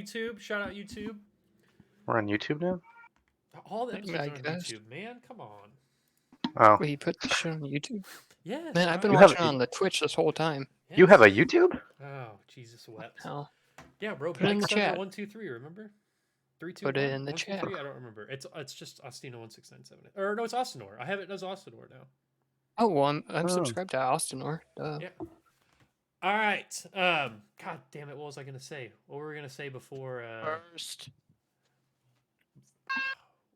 YouTube. Shout out YouTube. We're on YouTube now? All the episodes I are on guess. YouTube, man. Come on. Oh. Wait, you put this shit on YouTube? Yes. Man, I've been You have- watching on the Twitch this whole time. You have a Yes. YouTube? Oh, Jesus wept. Hell, Yeah, bro. Put it in Bike the Center chat. 123. Remember? 3, 2, Put 1, it in the 1, 2, chat. 3? I don't remember. It's just Austina 1697. Or no, it's Austinor. I have it as Austinor now. Oh, well, I'm Oh. subscribed to Austinor. Yeah. All right. God damn it. What was I gonna say? What were we gonna say before? First.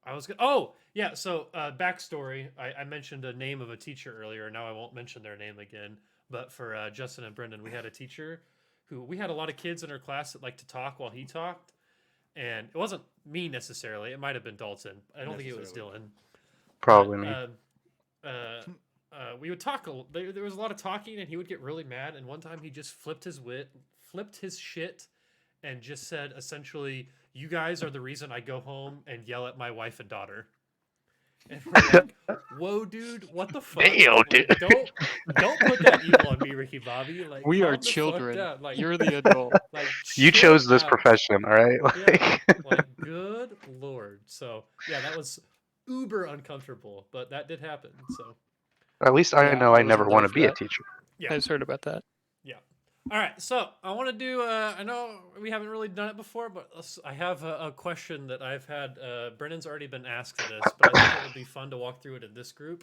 I was gonna. Oh, yeah. So backstory. I mentioned a name of a teacher earlier. Now I won't mention their name again. But for Justin and Brendan, we had a teacher who we had a lot of kids in our class that liked to talk while he talked, and it wasn't me necessarily. It might have been Dalton. I don't think it was Dylan. Probably me. We would talk. There was a lot of talking, and he would get really mad. And one time, he just flipped his shit, and just said essentially, "You guys are the reason I go home and yell at my wife and daughter." And we're like, "Whoa, dude! What the fuck? Damn, Like, dude. don't put that evil on me, Ricky Bobby. Like, We calm are the fuck children. down. Like, You're the adult. like You chill chose this out. profession, all right? Yeah, like good lord. So yeah, that was uber uncomfortable, but that did happen. So At least I Yeah, know I I never wasn't want there to for be a that. teacher. yeah. I just heard about that. All right, so I want to do. I know we haven't really done it before, but I have a question that I've had. Brennan's already been asked this, but I think it would be fun to walk through it in this group.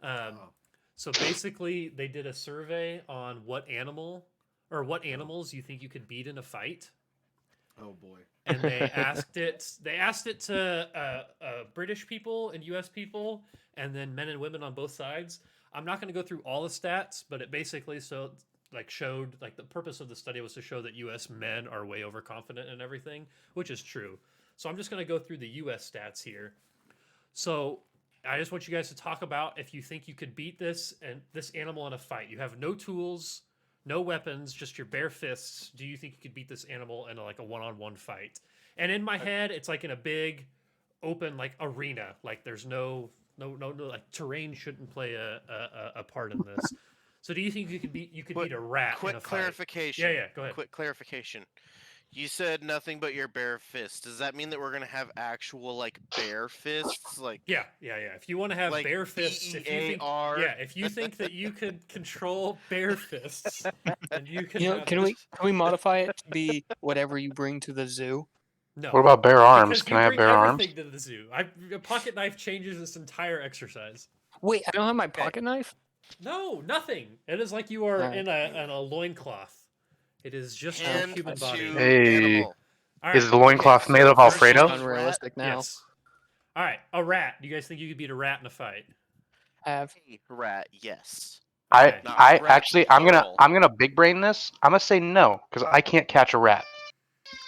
So basically, they did a survey on what animals you think you could beat in a fight, Oh boy. and they asked it. They asked it to British people and U.S. people, and then men and women on both sides. I'm not going to go through all the stats, but it basically showed the purpose of the study was to show that U.S. men are way overconfident in everything, which is true. So I'm just going to go through the U.S. stats here. So I just want you guys to talk about if you think you could beat this animal in a fight. You have no tools, no weapons, just your bare fists. Do you think you could beat this animal in a one-on-one fight? And in my head, it's like in a big, open arena. Like there's no terrain shouldn't play a part in this. So do you think you could beat a rat in a Quick fight? clarification. Yeah, go ahead. Quick clarification. You said nothing but your bare fists. Does that mean that we're gonna have actual bare fists? Yeah. If you want to have Like bare fists, BEAR? if you think that you could control bare fists, then you can. You know, have can this- we modify it to be whatever you bring to the zoo? No. What about bare arms? Because Can you I have bring bare arms? everything to the zoo. A pocket knife changes this entire exercise. Wait, I don't have my pocket knife. No, nothing. It is like you are Alright. in a loincloth. It is just your Hand human to body. Hey. animal. All Is the loincloth Okay, made so of first Alfredo? one- Unrealistic now. Yes. All right, a rat. Do you guys think you could beat a rat in a fight? Have Rat, yes. Okay. Not I rats, actually, I'm plural. gonna big brain this. I'm gonna say no because I can't catch a rat.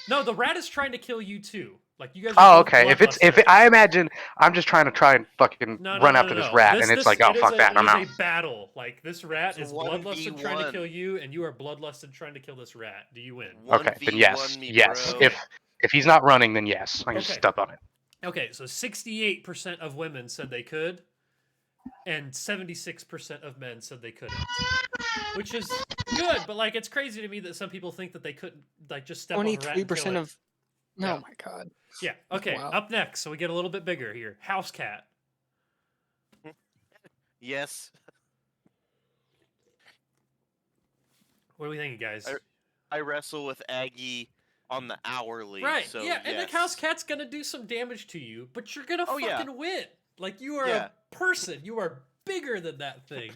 No, the rat is trying to kill you too. Like you guys. Oh, Are both okay. If I imagine, I'm just trying to fucking run after this rat, and it's like, oh fuck that, I'm out. It is a battle. Like this rat It's is bloodlusted trying to 1v1. kill you, and you are bloodlusted trying to kill this rat. Do you win? Okay, then yes, 1v1 me, yes. bro. If he's not running, then yes, I can just Okay. step on it. Okay, so 68% of women said they could, and 76% of men said they couldn't, which is good. But it's crazy to me that some people think that they couldn't just step on a rat and kill 23% it. of. Yeah. Oh my god. Yeah. Okay. Wow. Up next, so we get a little bit bigger here. House cat. Yes. What are we thinking, guys? I wrestle with Aggie on the hourly. Right. So, yeah, and the yes. house cat's gonna do some damage to you, but you're gonna Oh, yeah. fucking win. Like you are Yeah. a person. You are bigger than that thing.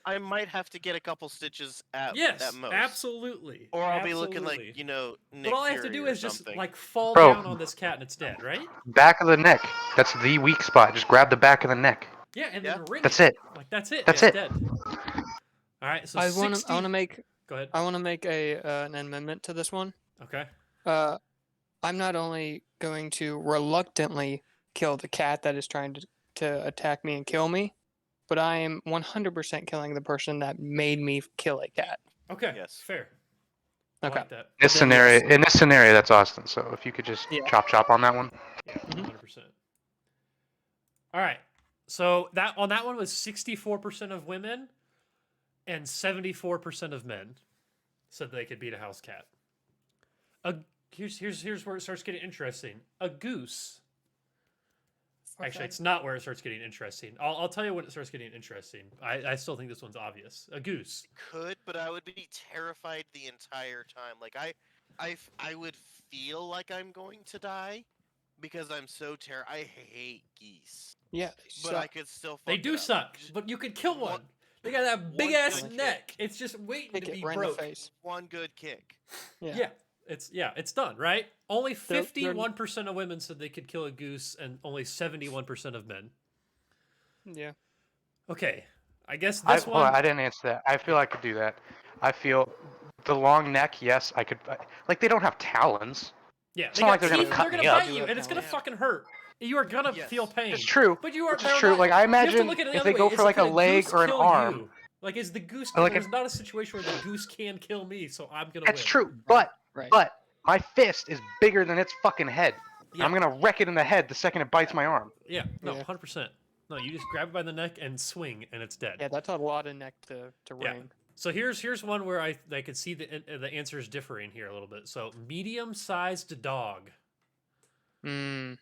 I might have to get a couple stitches at Yes, most. absolutely. Or I'll be looking Absolutely. like, Nick But all I have to Fury do or is just something. fall Bro. down on this cat and it's dead, right? Back of the neck. That's the weak spot. Just grab the back of the neck. Yeah, and Yeah. then ring That's it. Like that's it. That's Yeah, it. it's dead. All right, so I want 60... to. I want to make. Go ahead. I want to make an amendment to this one. Okay. I'm not only going to reluctantly kill the cat that is trying to attack me and kill me, but I am 100% killing the person that made me kill a cat. Okay. Yes. Fair. I Okay. like that. Then yes. In this scenario, that's Austin. So if you could just Yeah. chop on that one. Yeah, Mhm. 100%. All right. So that one was 64% of women and 74% of men said they could beat a house cat. here's where it starts getting interesting. A goose. Actually, Okay. it's not where it starts getting interesting. I'll tell you when it starts getting interesting. I still think this one's obvious. A goose. Could, but I would be terrified the entire time. Like I would feel like I'm going to die because I'm so I hate geese, Yeah, but I could still. They fuck do it up. suck, Just but you could kill one. one- They got that one big ass good neck. kick. It's just waiting kick to it be right broke. in the face. one good kick. Yeah. Yeah, it's done, right? Only They're- 51% of women said they could kill a goose, and only 71% of men. Yeah. Okay, I guess I, this hold on, one. I didn't answer that. I feel I could do that. I feel the long neck. Yes, I could. Like they don't have talons. Yeah, It's they not got like they're gonna teeth. cut They're me gonna up. bite you, and it's gonna Yeah. fucking hurt. You are gonna Yes. feel pain. It's true. But you are. Which is they're true. not- Like I you have to imagine look at it the if other they way. go It's for like a can leg goose or an kill arm. you? Like is the goose? Like there's not a situation where the goose can kill me, so I'm gonna That's win. true. But Right. my fist is bigger than its fucking head. Yeah. I'm gonna wreck it in the head the second it bites my arm. Yeah, no, Yeah. 100%. No, you just grab it by the neck and swing, and it's dead. Yeah, that's a lot of neck to Yeah. wring. So here's one where I could see the answers differing here a little bit. So medium-sized dog. Mm.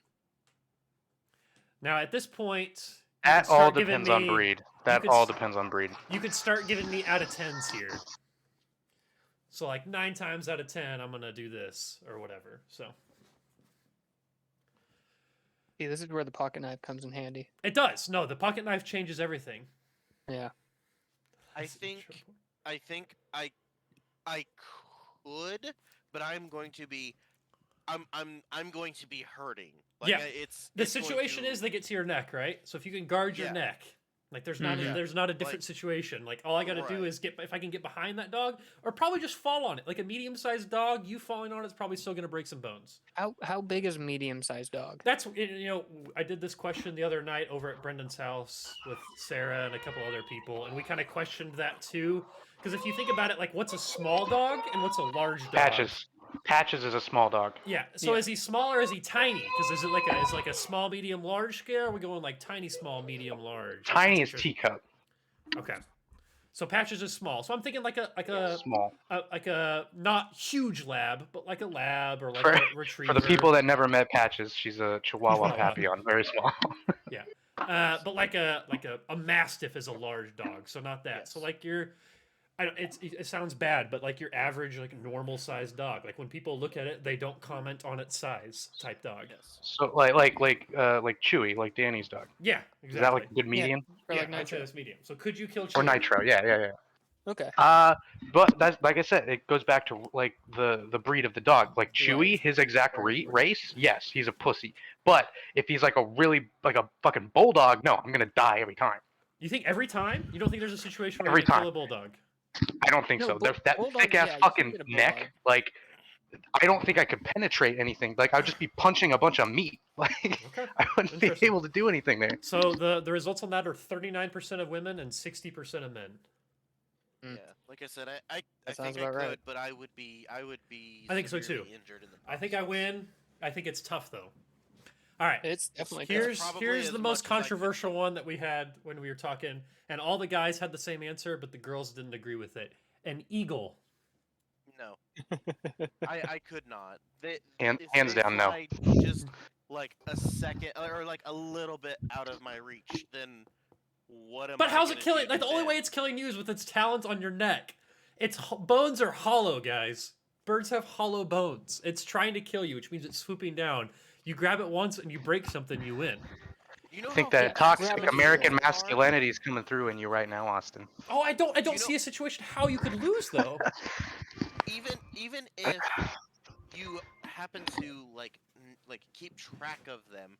Now at this point, you That could all start giving depends on me- breed. That could all s- depends on breed. You could start giving me out of 10s here. So like 9 times out of 10, I'm gonna do this or whatever. So See, this is where the pocket knife comes in handy. it does. No, the pocket knife changes everything. Yeah. I think I could, but I'm going to be going to be hurting. Like, Yeah. it's The it's going situation to- is they get to your neck, right? So if you can guard your Yeah. neck, like there's not Mhm. there's not a different Like- situation. Like all I got to do Right. is if I can get behind that dog, or probably just fall on it. Like a medium-sized dog, you falling on it's probably still gonna break some bones. How big is a medium-sized dog? That's I did this question the other night over at Brendan's house with Sarah and a couple other people, and we kind of questioned that too. Because if you think about it, like what's a small dog and what's a large dog? Patches is a small dog. Yeah. So Yeah. is he small or is he tiny? Because is it like a small, medium, large scale? Or are we going like tiny, small, medium, large? Tiny is That's interesting. teacup. Okay. So Patches is small. So I'm thinking like a Small. like a not huge lab, but like a lab or like For- a For retriever. the people that never met Patches, she's a Chihuahua Chihuahua. Papillon, very small. But like a mastiff is a large dog, so not that. So Yes. like it sounds bad, but like your average like normal sized dog. Like when people look at it, they don't comment on its size type dog. Yes. So like Chewy, like Danny's dog. Yeah, Is that like exactly. a good medium? Or Yeah, like I'd say nitro? that's medium. So could you kill Or Chewy? Nitro? Yeah. Okay. But that's like I said, it goes back to like the breed of the dog. Like Chewy, Right. his exact race, yes, he's a pussy. But if he's like a fucking bulldog, no, I'm gonna die every time. You think every time? You don't think there's a situation where Every you can kill time. a bulldog? I don't think No, so. That bulldogs, thick ass yeah, you can fucking get a neck, bulldog. like I don't think I could penetrate anything. Like I'd just be punching a bunch of meat. Like Okay. I wouldn't be Interesting. able to do anything there. So the results on that are 39% of women and 60% of men. Mm. Yeah. Like I said, I That think sounds I about could, right. but I would be I think so, severely too. injured in the I think I process. win. I think it's tough though. All right. It's definitely tough. Here's probably here's as the much most as I could controversial one that we had when we were talking, and all the guys had the same answer, but the girls didn't agree with it. An eagle. No, I could not. They, Hands if they down, no. fly just like a second or like a little bit out of my reach, then what am I? But how's it gonna killing? do Like the only then? way it's killing you is with its talons on your neck. Its bones are hollow, guys. Birds have hollow bones. It's trying to kill you, which means it's swooping down. You grab it once and you break something, you win. You know I think how that fast toxic gravity eagles American are? masculinity is coming through in you right now, Austin. Oh, I don't know- see a situation how you could lose though. Even if you happen to like keep track of them,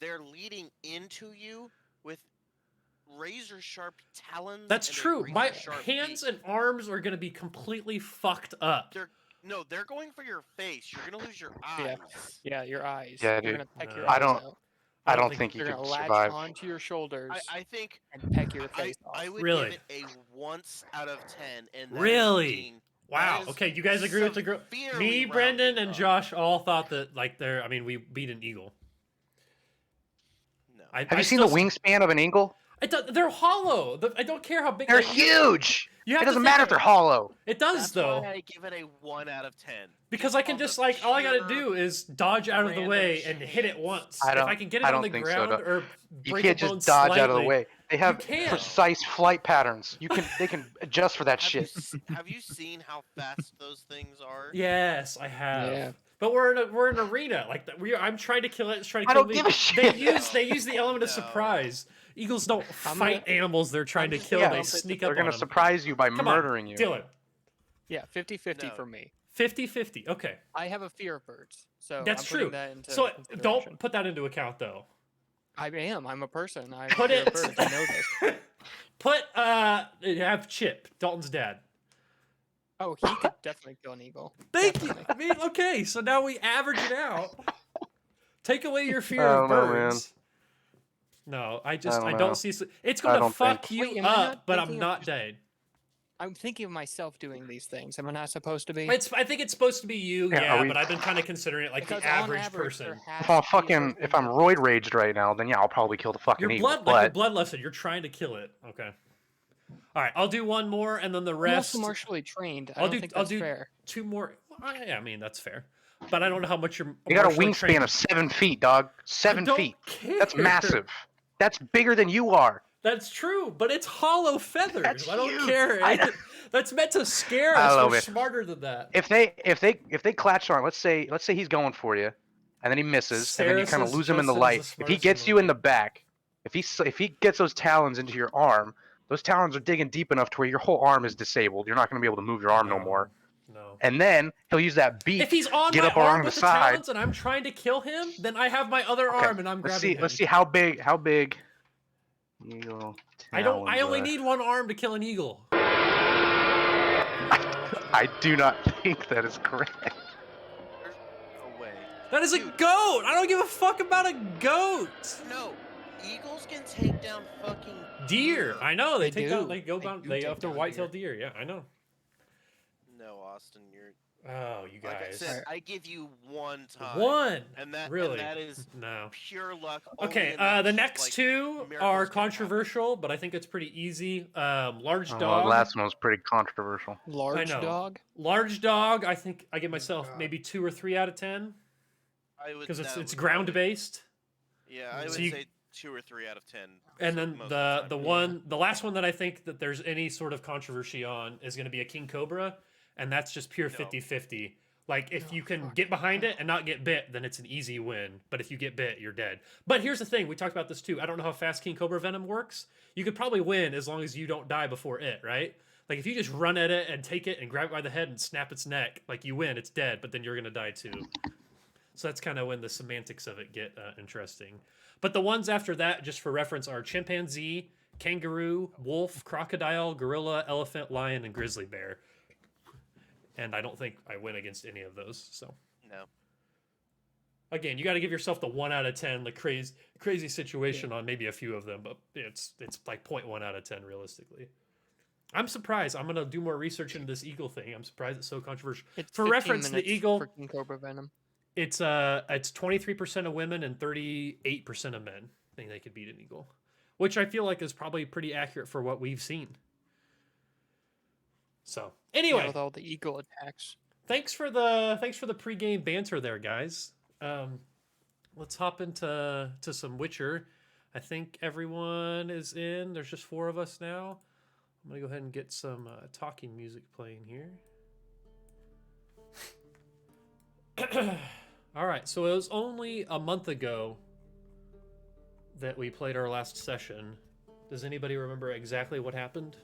they're leading into you with razor sharp talons. That's and a true. My razor-sharp hands beak. and arms are gonna be completely fucked up. They're going for your face. You're gonna lose your Yeah. eyes. Yeah, your eyes. Yeah, You're dude. gonna peck No. your I eyes don't- out. I don't think you You're could gonna latch survive. onto your shoulders I think and peck your I, face off. I would Really? give it a once out of 10, and that is Really? being- Wow. that is Okay, you guys agree with the girl. severely Me, Brendan, rounding and up. Josh all thought that like they're. I mean, we beat an eagle. No. Have you seen the wingspan of an eagle? They're hollow. I don't care how big They're like, huge. You It have doesn't to matter think if they're of- hollow. It does That's though. why I give it a 1 out of 10. Because I can on just the like all I gotta pure do is dodge out of the random way and hit it chance. once. I If don't- I can get it I on don't the think so, ground no. or You break can't a bone just dodge out of the slightly- way. They have can. precise flight patterns. They can adjust for that Have you, shit. have you seen how fast those things are? Yes, I have. Yeah. But we're in an arena like that. I'm trying to kill it. It's trying to I kill don't me. give a shit. They use the element of No. surprise. Eagles don't I'm fight animals they're trying to just kill. gonna They bump it to sneak They're up gonna on them. surprise you by Come murdering on, you. Dylan. Yeah, 50-50 No. for me. 50-50. Okay. I have a fear of birds, so That's I'm putting true. that into So consideration. don't put that into account though. I am. I'm a person. I Put fear it. of birds. I know this. Put have Chip, Dalton's dad. Oh, he could definitely kill an eagle. Thank you. Definitely. I mean, okay, so now we average it out. Take away your fear I of don't know, man. birds. No, I don't know. don't see. It's I gonna don't fuck think- you Wait, am I not up, but I'm thinking of not just- dead. I'm thinking of myself doing these things. Am I not supposed to be? I think it's supposed to be you, Yeah, yeah, are we- but I've been kind of considering it like Because the on average there person. has If I'm to be a fucking, person if I'm that- roid raged right now, then yeah, I'll probably kill the fucking Your eagle. blood, but like your blood lesson, you're trying to kill it. Okay. All right, I'll do one more, and then the I'm rest. also martially trained. I I'll don't do- think I'll that's do- fair. Two more. Well, I mean, that's fair, but I don't know how much you're. you got a martially wingspan trained. of 7 feet, dog. I 7 don't feet. care. That's massive. That's bigger than you are. That's true, but it's hollow feathers. That's I don't huge. care. I know. That's meant to scare I us. love We're it. smarter than that. If they clatch on, let's say he's going for you, and then he misses, and then you Sarah kind of says lose him in the Justin is light. the If he smartest gets in you the in the league. back, if he gets those talons into your arm, those talons are digging deep enough to where your whole arm is disabled. You're not going to be able to move your arm no more. No. And then he'll use that beak. If he's on get my up arm along with the the side. talons and I'm trying to kill him, then I have my other Okay, arm and I'm Let's grabbing see. him. Let's see how big. Eagle I talons only are. need one arm to kill an eagle. I do not think that is correct. There's no way. That is a Dude. goat. I don't give a fuck about a goat. No, eagles can take down fucking Deer. I know they They take down. do. They go They down. do They take after down white-tailed deer. Yeah, I know. No, Austin, you're Oh, you like I guys. said. I give you one time. One. and that Really? and that is No. pure luck. only Okay, enough, the next like, two miracles are can happen. controversial, but I think it's pretty easy. Large Oh, dog. the last one was pretty controversial. Large know. dog. Large dog. I think I give myself God. maybe 2 or 3 out of 10 I would, because that it's would ground probably- based. Yeah, I So would you- say 2 or 3 out of 10. And so then most the of the time. one the last one that I think that there's any sort of controversy on is going to be a king cobra, and that's just pure No. 50-50. Like if Oh, you can fuck. get behind it and not get bit, then it's an easy win. But if you get bit, you're dead. But here's the thing: we talked about this too. I don't know how fast king cobra venom works. You could probably win as long as you don't die before it, right? Like if you just run at it and take it and grab it by the head and snap its neck, like you win, it's dead, but then you're gonna die too. So that's kind of when the semantics of it get interesting. But the ones after that, just for reference, are chimpanzee, kangaroo, wolf, crocodile, gorilla, elephant, lion, and grizzly bear. And I don't think I win against any of those. So No. again, you got to give yourself the 1 out of 10, the crazy situation on maybe a few of them, but it's like 0.1 out of 10 realistically. I'm surprised. I'm gonna do more research into this eagle thing. I'm surprised it's so controversial. It's For 15 reference, the minutes eagle- for King Cobra venom. It's 23% of women and 38% of men think they could beat an eagle, which I feel like is probably pretty accurate for what we've seen. So Yeah, anyway, with all the eagle attacks. thanks for the pregame banter there, guys. Let's hop into some Witcher. I think everyone is in. There's just 4 of us now. I'm gonna go ahead and get some talking music playing here. All right, so it was only a month ago that we played our last session. Does anybody remember exactly what happened?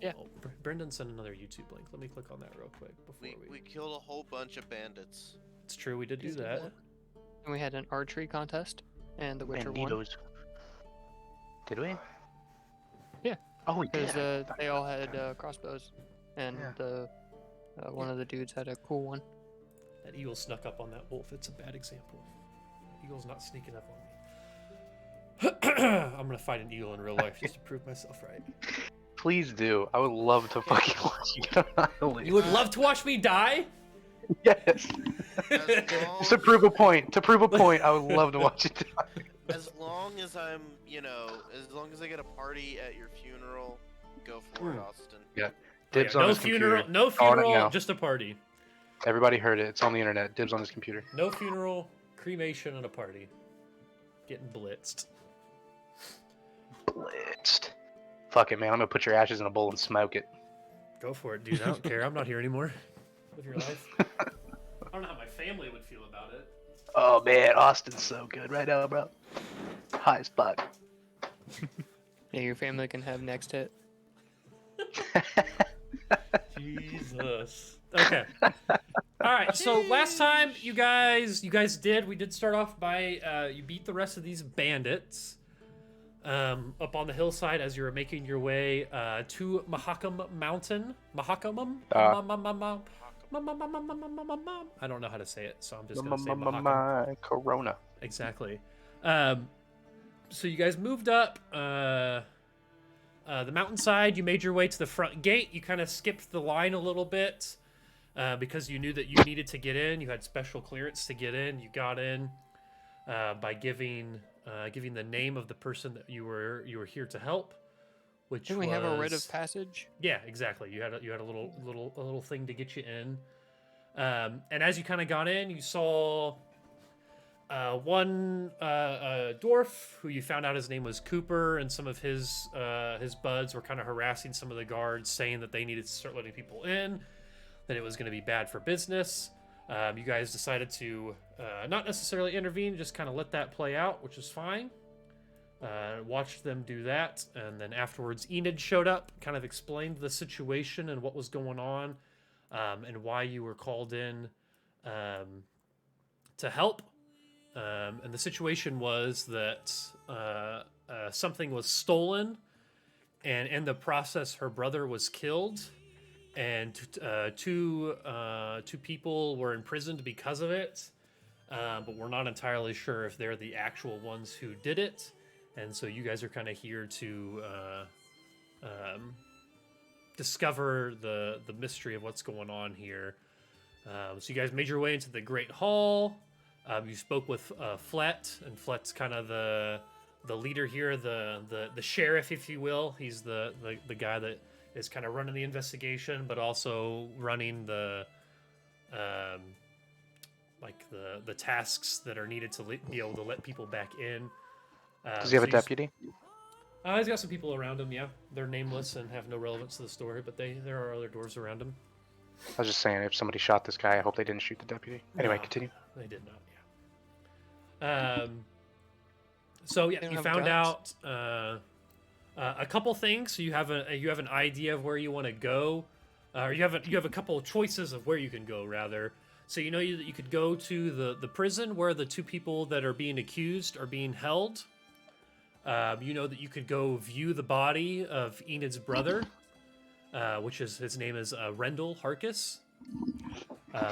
Yeah. Oh, Brendan sent another YouTube link. Let me click on that real quick before We killed a whole bunch of bandits. It's true, we did do Yes, we that. did. And we had an archery contest, and the Witcher won. Banditos. Did we? Yeah. Oh, we did. Because they all had crossbows, and Yeah. the one of the dudes had a cool one. That eagle snuck up on that wolf. It's a bad example. Eagle's not sneaking up on me. I'm gonna fight an eagle in real life just to prove myself right. Please do. I would love to fucking watch you get annihilated. You would love to watch me die? Yes. As long Just to prove a point. To prove a point, I would love to watch it. as long as I'm, as long as I get a party at your funeral, go for it, Austin. Yeah. Oh, yeah, Dibs on his funeral, computer. no Calling it funeral, now. just a party. Everybody heard it. It's on the internet. Dibs on his computer. No funeral, cremation, and a party. Getting blitzed. Blitzed. Fuck it, man. I'm gonna put your ashes in a bowl and smoke it. Go for it, dude. I don't care. I'm not here anymore. Live your life. I don't know how my family would feel about it. Oh man, Austin's so good right now, bro. High as fuck. Yeah, your family can have next hit. Jesus. Okay. All right. So last time we did start off by you beat the rest of these bandits up on the hillside as you were making your way to Mahakam Mountain. Mahakamum? I don't know how to say it, so I'm just gonna say Mahakam. Corona. Exactly. So you guys moved up the mountainside. You made your way to the front gate. You kind of skipped the line a little bit because you knew that you needed to get in. You had special clearance to get in. You got in by giving the name of the person that you were here to help. Which Didn't we have a writ of passage? Yeah, exactly. You had a little thing to get you in. And as you kind of got in, you saw one dwarf who you found out his name was Cooper, and some of his buds were kind of harassing some of the guards, saying that they needed to start letting people in, that it was going to be bad for business. You guys decided to not necessarily intervene, just kind of let that play out, which is fine. Watched them do that, and then afterwards Enid showed up, kind of explained the situation and what was going on, and why you were called in to help. And the situation was that something was stolen, and in the process her brother was killed, and two people were imprisoned because of it, but we're not entirely sure if they're the actual ones who did it. And so you guys are kind of here to discover the mystery of what's going on here. So you guys made your way into the Great Hall. You spoke with Flet, and Flet's kind of the leader here, the sheriff, if you will. He's the guy that is kind of running the investigation, but also running the tasks that are needed to be able to let people back in. Does he have a deputy? He's got some people around him, yeah. They're nameless and have no relevance to the story, but there are other dwarves around him. I was just saying, if somebody shot this guy, I hope they didn't shoot the deputy. Anyway, No, continue. They did not, yeah. So yeah, They don't you have found guns. out a couple things. So you have an idea of where you want to go, or you have a couple of choices of where you can go, rather. So you know that you could go to the prison where the two people that are being accused are being held. You know that you could go view the body of Enid's brother, which is his name is Rendell Harkis.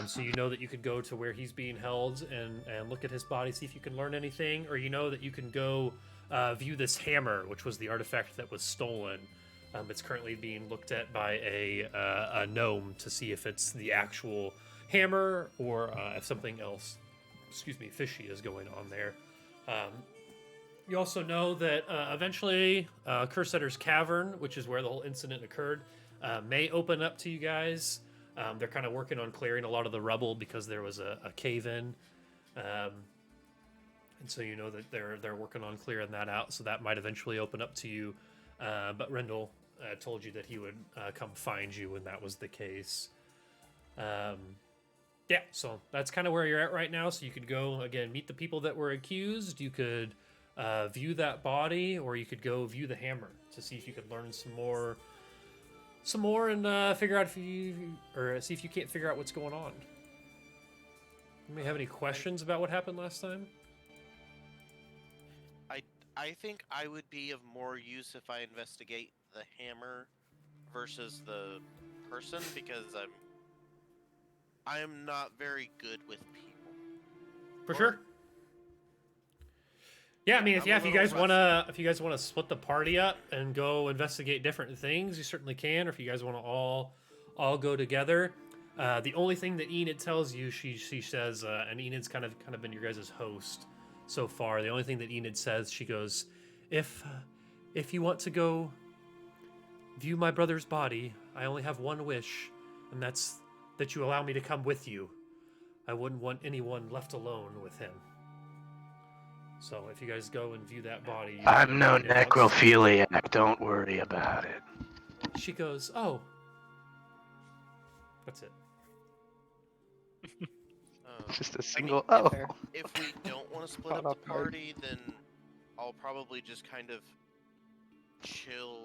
So you know that you could go to where he's being held and look at his body, see if you can learn anything, or you know that you can go view this hammer, which was the artifact that was stolen. It's currently being looked at by a gnome to see if it's the actual hammer or if something else, fishy is going on there. You also know that eventually Cursetter's Cavern, which is where the whole incident occurred, may open up to you guys. They're kind of working on clearing a lot of the rubble because there was a cave-in. And so you know that they're working on clearing that out, so that might eventually open up to you. But Rendell told you that he would come find you when that was the case. Yeah, so that's kind of where you're at right now. So you could go, again, meet the people that were accused. You could view that body, or you could go view the hammer to see if you could learn some more and figure out see if you can't figure out what's going on. You may have any questions about what happened last time? I think I would be of more use if I investigate the hammer versus the person, because I am not very good with people. For sure. Yeah, I mean, if you guys want to split the party up and go investigate different things, you certainly can. Or if you guys want to all go together, the only thing that Enid tells you, she says, and Enid's kind of been your guys' host. so far. The only thing that Enid says, she goes, if you want to go view my brother's body, I only have one wish, and that's that you allow me to come with you. I wouldn't want anyone left alone with him. So if you guys go and view that body... I'm no Enid wants- necrophiliac. Don't worry about it. She goes, oh. That's it. Just a single. mean, oh. fair. If we don't want to split Caught up off the guard. party, then I'll probably just kind of chill,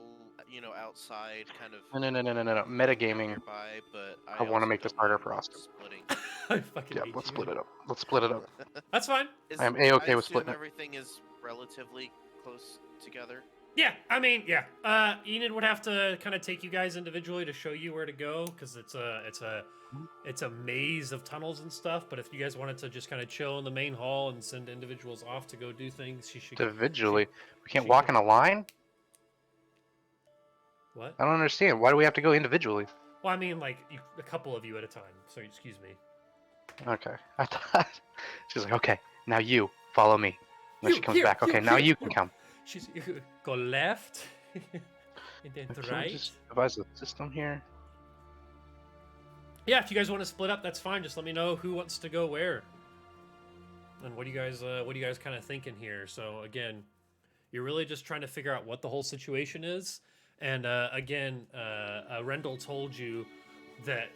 outside, kind of No. Metagaming. nearby. But I wanna also make this don't harder mind for us. Splitting. I fucking Yeah, hate let's you. split it up. Let's split it up. That's fine. I am A-okay with assume splitting it. everything is relatively close together. Yeah, I mean, yeah. Enid would have to kind of take you guys individually to show you where to go, because it's a maze of tunnels and stuff. But if you guys wanted to just kind of chill in the main hall and send individuals off to go do things, she should. Individually, we can't she walk can- in a line. What? I don't understand. Why do we have to go individually? Well, I mean, like a couple of you at a time. So excuse me. Okay. I thought she's like, okay, now you follow me. When You, she comes here, back, okay, here, now here, you can here. come. She's go left, and then Can we right. just devise a system here? Yeah, if you guys want to split up, that's fine. Just let me know who wants to go where. And what do you guys kind of thinking here? So again, you're really just trying to figure out what the whole situation is. And again, Rendell told you that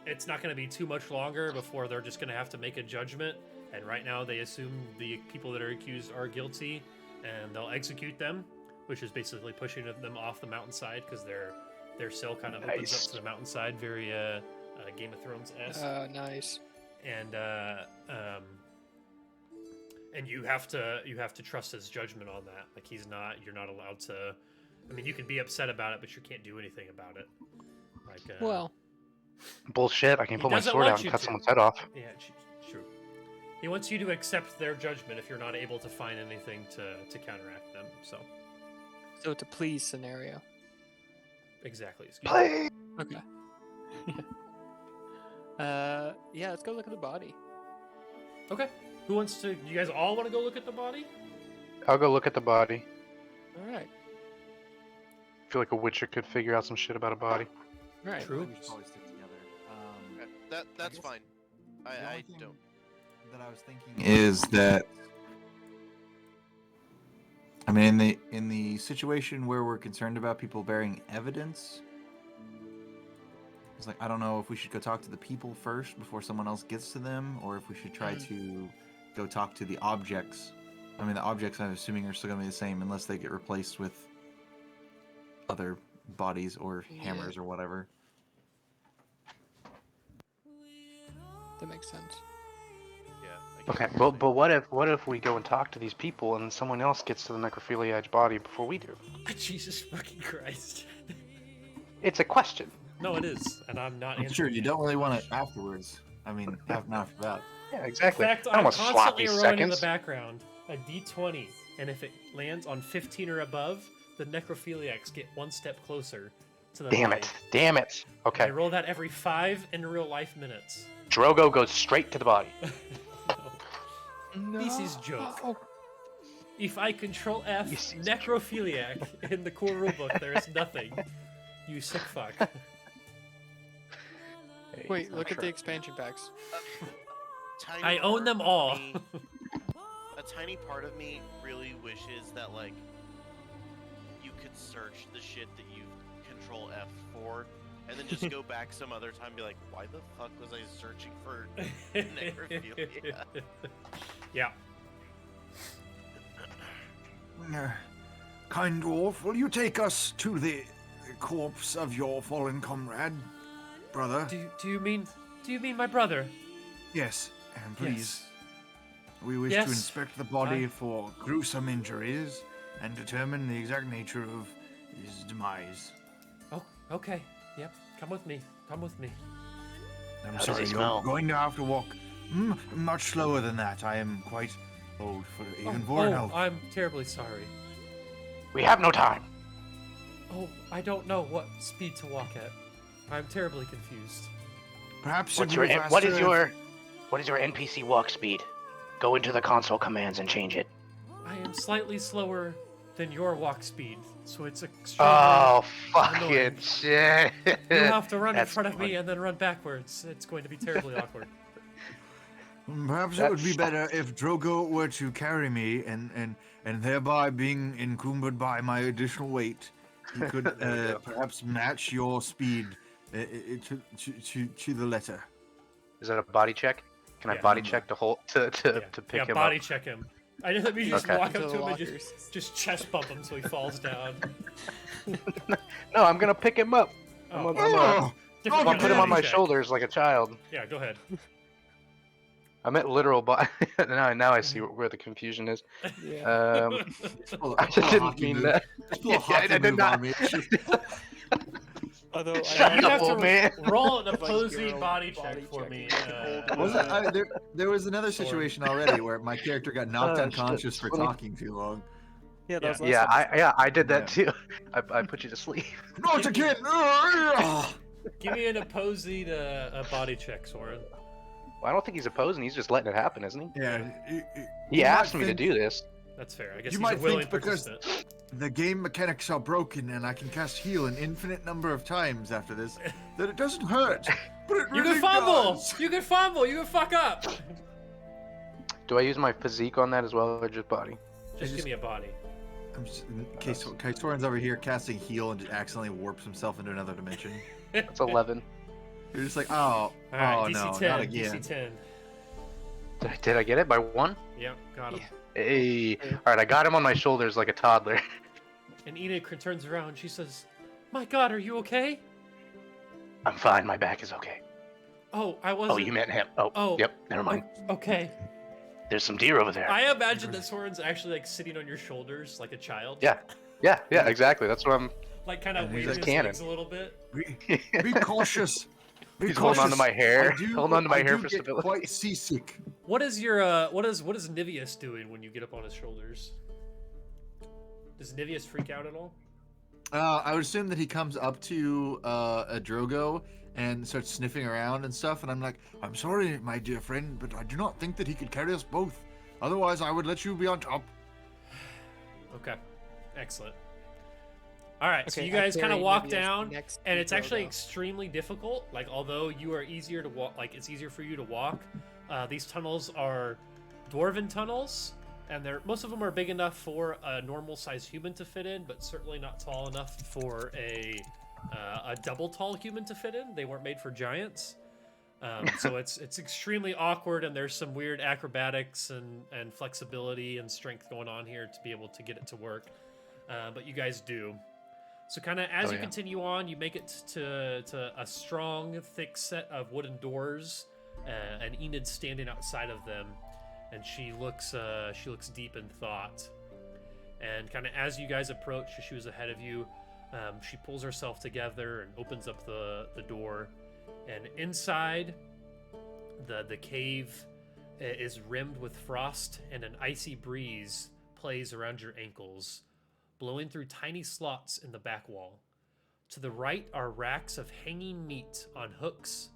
it's not going to be too much longer before they're just going to have to make a judgment. And right now, they assume the people that are accused are guilty, and they'll execute them, which is basically pushing them off the mountainside because their cell kind of opens Nice. up to the mountainside, very Game of Thrones-esque. Nice. And you have to trust his judgment on that. Like you're not allowed to. I mean, you can be upset about it, but you can't do anything about it. Like Well, Bullshit. I can He pull my doesn't sword want out and you cut to. someone's head off. yeah, true. He wants you to accept their judgment if you're not able to find anything to counteract them. So so it's a please scenario. exactly. Excuse me. Play. Okay. Yeah, let's go look at the body. Okay. Who wants to? You guys all want to go look at the body? I'll go look at the body. All right. I feel like a witcher could figure out some shit about a body. All right. True. We should probably stick together. That's guess fine. the only I thing don't. that I was thinking is that I mean in the situation where we're concerned about people bearing evidence, it's like I don't know if we should go talk to the people first before someone else gets to them, or if we should try to go talk to the objects. I mean the objects I'm assuming are still gonna be the same unless they get replaced with other bodies or Yeah. hammers or whatever. That makes sense. Yeah. I get Okay, what you're but what if we go and talk to these people and someone else gets to the necrophiliac body before we do? Jesus fucking Christ. It's a question. No, it is, and I'm not. Sure, answering you it. don't really want it afterwards. I mean, not after that. Yeah, In exactly. fact, I don't I'm want constantly sloppy rolling in the seconds. background a d20, and if it lands on 15 or above, the necrophiliacs get one step closer to the Damn body. it! Damn it! Okay, I roll that every 5 in real life minutes. Drogo goes straight to the body. No. This is joke. Oh, If I control F This is necrophiliac in the core rulebook, there is nothing. You sick fuck. Hey, wait, I'm look at the sure. expansion packs. Tiny I own part them of all. me- a tiny part of me really wishes that like you could search the shit that you control F for, and then just go back some other time and be like, why the fuck was I searching for necrophilia? Yeah. Kind dwarf, will you take us to the corpse of your fallen comrade, brother? Do you mean my brother? Yes, and please. Yes. We wish Yes, to inspect the body I- for gruesome injuries and determine the exact nature of his demise. Oh, okay. Yep. Come with me. Come with me. I'm How does sorry, he you're smell? going to have to walk much slower than that. I am quite old for even for an elf. I'm terribly sorry. We have no time. Oh, I don't know what speed to walk at. I'm terribly confused. Perhaps What's if your you what is your NPC walk speed? Go into the console commands and change it. I am slightly slower than your walk speed, so it's extremely Oh, annoying. fucking shit. You have to run in That's front of me funny. and then run backwards. It's going to be terribly awkward. Perhaps it That would be better sucks. if Drogo were to carry me, and thereby being encumbered by my additional weight, he could There you go. perhaps match your speed to the letter. Is that a body check? Can I Yeah. body check to hold to pick yeah, him body up? check him. I just let me just Okay. walk Into up the to him and lockers. just chest bump him so he falls down. No, I'm gonna pick him up. I'm Oh, gonna, I'm gonna, different I'm gonna kind put of him on body my check. shoulders like a child. Yeah, go ahead. I meant literal body. now I see where the confusion is. Yeah. Pull, I pull a didn't hockey mean move. that. Just pull Yeah, a hockey I did move not. on me. It's just- Although Shut I You'd up, have to old man. roll an Like your opposing own body body check for check. me. Wasn't there was another Sword. situation already where my character got knocked Oh, shit, unconscious it's for funny. talking too long. Yeah, that was last Yeah, episode. I did that Yeah. too. I put you to sleep. Not again! Ah! Give me an opposing body check, Soren. Well, I don't think he's opposing. He's just letting it happen, isn't he? Yeah. He you asked might me to think- do this. That's fair. I guess You he's might a willing think because- participant. The game mechanics are broken and I can cast heal an infinite number of times after this, that it doesn't hurt. But it You really can fumble! does. You can fumble! You can fuck up! Do I use my physique on that as well, or just body? Just give me a body. I'm just, Soren's over here casting heal and just accidentally warps himself into another dimension. That's 11. You're just like, oh, Alright, oh DC no, 10. not again. DC 10. Did I get it by 1? Yep, got him. Hey. Alright, I got him on my shoulders like a toddler. And Enid turns around and she says, "My God, are you okay?" I'm fine. My back is okay. Oh, I Oh, wasn't. you meant him. Oh, Oh. yep. Never mind. Okay. There's some deer over there. I imagine that Soren's actually like sitting on your shoulders like a child. Yeah. Yeah, exactly. That's what I'm. Like kind of And he's waving just his cannon. legs a little bit. Be cautious. Be He's holding on to cautious. my hair. I do- Holding on to my I hair do for get stability. quite seasick. What is your what is Nivius doing when you get up on his shoulders? Does Nivius freak out at all? I would assume that he comes up to a Drogo and starts sniffing around and stuff, and I'm like, I'm sorry, my dear friend, but I do not think that he could carry us both. Otherwise, I would let you be on top. Okay. Excellent. All right, so Okay, you guys I kind of carry walk Nivius down, next and to it's actually Drogo. extremely difficult. Like, although you are easier to walk, like it's easier for you to walk. These tunnels are dwarven tunnels, and most of them are big enough for a normal-sized human to fit in, but certainly not tall enough for a double tall human to fit in. They weren't made for giants. So it's extremely awkward, and there's some weird acrobatics and flexibility and strength going on here to be able to get it to work. But you guys do. So kind of as Oh, you yeah. continue on, you make it to a strong, thick set of wooden doors, and Enid's standing outside of them, and she looks deep in thought. And kind of as you guys approach, she was ahead of you. She pulls herself together and opens up the door. And inside, the cave is rimmed with frost, and an icy breeze plays around your ankles, blowing through tiny slots in the back wall. To the right are racks of hanging meat on hooks,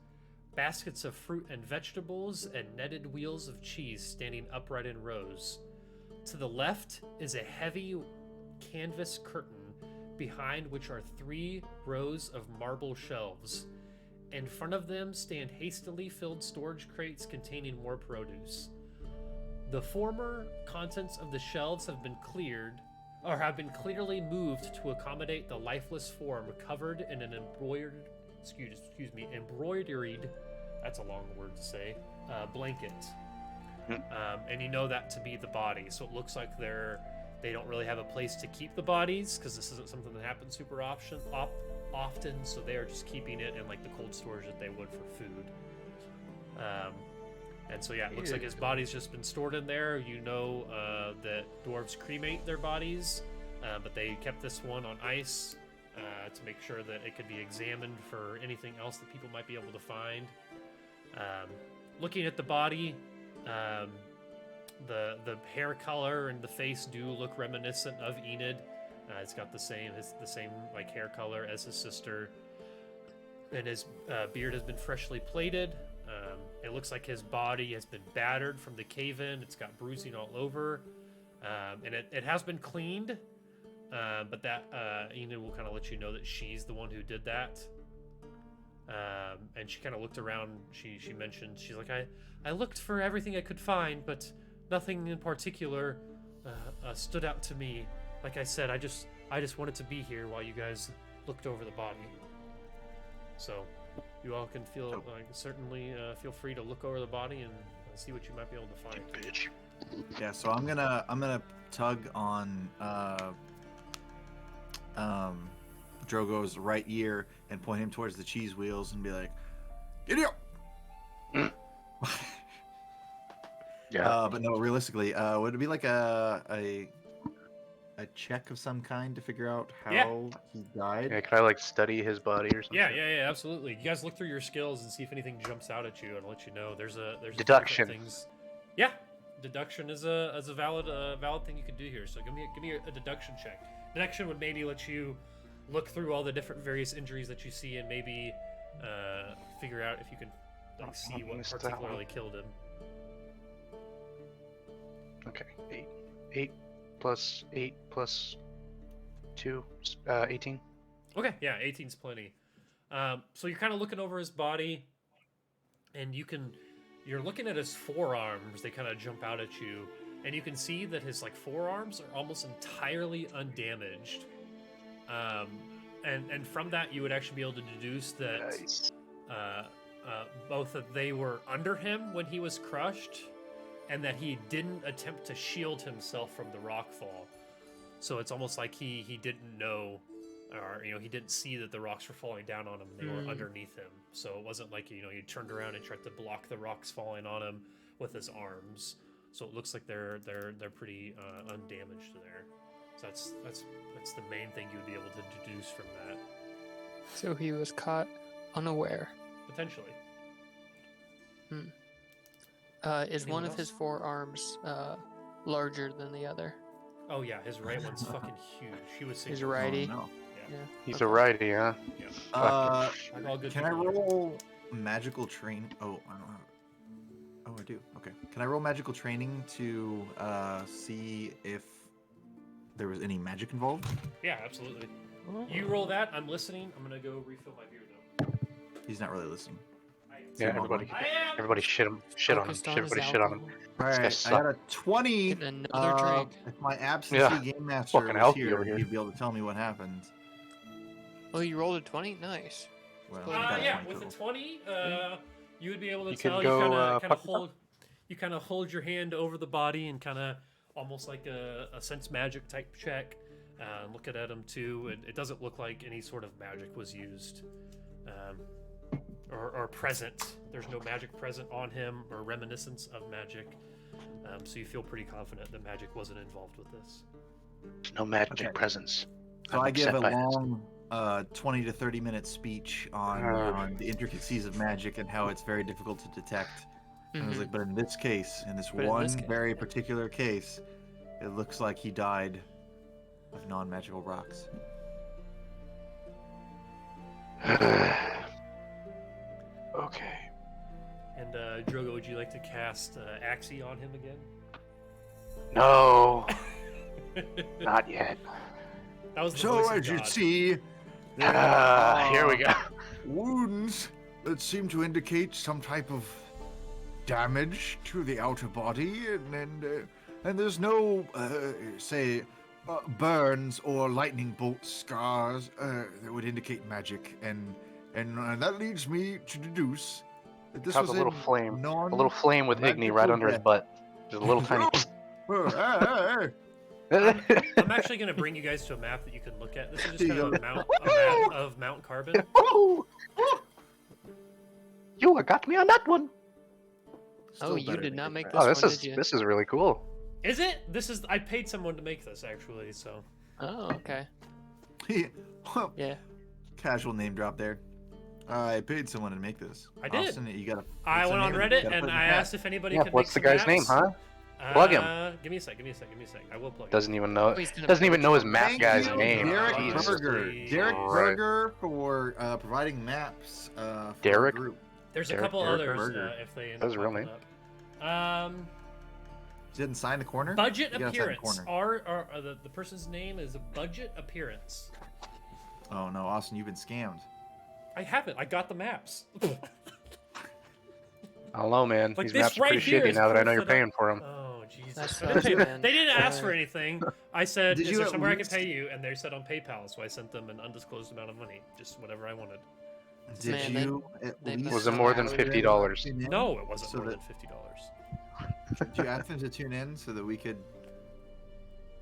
baskets of fruit and vegetables, and netted wheels of cheese standing upright in rows. To the left is a heavy canvas curtain, behind which are 3 rows of marble shelves. In front of them stand hastily filled storage crates containing more produce. The former contents of the shelves have been clearly moved to accommodate the lifeless form covered in an embroidered, that's a long word to say, blanket. And you know that to be the body. So it looks like they don't really have a place to keep the bodies, because this isn't something that happens super often. So they are just keeping it in like the cold storage that they would for food. And so yeah, it looks like his body's just been stored in there. You know that dwarves cremate their bodies, but they kept this one on ice to make sure that it could be examined for anything else that people might be able to find. Looking at the body, the hair color and the face do look reminiscent of Enid. It's got the same like hair color as his sister, and his beard has been freshly plaited. It looks like his body has been battered from the cave-in. It's got bruising all over, and it has been cleaned. But that Enid will kind of let you know that she's the one who did that. And she kind of looked around. She mentioned, she's like, I looked for everything I could find, but nothing in particular stood out to me. Like I said, I just wanted to be here while you guys looked over the body. So you all can certainly feel free to look over the body and see what you might be able to find. Yeah, so I'm gonna tug on Drogo's right ear and point him towards the cheese wheels and be like, "Idiot!" Yeah. But no, realistically, would it be like a check of some kind to figure out how he died? Yeah, can I like study his body or something? Yeah, absolutely. You guys look through your skills and see if anything jumps out at you, and I'll let you know. There's Deduction. things. Yeah, deduction is a valid thing you can do here. So give me a deduction check. Deduction would maybe let you look through all the different various injuries that you see and maybe figure out if you can like see what Missed that particularly one. killed him. Okay, 8 plus 8 plus 2, 18. Okay, yeah, 18's plenty. So you're kind of looking over his body, and you're looking at his forearms. They kind of jump out at you, and you can see that his like forearms are almost entirely undamaged. And from that, you would actually be able to deduce that Nice. both that they were under him when he was crushed, and that he didn't attempt to shield himself from the rock fall. So it's almost like he didn't know, or he didn't see that the rocks were falling down on him and they were underneath him. So it wasn't like he turned around and tried to block the rocks falling on him with his arms. So it looks like they're pretty undamaged there. So that's the main thing you would be able to deduce from that. So he was caught unaware. Potentially. Is one Anyone of his else? forearms larger than the other? Oh yeah, his right one's fucking huge. He was His saying, righty. Oh, no. Yeah. He's a righty, huh? Yeah. Fuck. Like all good Can I people are. roll magical train? Oh, I don't have. Oh, I do. Okay. Can I roll magical training to see if there was any magic involved? Yeah, absolutely. You roll that. I'm listening. I'm gonna go refill my beer though. He's not really listening. Yeah, everybody, I am. everybody shit on him. Focused on his Everybody shit on him. alcohol. All This right, guy I got sucks. a 20. Get another drink. If my absentee Yeah, game master fucking was healthy here, over here. he'd be able to tell me what happened. Oh, you rolled a 20? Nice. Well, Uh, I got a Yeah, 20 with a total. 20, you would be able to You can tell. go, You kind fuck of hold. You kind of hold your hand over the body and kind of almost like a sense magic type check. Look at him too, and it doesn't look like any sort of magic was used, or present. There's no magic present on him or reminiscence of magic. So you feel pretty confident that magic wasn't involved with this. There's no magic Okay. presence. So I'm I give upset a by this. long 20 to 30 minute speech on the intricacies of magic and how it's very difficult to detect. And I was Mhm. like, but in this case, in this But in one this case- very particular case, it looks like he died of non-magical rocks. Okay. And Drogo, would you like to cast Axie on him again? No, not yet. That was the So voice of as you God. see, Here we go. wounds that seem to indicate some type of damage to the outer body, and there's no, burns or lightning bolt scars that would indicate magic, and that leads me to deduce that this Have was a little flame. A little flame with Igni right magical under his death. butt. Just a little tiny. I'm actually going to bring you guys to a map that you can look at. This is just kind of a map of Mount Carbon. Ooh. You got me on that one. Oh, you did not make this Oh, this one, is did you? this is really cool. Is it? I paid someone to make this, actually, so... Oh, okay. Yeah. Casual name drop there. I paid someone to make this. I did. Austin, you gotta. I what's the went on name? You Reddit gotta and put it in I the chat. asked if anybody Yeah, could what's the make some guy's name, maps. huh? Plug him. Give me a sec. I will plug him. Doesn't even know. He's gonna Doesn't even know his put map Thank guy's you, name. Derek Jesus. Berger. Derek Alright. Berger for providing maps. For Derek? The group. There's a Derek couple Derek others Berger. if they end That was up his real popping up. Didn't sign the corner. Budget You gotta sign the appearance. corner. The person's name is Budget Appearance. Oh no, Austin, you've been scammed. I haven't. I got the maps. I don't know, man. Like These this maps are right pretty here shitty is now that I know proof you're that paying for them. Oh Jesus! That I sucks, didn't pay- man. they didn't ask Yeah. for anything. I said, Did "Is you there at somewhere I can least- pay you?" And they said on PayPal, so I sent them an undisclosed amount of money, just whatever I wanted. Did Man, they- you at they least messed Was it up. more than ask them to $50? tune in? No, it wasn't So more that- than $50. Did you ask them to tune in so that we could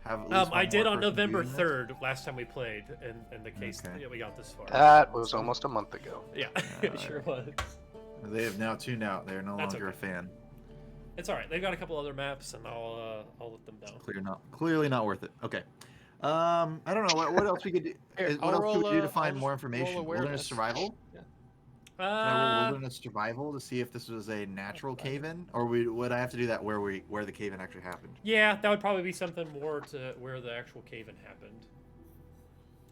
have at least I one did more on person November viewing this? 3rd, last time we played, in the case Okay. that we got this far. That was almost a month ago. Yeah, it sure was. They have now tuned out. They are no That's longer okay. a fan. It's all right. They've got a couple other maps, and I'll let them know. Clearly not worth it. Okay. I don't know what else we could do. Here, What I'll else could we do to I'll find just more roll information? Wilderness awareness. survival. Yeah. Can I roll Uh, wilderness survival to see if this was a natural cave-in, or would I have to do that where the cave-in actually happened? yeah, that would probably be something more to where the actual cave-in happened.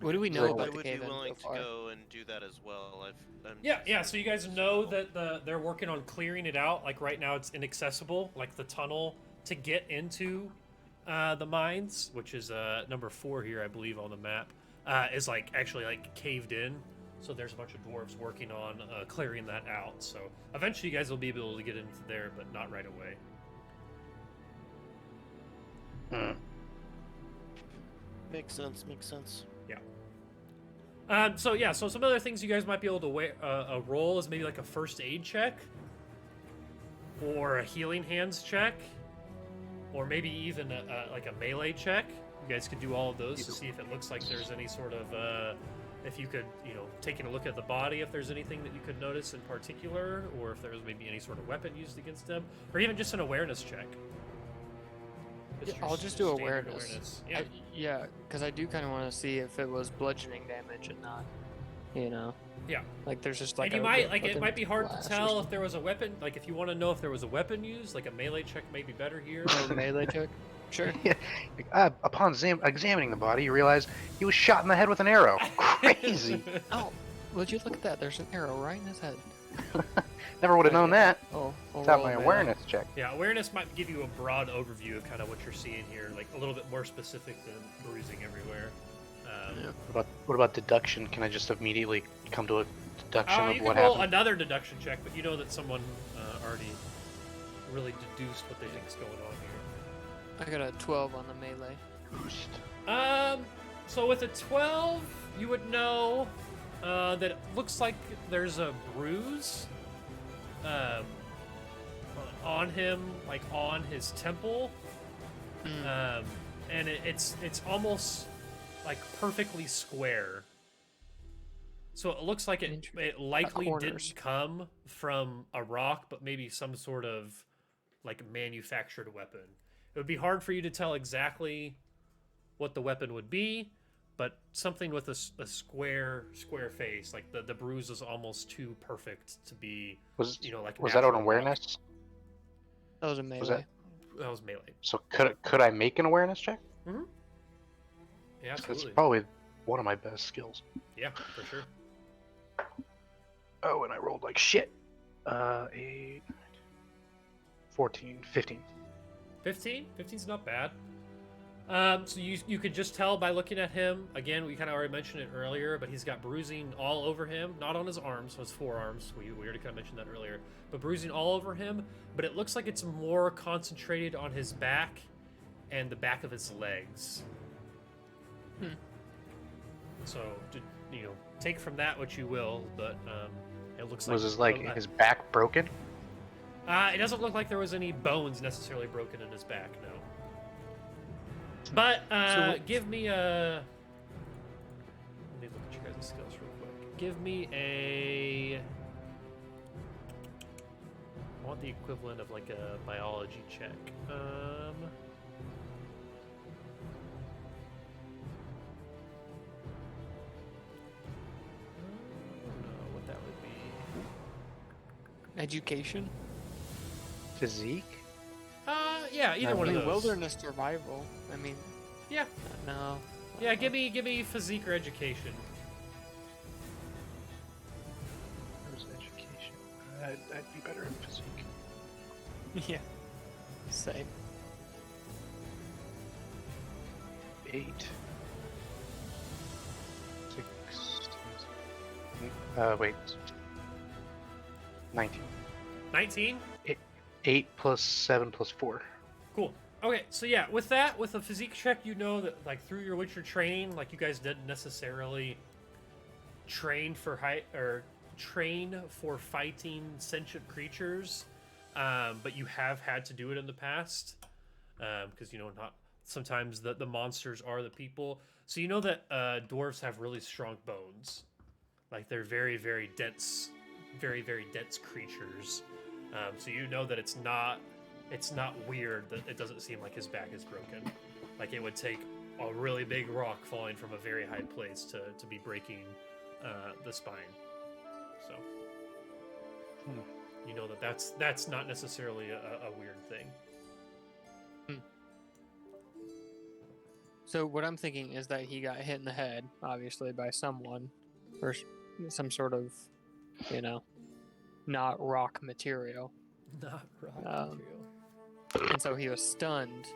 What do we know I about the would be cave-in willing so to far? go and do that as well. Yeah. So you guys know that they're working on clearing it out. Like right now, it's inaccessible. Like the tunnel to get into the mines, which is number 4 here, I believe, on the map, is like actually like caved in. So there's a bunch of dwarves working on clearing that out. So eventually, you guys will be able to get into there, but not right away. Makes sense. Makes sense. So some other things you guys might be able to roll is maybe like a first aid check, or a healing hands check, or maybe even like a melee check. You guys could do all of those to see if it looks like there's any sort of if you could, taking a look at the body, if there's anything that you could notice in particular, or if there's maybe any sort of weapon used against them, or even just an awareness check. Yeah, your I'll just do standard awareness. Yeah. Yeah, because I do kind of want to see if it was bludgeoning damage and not, Yeah. Like there's just like And you might it fucking might be hard flash to or tell if something. there was a weapon. Like if you want to know if there was a weapon used, like a melee check may be better here. Oh, melee check. Sure. Upon examining the body, you realize he was shot in the head with an arrow. Crazy. Oh, would you look at that? There's an arrow right in his head. Never would have known that Oh, without my awareness check. Yeah, awareness might give you a broad overview of kind of what you're seeing here, like a little bit more specific than bruising everywhere. Yeah. What about deduction? Can I just immediately come to a deduction You of can what roll happened? another deduction check, but you know that someone already really deduced what they think's going on here. I got a 12 on the melee. So with a 12, you would know that it looks like there's a bruise on him, like on his temple, and it's almost like perfectly square. So it looks like it likely corners. didn't come from a rock, but maybe some sort of like manufactured weapon. It would be hard for you to tell exactly what the weapon would be, but something with a square face, like the bruise is almost too perfect to be, Was like was that an natural awareness? That was a melee. Was that That was melee. so? Could I make an awareness check? Yeah, That's absolutely. probably one of my best skills. Yeah, for sure. Oh, and I rolled like shit. 8, 14, 15. 15? 15's not bad. So you could just tell by looking at him. Again, we kind of already mentioned it earlier, but he's got bruising all over him. Not on his arms, so his forearms. We already kind of mentioned that earlier. But bruising all over him. But it looks like it's more concentrated on his back and the back of his legs. So, take from that what you will, but it looks like... Was his back broken? It doesn't look like there was any bones necessarily broken in his back, no. But give me a... Let me look at your guys' skills real quick. Give me a... I want the equivalent of like a biology check. I don't know what that would be. Education. Physique? Yeah, either I one of mean, those. wilderness survival. I mean, Yeah. no. Yeah, give me physique or education. Where's education? I'd be better in physique. Yeah. Same. 8. 6. Wait. 19. 19. 8 plus 7 plus 4. Cool. Okay, so yeah, with that, with a physique check, you know that like through your Witcher training, like you guys didn't necessarily train for train for fighting sentient creatures, but you have had to do it in the past, because you know not sometimes the monsters are the people. So you know that dwarves have really strong bones, like they're very very dense creatures. So you know that it's not weird that it doesn't seem like his back is broken. Like it would take a really big rock falling from a very high place to be breaking the spine. So you know that's not necessarily a weird thing. So what I'm thinking is that he got hit in the head, obviously by someone, or some sort of, not rock material, Not rock Um, material. and so he was stunned.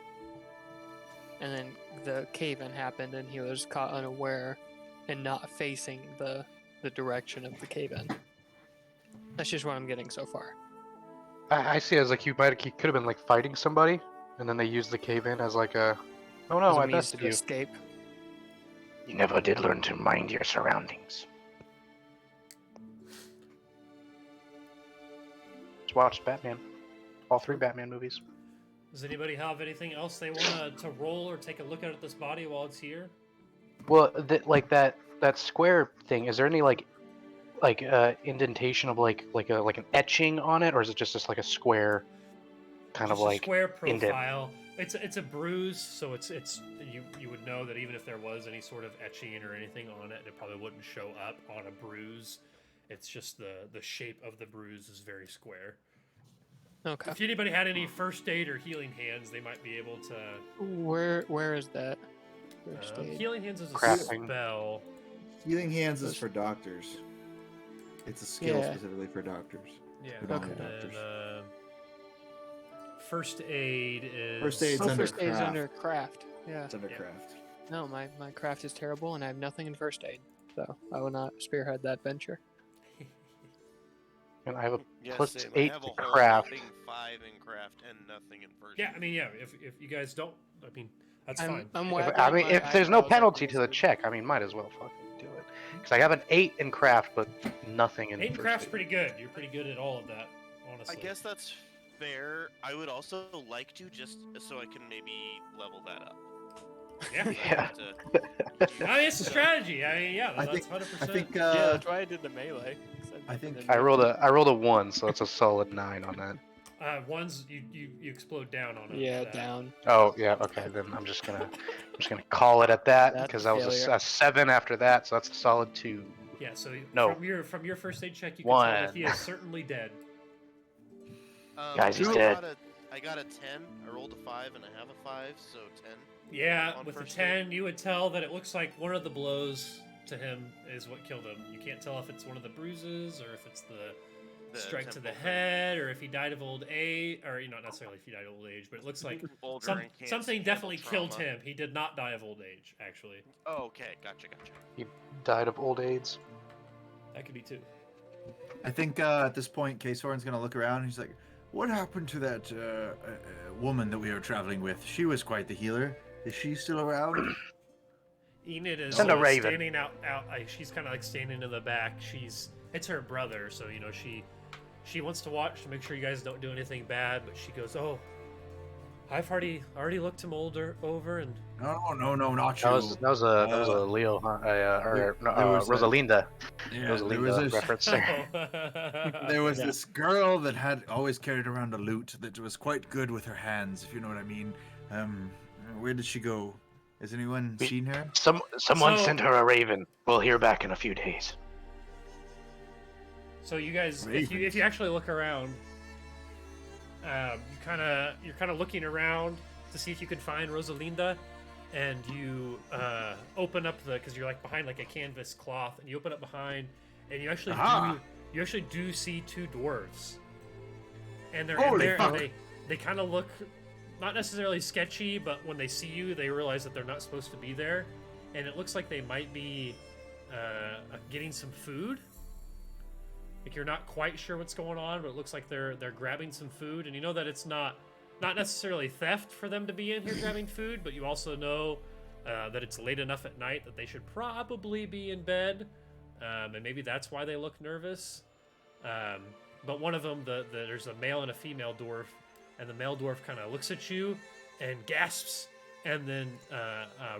And then the cave-in happened, and he was caught unaware and not facing the direction of the cave-in. That's just what I'm getting so far. I see it as like he could have been like fighting somebody, and then they used the cave in as like a. Oh no, As a I means bested to you. escape. You never did learn to mind your surroundings. Just watch Batman. All 3 Batman movies. Does anybody have anything else they want to roll or take a look at this body while it's here? Well, like that square thing. Is there any like indentation of like an etching on it, or is it just like a square kind of Just a like square indent? profile. It's a bruise, so it's you would know that even if there was any sort of etching or anything on it, it probably wouldn't show up on a bruise. It's just the shape of the bruise is very square. Okay. If anybody had any first aid or healing hands, they might be able to. Where is that? First aid? Healing hands is a Crafting. spell. Healing hands is for doctors. It's a skill Yeah. specifically for doctors. Yeah. We don't Okay. have doctors. And, first aid is. First aid's Oh, under first aid's craft. under craft. Yeah. It's under Yeah. craft. No, my craft is terrible, and I have nothing in first aid, so I will not spearhead that venture. And I have a Yeah, plus same. 8 I have a to whole craft. whopping 5 in craft and nothing in first. Yeah, I mean, yeah. If you guys don't, I mean, that's I'm, fine. I'm If, waggling I mean, my if there's no eyebrows at penalty to the Wizard. check, I mean, might as well fucking do it. Because I have an 8 in craft, but nothing in 8 in first craft's aid. pretty good. You're pretty good at all of that, honestly. I guess that's fair. I would also like to just so I can maybe level that up. Yeah. Yeah. I mean, it's a strategy. I mean, yeah, I that's think 100%. I think Yeah, that's why I did the melee. 'cause I've I never think done I that. rolled a 1, so that's a solid 9 on that. Ones you explode down on it. Yeah, that. down. Oh yeah, okay. Then I'm just gonna call it at that That's because a I was failure. a 7 after that, so that's a solid 2. Yeah. So No. from your first aid check, you can tell that he One. is certainly dead. Guys, he's I dead. I got a 10. I rolled a 5 and I have a 5, so 10. Yeah, On with the first 10, you would tell that it looks like one of the blows to him is what killed him. You can't tell if it's one of the bruises or if it's the strike to the temple head or if he died of old age, or not necessarily if he died of old age, but it looks like Older and can't something handle definitely killed trauma. him. He did not die of old age, actually. Oh, okay, gotcha. Died of old age. That could be too. I think at this point, K-Soren's gonna look around. And he's like, "What happened to that woman that we were traveling with? She was quite the healer. Is she still around?" Enid is Send a raven. standing out. Like, she's kind of like standing in the back. It's her brother, so she wants to watch to make sure you guys don't do anything bad. But she goes, "Oh, I've already looked him over, and No, not you. That was a Leo, huh? there was a- Rosalinda. Yeah, Rosalinda there was this, reference there. there was Yeah. this girl that had always carried around a lute that was quite good with her hands, if you know what I mean. Where did she go? Has anyone We- seen her? Someone So- sent her a raven. We'll hear back in a few days. So you guys, if you actually look around, you're kind of looking around to see if you can find Rosalinda, and you open up because you're like behind like a canvas cloth, and you open up behind, and you actually Aha! you actually do see two dwarves, and they're Holy in there, fuck. and they kind of look not necessarily sketchy, but when they see you, they realize that they're not supposed to be there, and it looks like they might be getting some food. Like you're not quite sure what's going on, but it looks like they're grabbing some food, and you know that it's not necessarily theft for them to be in here grabbing food, but you also know that it's late enough at night that they should probably be in bed, and maybe that's why they look nervous. But one of them, there's a male and a female dwarf, and the male dwarf kind of looks at you and gasps, and then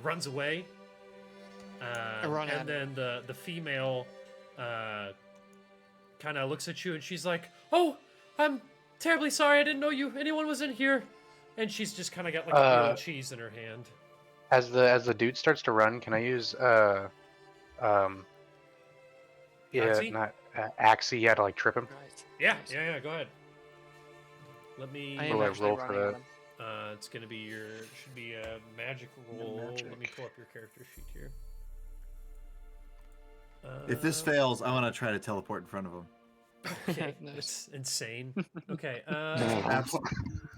runs away. run at And then the female kind of looks at you, and she's like, "Oh, I'm terribly sorry. I didn't know anyone was in here." And she's just kind of got like a grilled cheese in her hand. As the dude starts to run, can I use Axie? not Axie, to like trip him? Right. Yeah, Nice. yeah. Go ahead. Let me. I What am do I actually roll for running at that? him. It's gonna be should be a magic roll. Let me Magic. pull up your character sheet here. If this fails, I want to try to teleport in front of him. Okay, Nice. it's insane. Okay,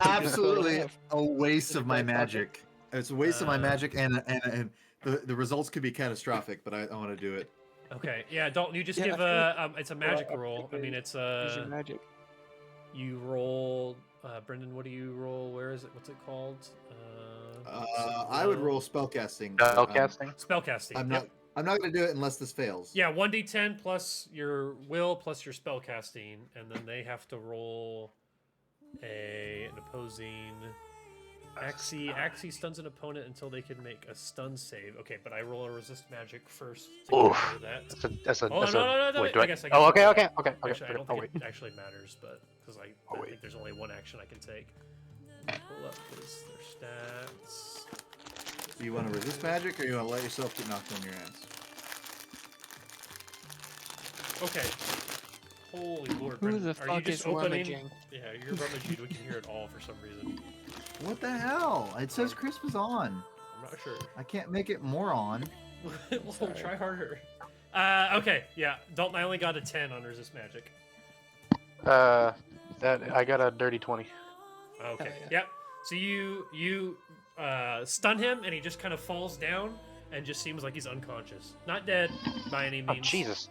Absolutely enough. a waste Did you of my play Project? magic. It's a waste of my Uh, magic, and the results could be catastrophic. But I want to do it. okay, yeah. Don't you just Yeah, I give feel a? It's a magic I roll. think I mean, they it's Use your a. magic. You roll, Brendan. What do you roll? Where is it? What's it called? I would roll spellcasting. Spellcasting? Spellcasting. I'm yep. not. I'm not going to do it unless this fails. Yeah, 1d10 plus your will plus your spellcasting, and then they have to roll an opposing. Axie stuns an opponent until they can make a stun save. Okay, but I roll a resist magic first to Oof. counter that. That's a. Oh, That's no, wait, do I I? guess Oh, okay, roll okay, that. okay, okay. Actually, I don't Oh, think wait. it actually matters, but because I wait. think there's only one action I can take. Pull up their stats. Do you want to resist magic, or you want to let yourself get knocked on your ass? Okay. Holy lord, Who Brendan, the are you fuck just is opening? rummaging? Yeah, you're rummaging. We can hear it all for some reason. What the hell? It says Christmas on. I'm not sure. I can't make it more on. Well, Sorry. try harder. Okay, yeah. Dalton, I only got a 10 on resist magic. That I got a dirty 20. Okay. Hell yeah. Yep. So you stun him, and he just kind of falls down, and just seems like he's unconscious. Not dead by any Oh means. Jesus!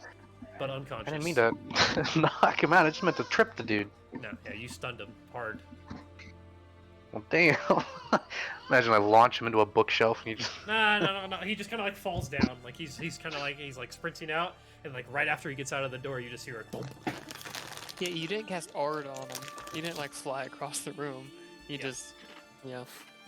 But unconscious. I didn't mean to knock him out. I just meant to trip the dude. No, yeah, you stunned him hard. Well, damn. Imagine I launch him into a bookshelf and he just. No. He just kind of like falls down. Like he's kind of like he's like sprinting out, and like right after he gets out of the door, you just hear a thump. Yeah, you didn't cast Ard on him. You didn't like fly across the room. You Yeah. just,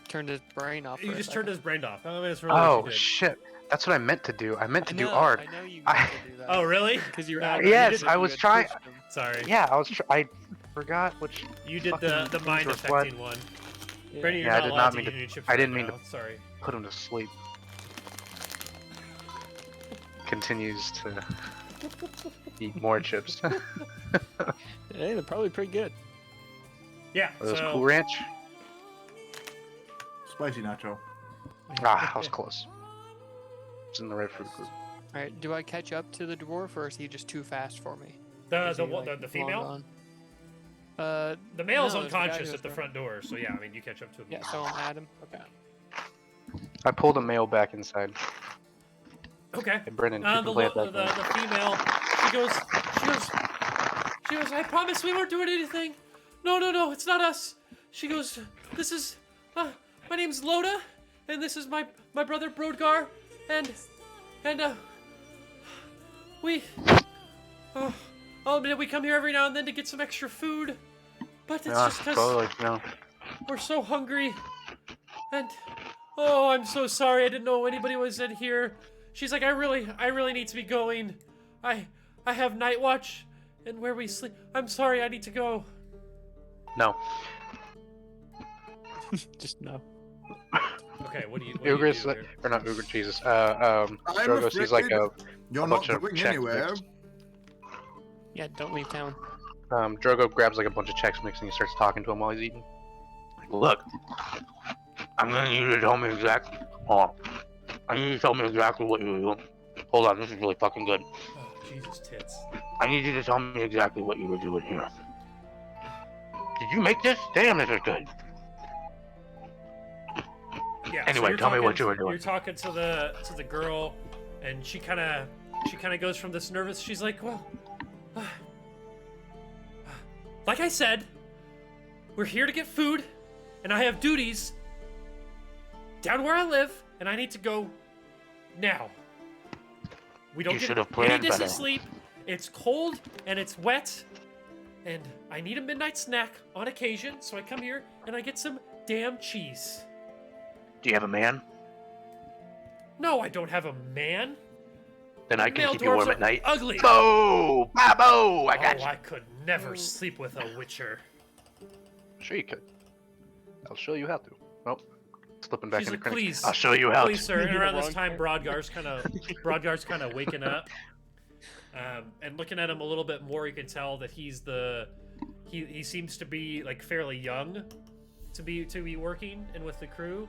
turned his brain off. You for a just turned second. his brain off. I mean, it's really what Oh you did. shit! That's what I meant to do. I meant to I do know, art. I know you I- meant to do that. Oh really? Because you were No, adamant you Yes, didn't. I you was had trying- pushed him. Sorry. Yeah, I forgot which. You did Fucking the things mind were affecting one. Yeah. Brendan, you're Yeah, I not did allowed not to mean eat to- any chips I right didn't mean now. to- Sorry. Put him to sleep. Continues to eat more chips. Hey, they're probably pretty good. Yeah. Are those so Cool Ranch? Spicy nacho. Ah, I was close. It's in the right food group. All right, do I catch up to the dwarf, or is he just too fast for me? the Is the, he, what, like, the long female, gone? the male's no, there's a guy unconscious who's at the there. front door. So yeah, I mean you catch up to him. Yeah, so I'm Adam. Okay. I pulled a male back inside. Okay. Hey, Brendan, The, keep the blade the back in. female, she goes, I promise we weren't doing anything. No, it's not us. She goes, this is, my name's Loda, and this is my brother Brodgar, and we, I'll admit we come here every now and then to get some extra food, but it's Yeah, just because totally, no. we're so hungry, and oh, I'm so sorry. I didn't know anybody was in here. She's like, I really need to be going. I have night watch, and where we sleep. I'm sorry, I need to go. No. Just no. Okay, what do you Ugris, do here? or not Ugris, Jesus. Drogo sees like a You're bunch not of going check anywhere. mix. Yeah, don't leave town. Drogo grabs like a bunch of Chex Mix and he starts talking to him while he's eating. Look, I'm gonna need you to tell me exactly. I need you to tell me exactly what you do. Hold on, this is really fucking good. Oh, Jesus tits. I need you to tell me exactly what you were doing here. Did you make this? Damn, this is good. Yeah. Anyway, you're tell me what talking- you were doing. You're talking to the girl, and she kind of goes from this nervous. She's like, well, like I said, we're here to get food, and I have duties down where I live, and I need to go now. We don't You get should have any planned decent better. sleep. It's cold and it's wet, and I need a midnight snack on occasion, so I come here and I get some damn cheese. Do you have a man? No, I don't have a man. Then I can Male keep you warm dwarves at night. are ugly. Bo! Babo! I got Oh, you. I could never sleep with a witcher. Sure you could. I'll show you how to. Oh, slipping back She's into like, critics. please, I'll show you how please, to. sir. And You're the around this wrong time, Brodgar's kind of waking up, and looking at him a little bit more, you can tell that he seems to be like fairly young to be working and with the crew.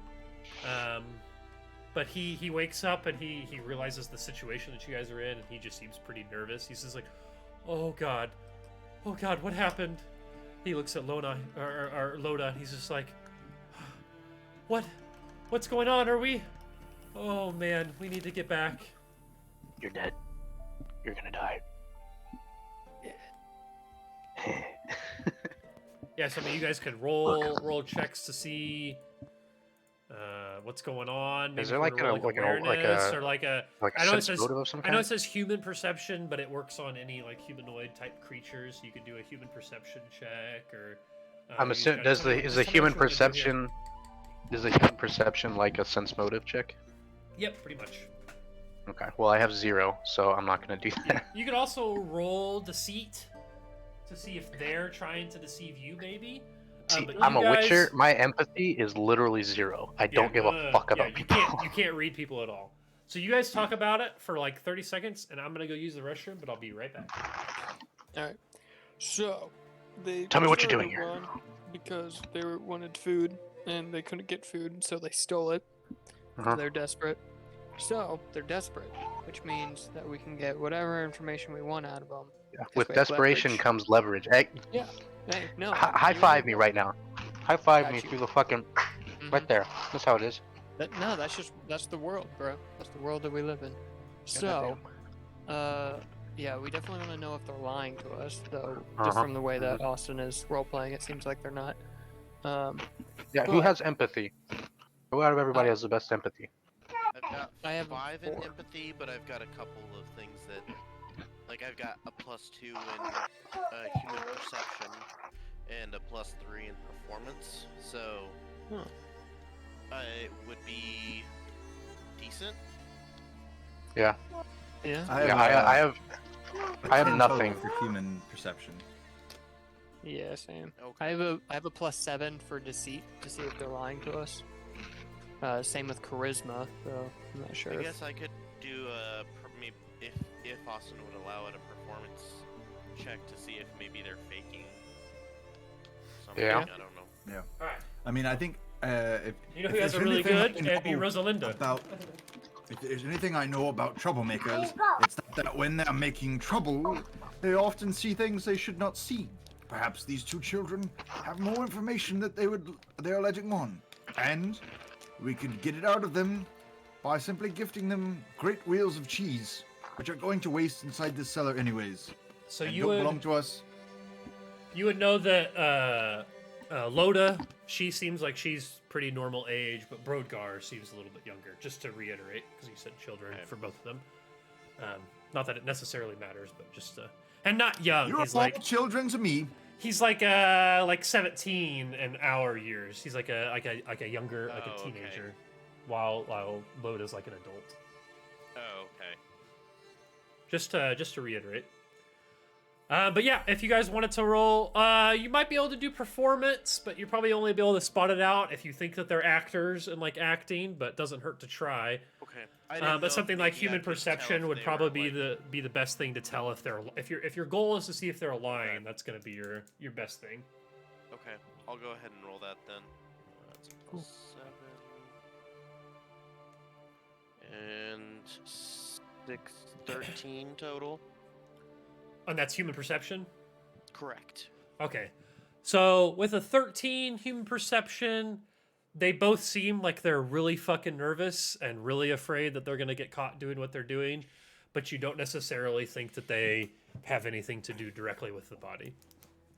But he wakes up and he realizes the situation that you guys are in, and he just seems pretty nervous. He's just like, oh god, what happened? He looks at Loda, and he's just like, what's going on? Are we? Oh man, we need to get back. You're dead. You're gonna die. Yeah, so I mean, you guys could roll checks to see what's going on. Maybe Is there if you like wanna a roll, like a or like a like I know a it sense says motive of some I kind? know it says human perception, but it works on any like humanoid type creatures. You could do a human perception check, or I'm you just assuming gotta tell me- is just the tell me human what you wanna do here. perception is the human perception like a sense motive check? Yep, pretty much. Okay. Well, I have 0, so I'm not gonna do that. You could also roll deceit to see if they're trying to deceive you, maybe. See, But I'm you a guys- witcher. My empathy is literally 0. I don't give a fuck about you people. You can't read people at all. So you guys talk about it for like 30 seconds, and I'm gonna go use the restroom, but I'll be right back. All right. So they Tell me what you're started doing to here. run because they wanted food and they couldn't get food, so they stole it. 'Cause Uh-huh. They're desperate. So they're desperate, which means that we can get whatever information we want out of them. Yeah. 'cause With we have desperation leverage. comes leverage. Hey, Hey, no. high you five were me right. right now. High five Got me you. through the fucking Mhm. right there. That's how it is. No, that's the world, bro. That's the world that we live in. So, yeah, we definitely want to know if they're lying to us, though. Just Uh-huh. from the way that Austin is role playing, it seems like they're not. Yeah. Who But- has empathy? Who out of everybody I- has the best empathy? I've got I have a 5 in 4. empathy, but I've got a couple of things that, like, I've got a +2 in human perception and a +3 in performance. So, Huh. it would be decent. Yeah. Yeah. Yeah. I have. I have 10 nothing. total for human perception. Yeah, same. Okay. I have a +7 for deceit to see if they're lying to us. Same with charisma, though I'm not sure. I guess I could do maybe if Austin would allow it, a performance check to see if maybe they're faking something. Yeah. I don't know. All right. I mean, I think if You know if who has there's a really anything I good? It'd be know Rosalinda. about if there's anything I know about troublemakers, it's that when they're making trouble, they often see things they should not see. Perhaps these two children have more information that they're letting on, and we could get it out of them by simply gifting them great wheels of cheese, which are going to waste inside this cellar anyways. So and you don't would belong to us. you would know that Loda, she seems like she's pretty normal age, but Brodgar seems a little bit younger. Just to reiterate, because you said children Okay. for both of them. Not that it necessarily matters, but just and not young. You're He's all like children to me. he's like 17 in our years. He's like a younger like a Oh, okay. teenager, while Loda's like an adult. Oh, okay. Just to reiterate. But yeah, if you guys wanted to roll, you might be able to do performance, but you're probably only be able to spot it out if you think that they're actors and like acting, but it doesn't hurt to try. Okay. I didn't know But if something like maybe I human could tell perception if would they probably were, be the best thing to tell if they're if your goal is to see if they're lying. That's gonna be your best thing. Okay, I'll go ahead and roll that then. That's Cool. 7 and 6, 13 total. And that's human perception? Correct. Okay. So with a 13 human perception, they both seem like they're really fucking nervous and really afraid that they're going to get caught doing what they're doing, but you don't necessarily think that they have anything to do directly with the body.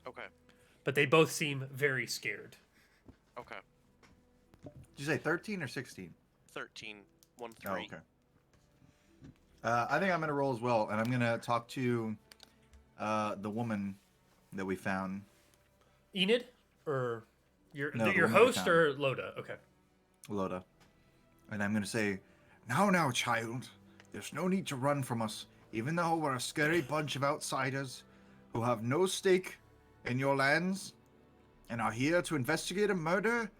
Okay. But they both seem very scared. Okay. Did you say 13 or 16? 13. 1 3. Oh, okay. I think I'm gonna roll as well, and I'm gonna talk to the woman that we found. Enid? Or your No, the your woman we host found. or Loda? Okay. Loda. And I'm gonna say, now, child. There's no need to run from us, even though we're a scary bunch of outsiders who have no stake in your lands and are here to investigate a murder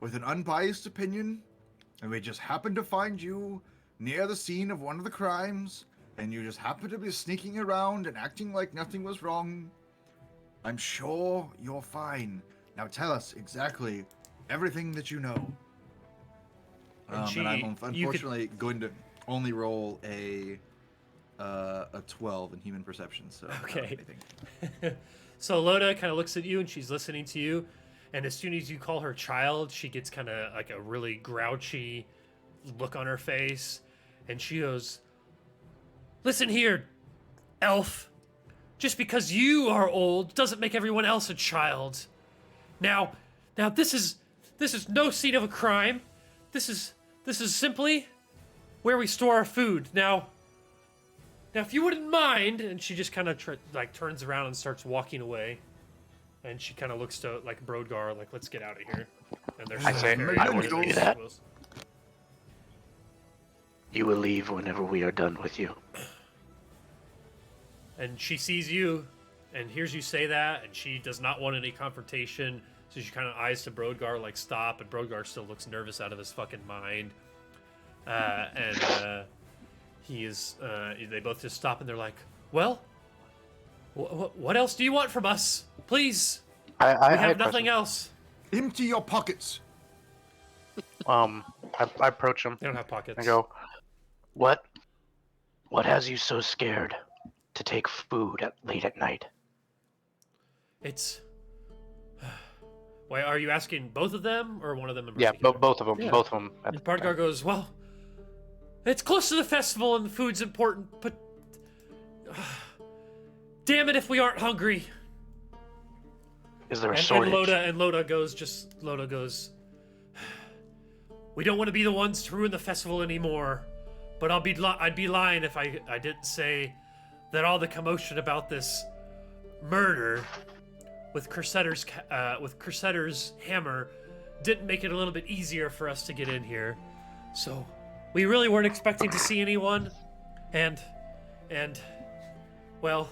with an unbiased opinion. And we just happened to find you near the scene of one of the crimes, and you just happened to be sneaking around and acting like nothing was wrong. I'm sure you're fine. Now tell us exactly everything that you know. And And I'm you could- unfortunately going to only roll a 12 in human perception. So I don't have Okay. anything. So Loda kind of looks at you and she's listening to you, and as soon as you call her child, she gets kind of like a really grouchy look on her face, and she goes, "Listen here, elf. Just because you are old doesn't make everyone else a child. Now this is no scene of a crime. This is simply where we store our food. Now, if you wouldn't mind," and she just kind of turns around and starts walking away, and she kind of looks to like Brodgar, like, "Let's get out of here." And there's I say, I wouldn't do that. You will leave whenever we are done with you. And she sees you and hears you say that, and she does not want any confrontation. So she kind of eyes to Brodgar, like, "Stop," and Brodgar still looks nervous out of his fucking mind. They both just stop and they're like, "Well, what else do you want from us? Please, I we have had nothing else." Empty your pockets. I approach him. They don't have pockets. I go, What has you so scared to take food late at night?" It's... Why, are you asking both of them or one of them in Yeah, particular? both of them. Yeah. Both of them. And Brodgar goes, "Well, it's close to the festival and the food's important, but damn it if we aren't hungry." Is there a And shortage? Loda goes, "We don't want to be the ones to ruin the festival anymore, but I'd be lying if I didn't say that all the commotion about this murder with Crusader's hammer didn't make it a little bit easier for us to get in here. So we really weren't expecting to see anyone, and well,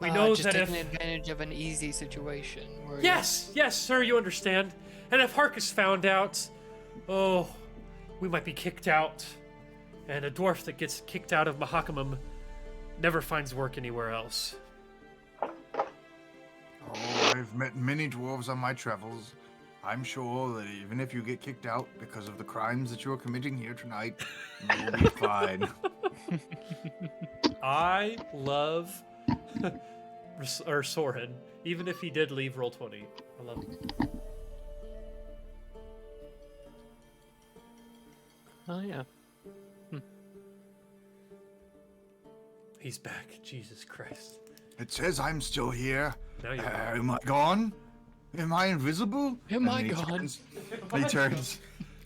we know just that taking if advantage of an easy situation. Where yes, sir, you understand. And if Harkus found out, oh, we might be kicked out. And a dwarf that gets kicked out of Mahakamum never finds work anywhere else." Oh, I've met many dwarves on my travels. I'm sure that even if you get kicked out because of the crimes that you're committing here tonight, you'll be fine. I love Soren, even if he did leave Roll20. I love him. Oh yeah. He's back. Jesus Christ. It says I'm still here. Now you're back. Am I gone? Am I invisible? Am And I he gone? He turns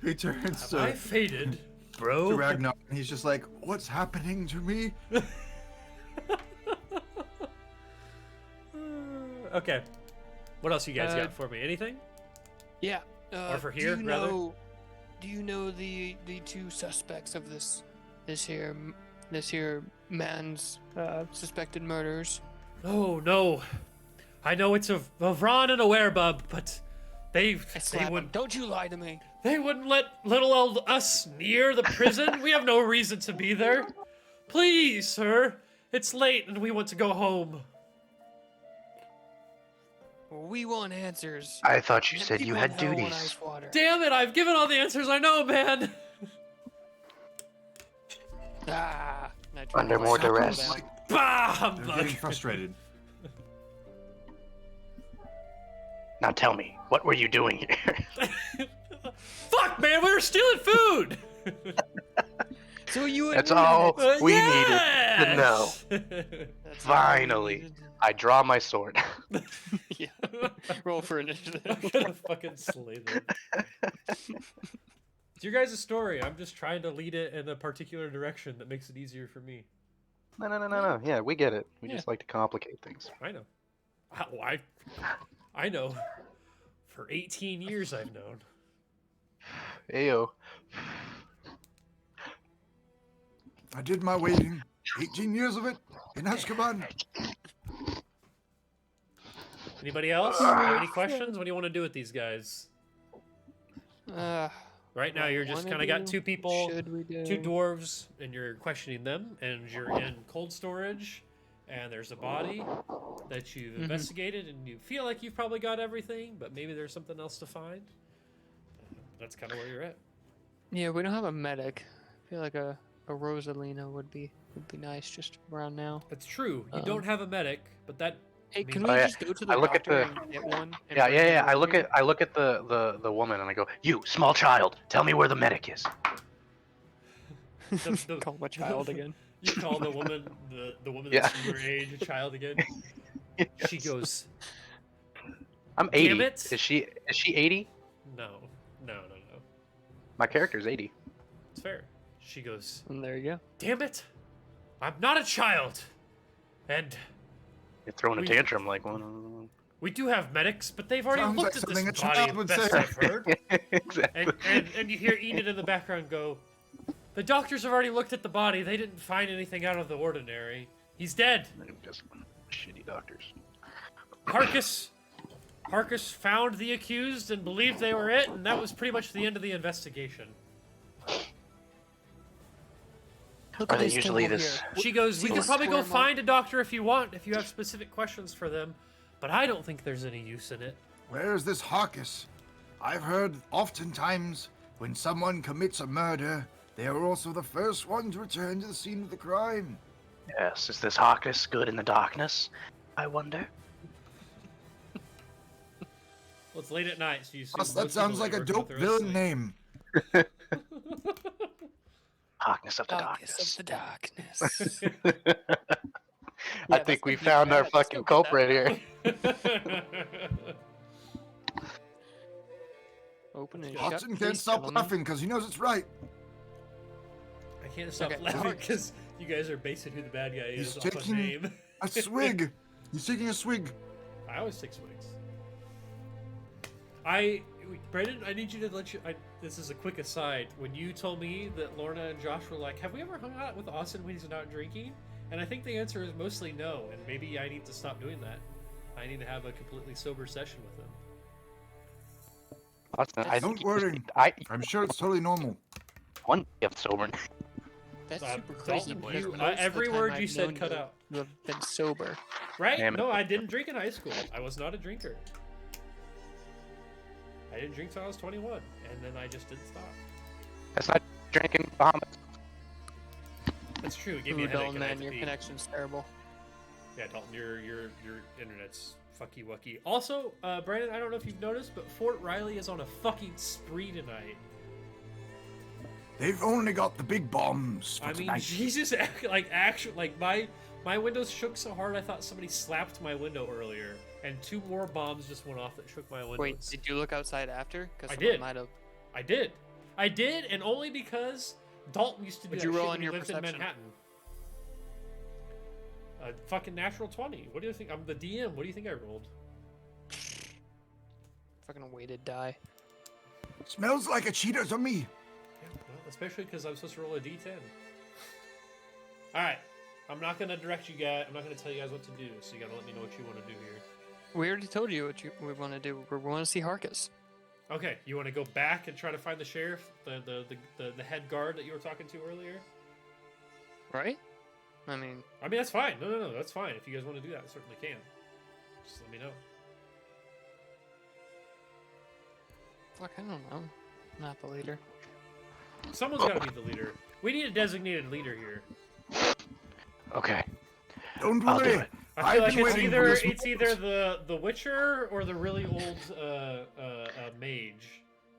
Have I to faded, bro? Ragnar, and he's just like, "What's happening to me?" Okay. What else you guys Uh, got for me? Anything? Yeah. Or for here, do you rather? know, Do you know the two suspects of this here man's suspected murders? Oh no. I know it's a Vron and a Werebub, but I slap him. Don't you lie to me. they wouldn't let little old us near the prison. We have no reason to be there. Please, sir. It's late and we want to go home. We want answers. I thought you And said you people had in hell want duties. ice water. Damn it, I've given all the answers I know, man. Ah. Under more Sounds duress. bad. Bah! They're getting frustrated. Now tell me, what were you doing here? Fuck, man, we were stealing food. So you That's admitted all it. we needed to know. That's all we Finally. needed. I draw my sword. Yeah. Roll for initiative. I'm gonna fucking slay them. It's your guys' story. I'm just trying to lead it in a particular direction that makes it easier for me. No. Yeah, we get it. We Yeah. just like to complicate things. I know. I know. For 18 years, I've known. Ayo. I did my waiting. 18 years of it in Azkaban. Anybody else? Any questions? What do you want to do with these guys? Right now, you're just kind of got two people, Should we do? two dwarves, and you're questioning them, and you're in cold storage, and there's a body that you've investigated, and you feel like you've probably got everything, but maybe there's something else to find. That's kind of where you're at. Yeah, we don't have a medic. I feel like a Rosalina would be nice just around now. That's true. You don't have a medic, but that. Hey, can means- we Oh, yeah. just go to the I look at doctor the- and get one? and Yeah, bring him yeah. I over look here? at the woman and I go, "You, small child, tell me where the medic is." the- Call my child again. You call the woman the woman Yeah. that's your age a child again. She Yes. goes, I'm 80. Damn it. Is she 80? no. My character's 80. It's fair. She goes, And there you go. damn it, I'm not a child, and You're throwing a We- tantrum like one. we do have medics, but they've already Sounds looked like at something this a body. child would Best say. I've heard. Exactly. And you hear Enid in the background go, the doctors have already looked at the body. They didn't find anything out of the ordinary. He's dead. Just shitty doctors. Harkus found the accused and believed they were it, and that was pretty much the end of the investigation. Look Are at they this usually temple this? here. She goes, See we can this probably go square mark? find a doctor if you want, if you have specific questions for them, but I don't think there's any use in it. Where is this Harkus? I've heard oftentimes when someone commits a murder, they are also the first one to return to the scene of the crime. Yes. Is this Harkus good in the darkness? I wonder. Well, it's late at night, so you see. Plus, most that sounds people like a working with dope the rest of villain the- name. Harkness of the Darkness of darkness. the darkness. I Yeah, think that's we gonna be found our bad. Let's fucking go get culprit here. Open and shut. Watson can't please, stop gentlemen. laughing because he knows it's right. I can't stop Okay. laughing because you guys are basing who the bad guy He's is off a taking- name. A swig. He's taking a swig. I always take swigs. Brandon, I need you to let you. This is a quick aside. When you told me that Lorna and Josh were like, "Have we ever hung out with Austin when he's not drinking?" And I think the answer is mostly no. And maybe I need to stop doing that. I need to have a completely sober session with him. Austin, I Don't think you just worry. need- I'm sure it's totally normal. one of sober. That's Uh, super crazy. Dalton, because you- most of the every time word I've you said known cut you, out. You have been sober. Right? Damn it. No, I didn't drink in high school. I was not a drinker. I didn't drink till I was 21, and then I just didn't stop. That's not drinking Bahamas. That's true. It gave Ooh, me a headache. Dalton, and I had man, to your pee. connection's terrible. Yeah, Dalton, your internet's fucky wucky. Also, Brandon, I don't know if you've noticed, but Fort Riley is on a fucking spree tonight. They've only got the big bombs for I mean, tonight. Jesus, my windows shook so hard I thought somebody slapped my window earlier, and 2 more bombs just went off that shook my windows. Wait, did you look outside after? Because I did. might have. I did, and only because Dalton used to do What'd that you shit roll when on he your lived in perception? Manhattan. Fucking natural 20. What do you think? I'm the DM. What do you think I rolled? Fucking weighted die. Smells like a cheater to me. Yeah, well, especially because I'm supposed to roll a d10. All right, I'm not gonna direct you guys. I'm not gonna tell you guys what to do. So you gotta let me know what you want to do here. We already told you what we want to do. We want to see Harkus. Okay, you want to go back and try to find the sheriff, the head guard that you were talking to earlier? Right? I mean, That's fine. No, that's fine. If you guys want to do that, certainly can. Just let me know. fuck, I don't know. Not the leader. Someone's got to be the leader. We need a designated leader here. Okay. Don't I'll do worry. it. I feel I've like been it's waiting for either this it's moment. either the Witcher or the really old mage.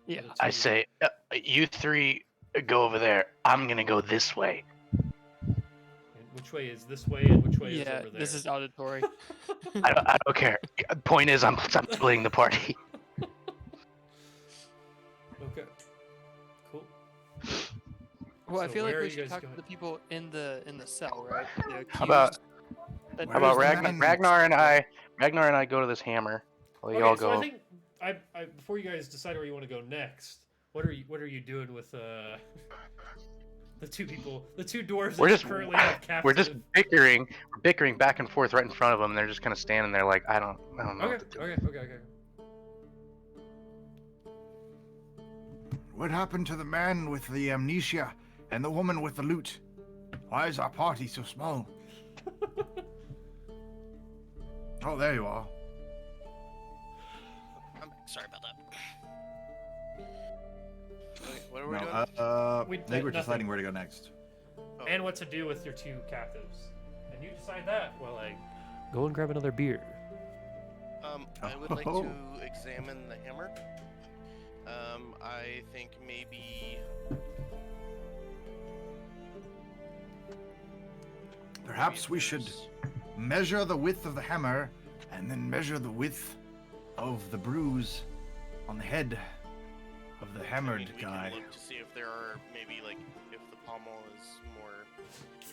Yeah. The I two. say, you three go over there. I'm gonna go this way. And which way is this way and which way is Yeah, over there? this is auditory. I don't care. Point is, I'm splitting the party. Okay. Cool. Well, I So feel like where are we you should guys talk going? to the people in the cell, right? The How about accused that Where how about is the Ragnar? man? Ragnar and I go to this hammer. While Okay, y'all so I go. think I before you guys decide where you want to go next, what are you doing with the two people, the two dwarves We're that just you currently have captive? we're just bickering back and forth right in front of them. And they're just kind of standing there like I don't know Okay, what to do. okay. What happened to the man with the amnesia and the woman with the loot? Why is our party so small? Oh, there you are. I'm sorry about that. Okay, what are we No, doing? I We- think we're nothing. deciding where to go next. Oh, And what to do with your two captives, and you decide that while I go and grab another beer. I would like to examine the hammer. I think maybe Perhaps we should there's- measure the width of the hammer and then measure the width of the bruise on the head of the hammered we guy. can look to see if there are maybe like if the pommel is more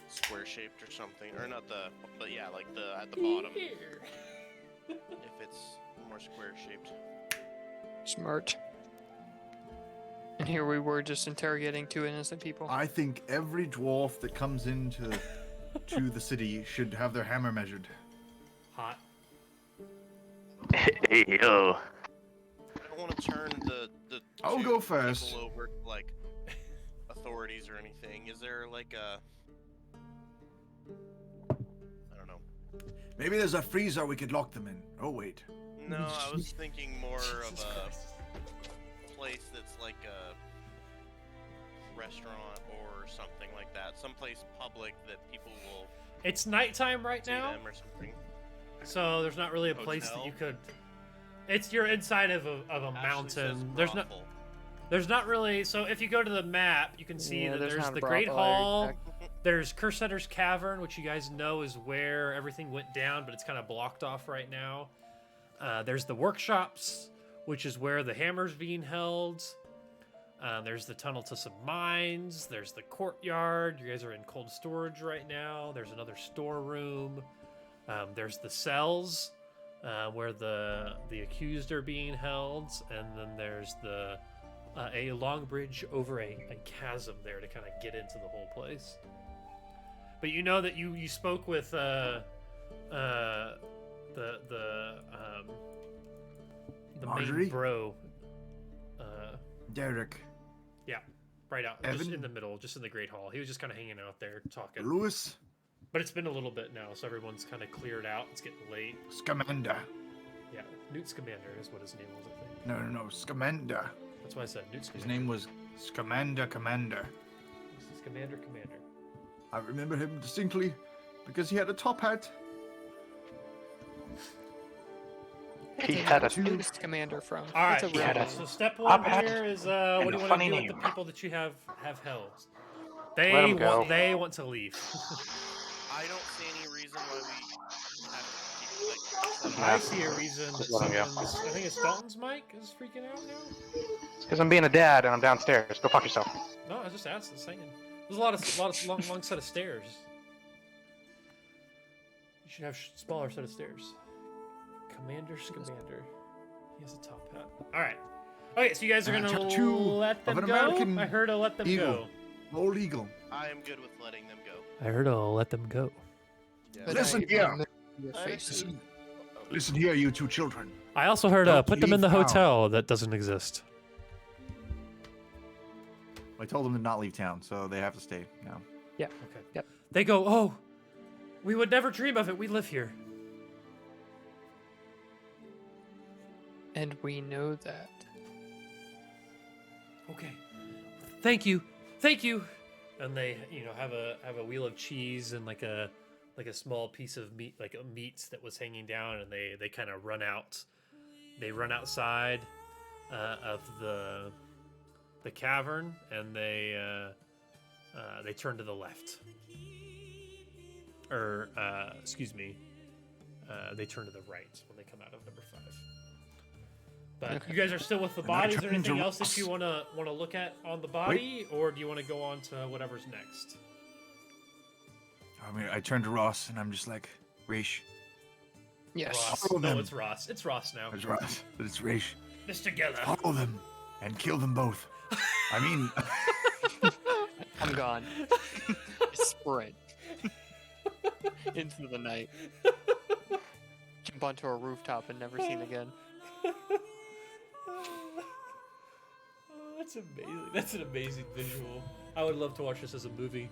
square shaped or something, or not the, but yeah, like the at the bottom if it's more square shaped. smart. And here we were just interrogating two innocent people. I think every dwarf that comes into to the city should have their hammer measured. Hot. Hey yo. I don't want to turn the I'll two go first. people over to like authorities or anything. Is there like a I don't know. Maybe there's a freezer we could lock them in. Oh wait. No, I was thinking more of Jesus a Christ. place that's like a restaurant or something like that. Someplace public that people will It's nighttime right see now, them or something. so there's not really a place that Hotel? you could. It's you're inside of a Ashley says mountain. brothel. There's not really. So if you go to the map, you can see Yeah, that there's there's not a the Great brothel, I Hall. expect. There's Cursetter's Cavern, which you guys know is where everything went down, but it's kind of blocked off right now. There's the workshops, which is where the hammer's being held. There's the tunnel to some mines. There's the courtyard. You guys are in cold storage right now. There's another storeroom. There's the cells where the accused are being held, and then there's the a long bridge over a chasm there to kind of get into the whole place. But you know that you spoke with the Marjorie? main bro. Derek. Yeah, right out, just Evan? in the middle, just in the Great Hall. He was just kind of hanging out there talking. Lewis. But it's been a little bit now, so everyone's kind of cleared out. It's getting late. Scamander. Yeah, Newt Scamander is what his name was, I think. No, Scamander. That's why I said Newt Scamander. His name was Scamander Commander. This is Commander. I remember him distinctly because he had a top hat. He That's had a where Newt's commander from. All right, That's a he real had a- name. so step Top one hat here is what and do a you want funny to do name. with the people that you have held? Let 'em go. They want to leave. I don't see any reason why we have to keep like set Nah. I up. see a reason that Just let 'em go. someone's. I think it's Dalton's mic is freaking out now. Because I'm being a dad and I'm downstairs. Go fuck yourself. No, I just asked. It's saying there's a lot of long set of stairs. You should have smaller set of stairs. Commander Scamander. He has a top hat. All right. Okay, so you guys are gonna Tattoo let them of an go. American I heard I'll let them eagle. go. All legal. I am good with letting them go. I heard I'll let them go. But Listen I here. remember your I faces. actually- Listen here, you two children. I also heard Don't put them in leave the town. hotel that doesn't exist. I told them to not leave town, so they have to stay now. Okay. Yep. They go, oh, we would never dream of it. We live here. And we know that. Okay. Thank you. And they, have a wheel of cheese and like a like a small piece of meat, like a meat that was hanging down, and they kind of run out. They run outside of the cavern, and they turn to the left. Or excuse me, they turn to the right when they come out of number 5. But Okay. you guys are still with the And I body. Is there turn to anything else that Ross. you wanna look at on the body, or do you want to go on to whatever's next? I mean, I turn to Ross and I'm just like, Raish. Yes. Ross. Follow No, them. it's Ross. It's Ross now. It's Ross, but it's Raish. Mr. Geller. Follow them and kill them both. I mean, I'm gone. Sprint into the night. Jump onto a rooftop and never seen again. Oh, that's amazing. That's an amazing visual. I would love to watch this as a movie.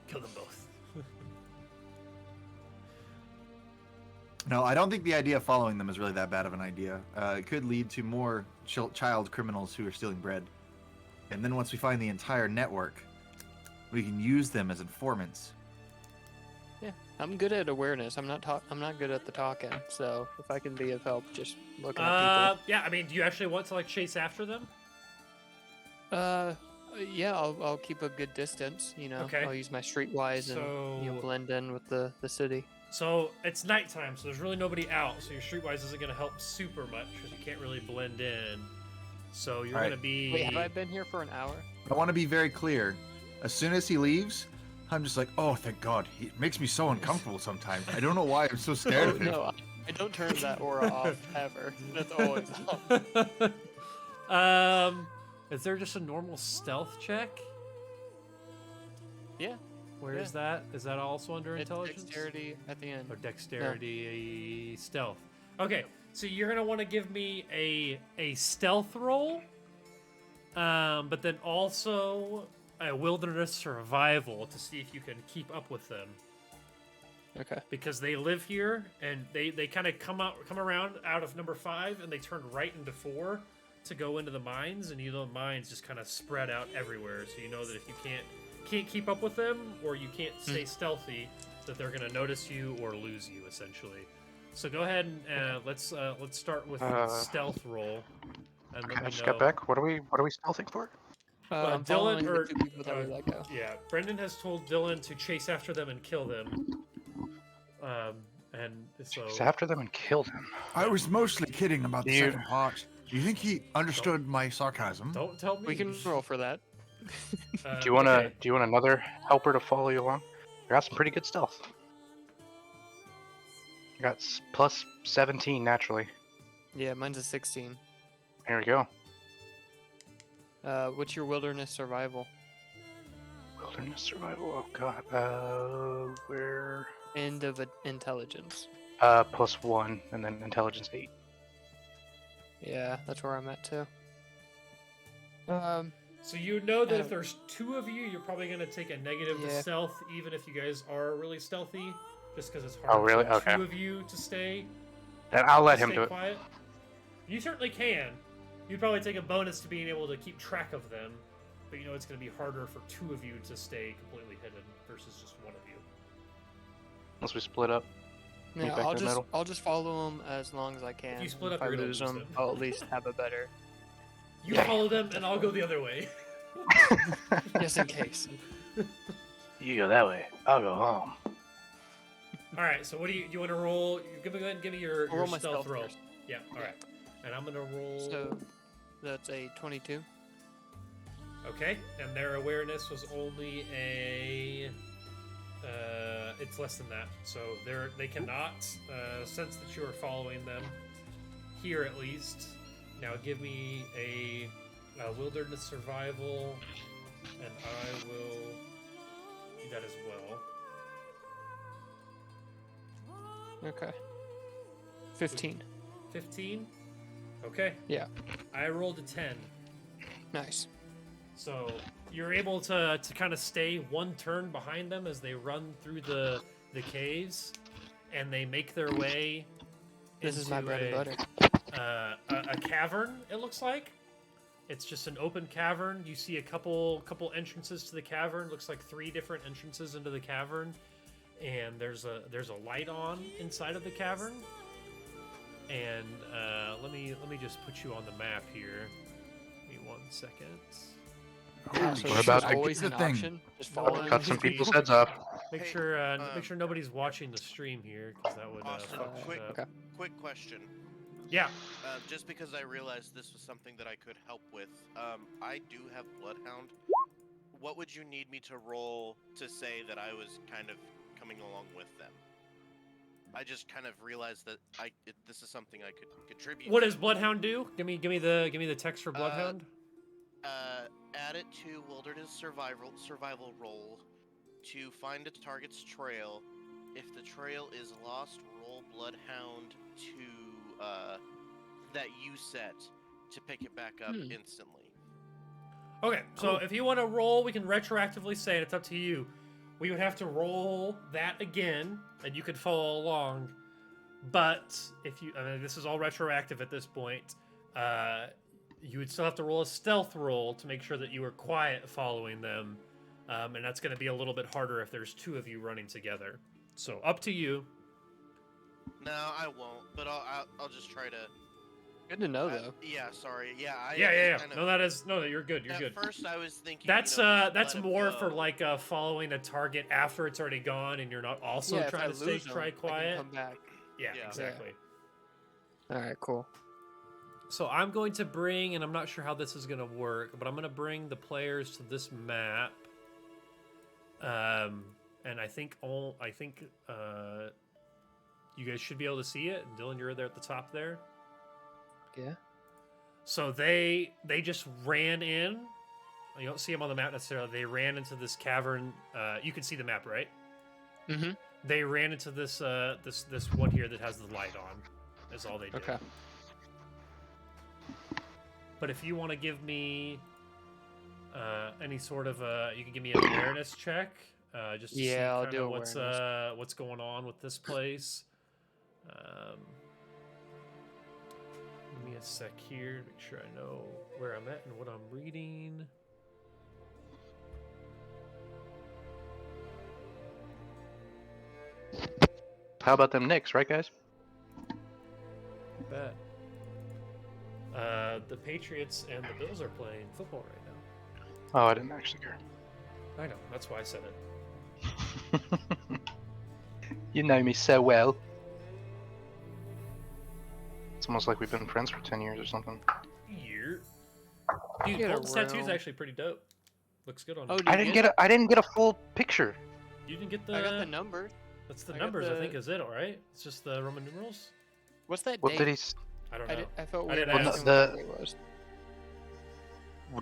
Kill them both. No, I don't think the idea of following them is really that bad of an idea. It could lead to more child criminals who are stealing bread. And then once we find the entire network, we can use them as informants. Yeah, I'm good at awareness. I'm not good at the talking. So if I can be of help, just looking at Yeah. I mean, do you actually want to like chase after them? people. Yeah, I'll keep a good distance. You know, Okay. I'll use my streetwise and So blend in with the city. So it's nighttime, so there's really nobody out. So your streetwise isn't going to help super much because you can't really blend in. So you're Alright. going to be. Wait, have I been here for an hour? I want to be very clear. As soon as he leaves, I'm just like, oh, thank God. He makes me so uncomfortable sometimes. I don't know why I'm so scared of him. No, I don't turn that aura off ever. That's always on. Is there just a normal stealth check? Yeah. Where Yeah. is that? Is that also under It's intelligence? dexterity at the end. Or dexterity, stealth. Okay, so you're gonna want to give me a stealth roll, but then also a wilderness survival to see if you can keep up with them, Okay. because they live here and they kind of come around out of number 5 and they turn right into 4 to go into the mines, and you know the mines just kind of spread out everywhere, so you know that if you can't keep up with them or you can't stay stealthy, that they're gonna notice you or lose you essentially. So go ahead and let's start with stealth roll. And let Can I me just know. get back? What are we stealthing for? I'm Dylan following or the 2 people that we let go. Yeah, Brendan has told Dylan to chase after them and kill them. And so Chase after them and kill them. I was mostly kidding about the You- second part. Do you think he understood my sarcasm? don't tell me. We can roll for that. Do you want okay. Do you want another helper to follow you along? I got some pretty good stealth. I got plus 17 naturally. Yeah, mine's a 16. Here we go. What's your wilderness survival? Wilderness survival. Oh god. Where? End of intelligence. Plus 1, and then intelligence 8. Yeah, that's where I'm at too. So you know that if Uh, there's 2 of you, you're probably gonna take a negative to Yeah. stealth, even if you guys are really stealthy, just because it's Oh, hard really? for Okay. 2 of you to stay. Then I'll let to him stay do it. quiet. You certainly can. You'd probably take a bonus to being able to keep track of them, but you know it's going to be harder for 2 of you to stay completely hidden versus just 1 of you. Once we split up. Yeah, back to the middle. I'll just follow them as long as I can. you split If up, I you're gonna lose lose them, them. I'll at least have a better, You Yeah. follow them, and I'll go the other way. just in case. You go that way. I'll go home. All right. So what do you want to roll? Go ahead and give me your, I'll roll my stealth stealth roll. first. Yeah. All right. And I'm gonna roll. So that's a 22. Okay. And their awareness was only a. It's less than that. So they cannot sense that you are following them here, at least. Now give me a wilderness survival, and I will do that as well. Okay. 15. 15. Okay. Yeah. I rolled a 10. Nice. So you're able to kind of stay 1 turn behind them as they run through the caves, and they make their way. This is my into bread and butter. a cavern. It looks like it's just an open cavern. You see a couple entrances to the cavern. Looks like 3 different entrances into the cavern, and there's a light on inside of the cavern. And let me just put you on the map here. Give me 1 second. Yeah, so We're this about is to always get an the thing. option. Just follow Cut some Maybe. people's heads off. Make Hey, make sure nobody's watching the stream here, because that would Austin, fuck shit quick, up. Okay. quick question. Yeah. Just because I realized this was something that I could help with, I do have Bloodhound. What would you need me to roll to say that I was kind of coming along with them? I just kind of realized that this is something I could contribute. What to. does Bloodhound do? Give me the text for Bloodhound. Add it to Wilderness survival roll to find a target's trail. If the trail is lost, roll Bloodhound to that you set to pick it back up instantly. Okay, so if you want to roll, we can retroactively say it. It's up to you. We would have to roll that again, and you could follow along. But if you, I mean, this is all retroactive at this point. You would still have to roll a stealth roll to make sure that you were quiet following them, and that's going to be a little bit harder if there's two of you running together. So up to you. No, I won't. But I'll just try to. Good to know, though. Yeah, sorry. Yeah, Yeah. Kind of, No, you're good. You're good. At first, I was thinking. That's just let more it for go. like following a target after it's already gone, and you're not also Yeah, trying if to I stay lose them, I can quiet. come back. Yeah, Yeah. exactly. All right, cool. So I'm going to bring, and I'm not sure how this is going to work, but I'm going to bring the players to this map. And I think you guys should be able to see it. Dylan, you're there at the top there. Yeah. So they just ran in. You don't see them on the map necessarily. They ran into this cavern. You can see the map, right? Mm-hmm. They ran into this this one here that has the light on. Is all they did. Okay. But if you want to give me any sort of you can give me an awareness check, just to see Yeah, I'll kind do of what's awareness. what's going on with this place. Give me a sec here to make sure I know where I'm at and what I'm reading. How about them Knicks, right, guys? Bet. The Patriots and the Bills are playing football right now. Oh, I didn't actually care. I know, that's why I said it. You know me so well. It's almost like we've been friends for 10 years or something. Year. Dude, Get a Colton's tattoo's room. actually pretty dope. Looks good on Oh, him. did I you didn't get get I didn't get a full picture. You didn't get I got the number. That's the I got numbers, I the- think, is it, alright? It's just the Roman numerals? What's that What date? did he? I don't know. I felt I weird didn't asking ask. what that date was.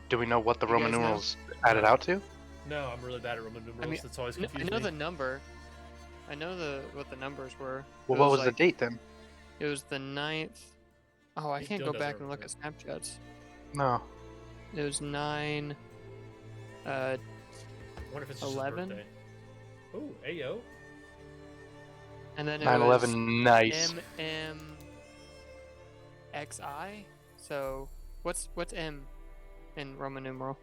Do we know what the You Roman guys know? numerals added out to? No, I'm really bad at Roman numerals. mean, That's always I confused know me. the number. I know what the numbers were. Well, It what was like- the date then? It was the 9th. Oh, I He can't still go back doesn't and look at Snapchats. No. It was 9. I wonder if it's just 11? his birthday. Ooh, Ayo. And then it 9/11. Nice. was MMXI. So what's M in Roman numeral?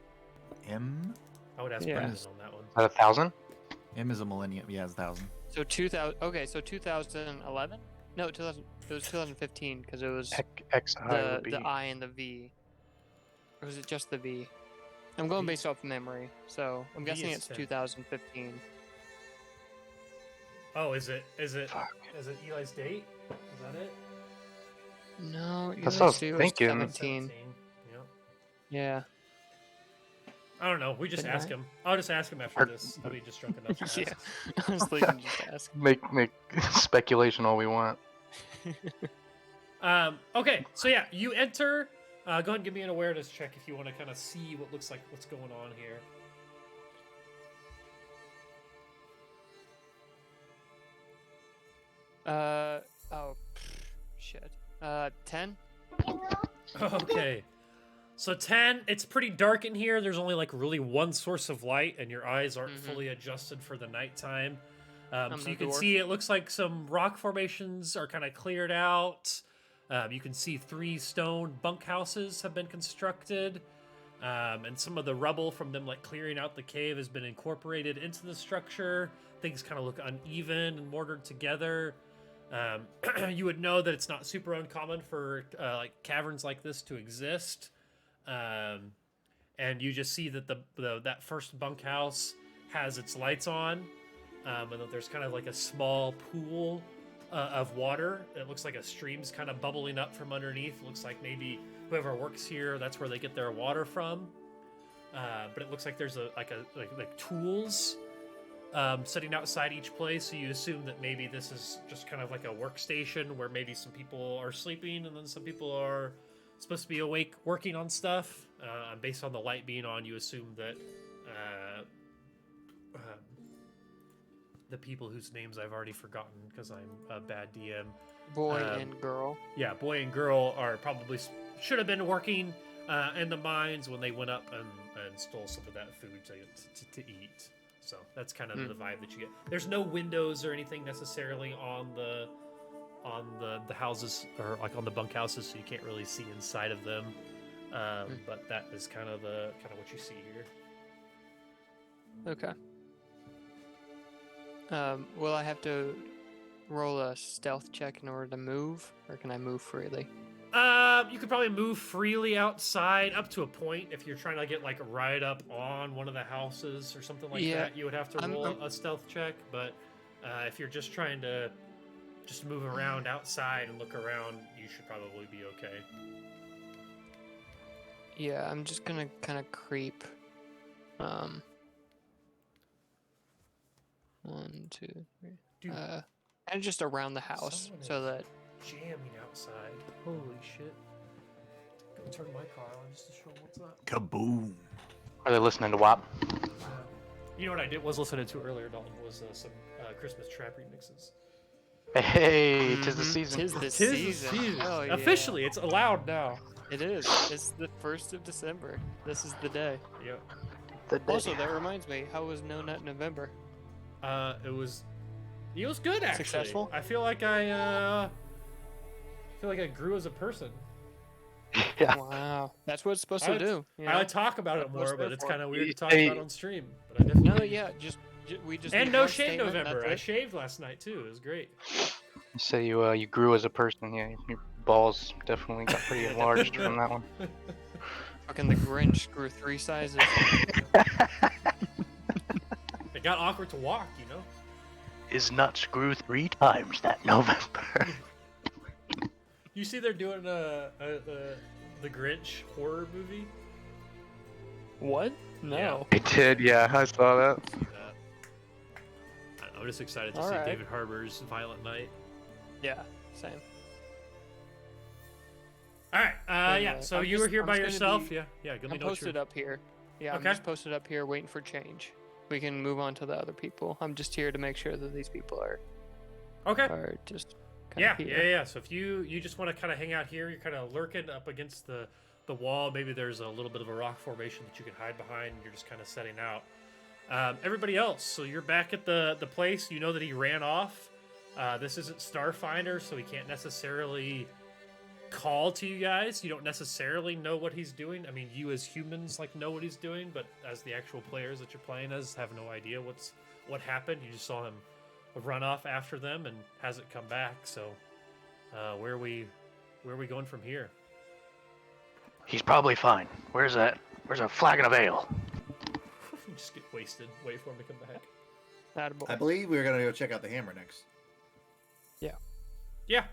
M? I would ask Yeah. Brandon on that one. At 1,000? M is a millennium. Yeah, it's 1,000. So 2000. Okay, so 2011. No, 2000. It was 2015 because it was XI would be. the I and the V. Or was it just the V? I'm going V- based off memory, so I'm V guessing is it's 10. 2015. Oh, is it Fuck. Eli's date? Is that it? No, That's what I was USC was thinking. 17. 17. Yep. Yeah. I don't know. We just Good ask night. him. I'll just ask him after Or- this. I'll be just drunk enough to ask. Yeah. I was thinking just ask. Make speculation all we want. Okay, so yeah, you enter. Go ahead and give me an awareness check if you want to kind of see what looks like what's going on here. Oh, shit. 10? Okay. So 10, it's pretty dark in here. There's only like really one source of light, and your eyes aren't Mhm. fully adjusted for the nighttime. I'm So no you can dwarf. see it looks like some rock formations are kind of cleared out. You can see 3 stone bunkhouses have been constructed. And some of the rubble from them like clearing out the cave has been incorporated into the structure. Things kind of look uneven and mortared together. You would know that it's not super uncommon for like caverns like this to exist. And you just see that that first bunkhouse has its lights on, and that there's kind of like a small pool of water. It looks like a stream's kind of bubbling up from underneath. It looks like maybe whoever works here, that's where they get their water from. But it looks like there's like tools sitting outside each place. So you assume that maybe this is just kind of like a workstation where maybe some people are sleeping and then some people are supposed to be awake working on stuff. Based on the light being on, you assume that the people whose names I've already forgotten because I'm a bad DM. Boy and girl. Yeah, boy and girl are probably should have been working in the mines when they went up and stole some of that food to eat. So that's kind of the vibe that you get. There's no windows or anything necessarily on the houses or like on the bunkhouses, so you can't really see inside of them. But that is kind of what you see here. Okay. Will I have to roll a stealth check in order to move, or can I move freely? You could probably move freely outside up to a point. If you're trying to get like right up on one of the houses or something like that, you would have to roll a stealth check. But if you're just trying to just move around outside and look around, you should probably be okay. Yeah, I'm just gonna kind of creep. 1, 2, 3. Dude, And just around the house someone so is that. jamming outside. Holy shit. Go turn my car on just to show what's up. Kaboom. Are they listening to WAP? You know what I was listening to earlier, Dalton, was some Christmas trap remixes. Hey, tis the Mhm. season. Tis the Tis season. the season. Hell yeah. Officially, it's allowed now. It is. It's the 1st of December. This is the day. Yep. Also, that reminds me, how was No Nut November? It was good actually. Successful? I feel like I grew as a person. Yeah. Wow. That's what it's supposed I to do. You I know? talk about it That's what it's more, there but it's for. kind of weird to talk Hey. about on stream. But I definitely No, yeah, we just and need no one shave statement, November. I that's it. shaved last night too. It was great. You say you grew as a person. Yeah, your balls definitely got pretty enlarged from that one. Fucking the Grinch grew 3 sizes. It got awkward to walk, you know. His nuts grew 3 times that November. You see, they're doing the Grinch horror movie. What? No. I did, yeah, I saw that. I'm just excited to All see right. David Harbour's Violent Night. Yeah, same. All right, And, yeah. So I'm you were just- here I'm by just gonna yourself, be- yeah. Let me I'm know what posted you're... up here. Yeah, I'm Okay. just posted up here waiting for change. We can move on to the other people. I'm just here to make sure that these people are Okay. just kind of here. Yeah. So if you just want to kind of hang out here, you're kind of lurking up against the wall. Maybe there's a little bit of a rock formation that you can hide behind, and you're just kind of setting out. Everybody else, so you're back at the place. You know that he ran off. This isn't Starfinder, so he can't necessarily call to you guys. You don't necessarily know what he's doing. I mean, you as humans know what he's doing, but as the actual players that you're playing as have no idea what happened. You just saw him run off after them and hasn't come back. So where are we going from here? He's probably fine. Where's a flagon of ale? Just get wasted. Wait for him to come back. Attaboy. I believe we were gonna go check out the hammer next. Yeah.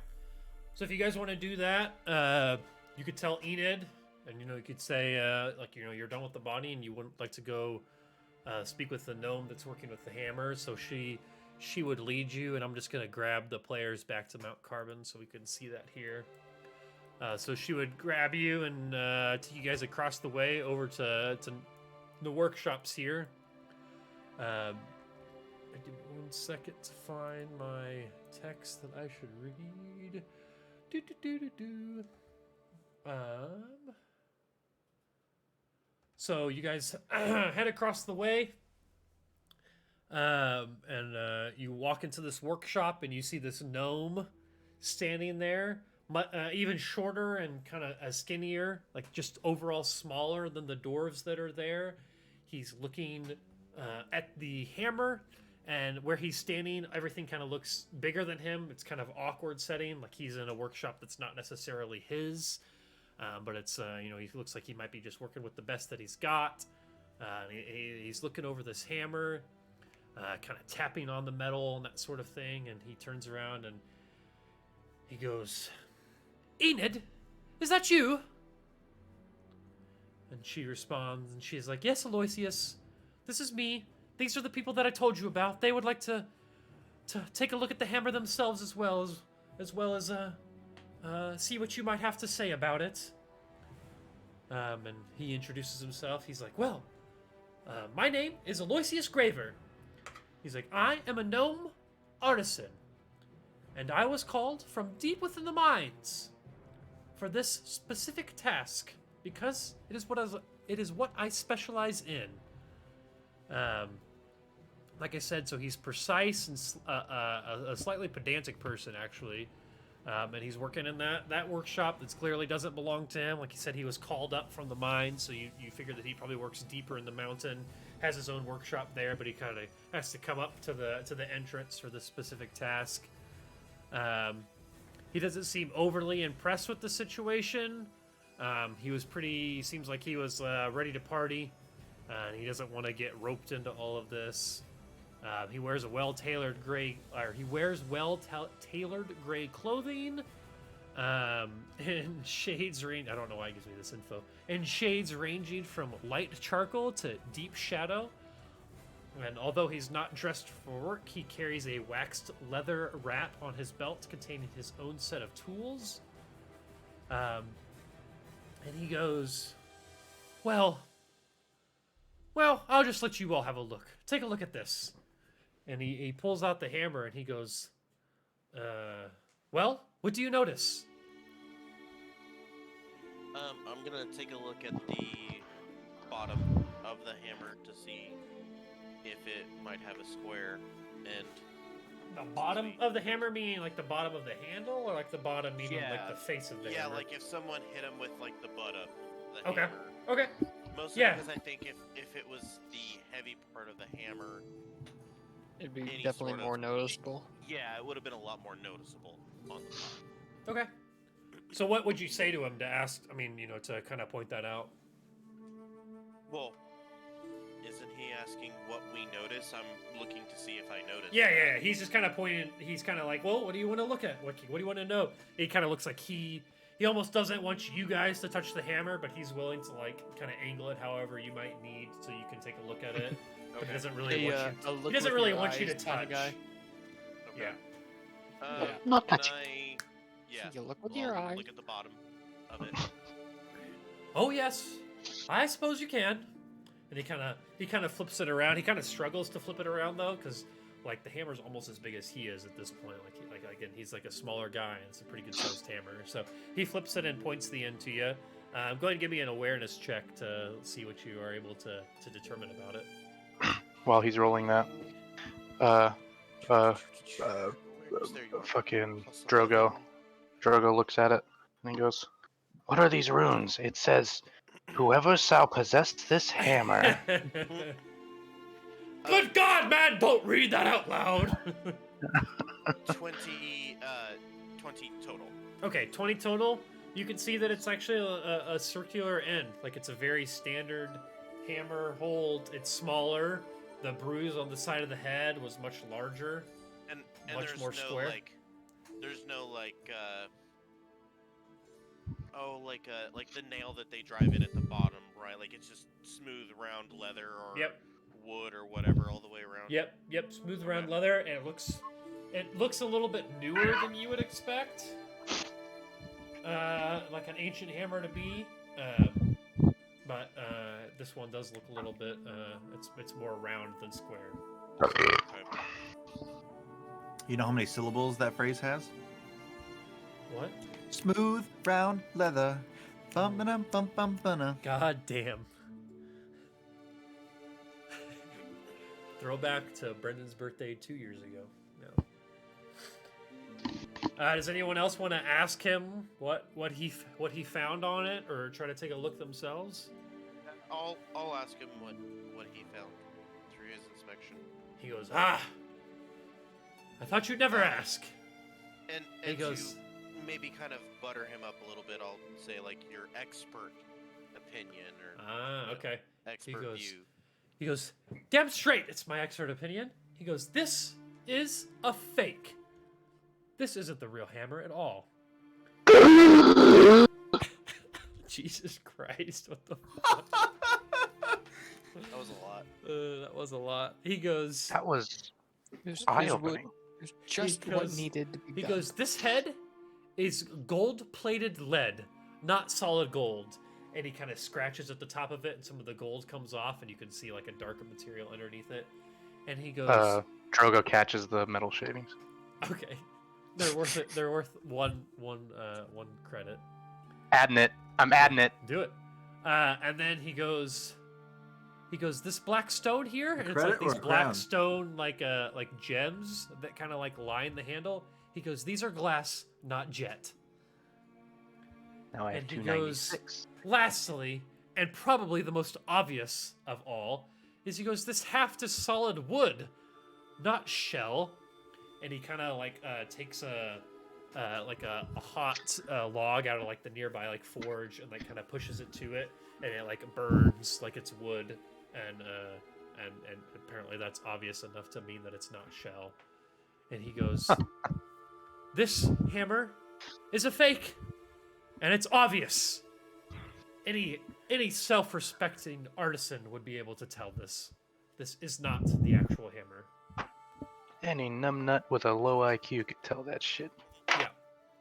So if you guys want to do that, you could tell Enid, and you could say you're done with the body and you wouldn't like to go speak with the gnome that's working with the hammer. So she would lead you, and I'm just gonna grab the players back to Mount Carbon so we can see that here. So she would grab you and take you guys across the way over to the workshops here. I give me 1 second to find my text that I should read. So you guys head across the way, and you walk into this workshop, and you see this gnome standing there, even shorter and kind of skinnier, like just overall smaller than the dwarves that are there. He's looking at the hammer, and where he's standing, everything kind of looks bigger than him. It's kind of awkward setting, like he's in a workshop that's not necessarily his, but it's he looks like he might be just working with the best that he's got. He's looking over this hammer, kind of tapping on the metal and that sort of thing, and he turns around and he goes, "Enid, is that you?" And she responds, and she's like, "Yes, Aloysius, this is me. These are the people that I told you about. They would like to take a look at the hammer themselves as well as see what you might have to say about it." And he introduces himself. He's like, "Well, my name is Aloysius Graver." He's like, "I am a gnome artisan, and I was called from deep within the mines for this specific task because it is what I specialize in." Like I said, so he's precise and a slightly pedantic person, actually. And he's working in that workshop that clearly doesn't belong to him. Like he said, he was called up from the mine, so you figure that he probably works deeper in the mountain, has his own workshop there, but he kind of has to come up to the entrance for this specific task. He doesn't seem overly impressed with the situation. Seems like he was ready to party, and he doesn't want to get roped into all of this. He wears well-tailored gray clothing, in shades range. I don't know why he gives me this info. In shades ranging from light charcoal to deep shadow. And although he's not dressed for work, he carries a waxed leather wrap on his belt containing his own set of tools. And he goes, Well, I'll just let you all have a look. Take a look at this." And he pulls out the hammer and he goes, "Well, what do you notice?" I'm gonna take a look at the bottom of the hammer to see if it might have a square and The bottom of the hammer meaning like the bottom of the handle, or like the bottom meaning like the face of the hammer? yeah, like if someone hit him with like the butt of the Okay. hammer. Okay. Mostly Yeah. because I think if it was the heavy part of the hammer, It'd be any definitely sort of- more noticeable. yeah, it would have been a lot more noticeable on the top. Okay. So what would you say to him to ask? I mean, to kind of point that out. Well, isn't he asking what we notice? I'm looking to see if I notice. Yeah. He's just kind of pointing. He's kind of like, "Well, what do you want to look at? What do you want to know?" He kind of looks like he almost doesn't want you guys to touch the hammer, but he's willing to like kind of angle it however you might need so you can take a look at it. But he doesn't really want you. A look He doesn't with really your want you to eyes kinda touch. guy. Yeah. Yeah. Not Can touching. yeah. You look with I'll your eyes. Look at the bottom of it. Oh yes, I suppose you can. And he kind of flips it around. He kind of struggles to flip it around though, because like the hammer's almost as big as he is at this point. Like again, he's like a smaller guy, and it's a pretty good sized hammer. So he flips it and points the end to you. Go ahead and give me an awareness check to see what you are able to determine about it. While he's rolling that, There you go. fucking Plus Drogo. 11. Drogo looks at it and he goes, "What are these runes? It says, 'Whoever shall possess this hammer.'" Good God, man! Don't read that out loud. 20 total. Okay, 20 total. You can see that it's actually a circular end. Like it's a very standard hammer hold. It's smaller. The bruise on the side of the head was much larger. And Much there's more no square? there's no like the nail that they drive in at the bottom, right? Like it's just smooth round leather or Yep. wood or whatever all the way around. Yep. Smooth round leather, and it looks a little bit newer than you would expect. Like an ancient hammer to be. But this one does look a little bit. It's more round than square. Okay. You know how many syllables that phrase has? What? Smooth, round, leather. Bum-ba-dum-bum-bum-ba-na. God damn. Throwback to Brendan's birthday 2 years ago. No. Does anyone else want to ask him what he found on it, or try to take a look themselves? I'll ask him what he found through his inspection. He goes, I thought you'd never ask. And He goes, to maybe kind of butter him up a little bit, I'll say like your expert opinion or okay. expert goes- view. He goes, damn straight, it's my expert opinion. He goes, this is a fake. This isn't the real hammer at all. Jesus Christ, what the fuck? That was a lot. That was a lot. He goes, That was There's eye-opening. There's just what goes- needed to be he done. goes, this head is gold-plated lead, not solid gold. And he kind of scratches at the top of it, and some of the gold comes off, and you can see like a darker material underneath it. And he goes, Drogo catches the metal shavings. okay, they're worth it. They're worth one credit. Adding it. I'm adding it. Do it. And then he goes, this black stone here, and it's credit like these or a black crown? stone like gems that kind of like line the handle. He goes, these are glass, not jet. Now I have And he goes, 296. lastly, and probably the most obvious of all, is he goes, this haft is solid wood, not shell. And he kind of like takes a hot log out of like the nearby like forge and like kind of pushes it to it, and it like burns like it's wood, and apparently that's obvious enough to mean that it's not shell. And he goes, this hammer is a fake, and it's obvious. Any self-respecting artisan would be able to tell this. This is not the actual hammer. Any numbnut with a low IQ could tell that shit.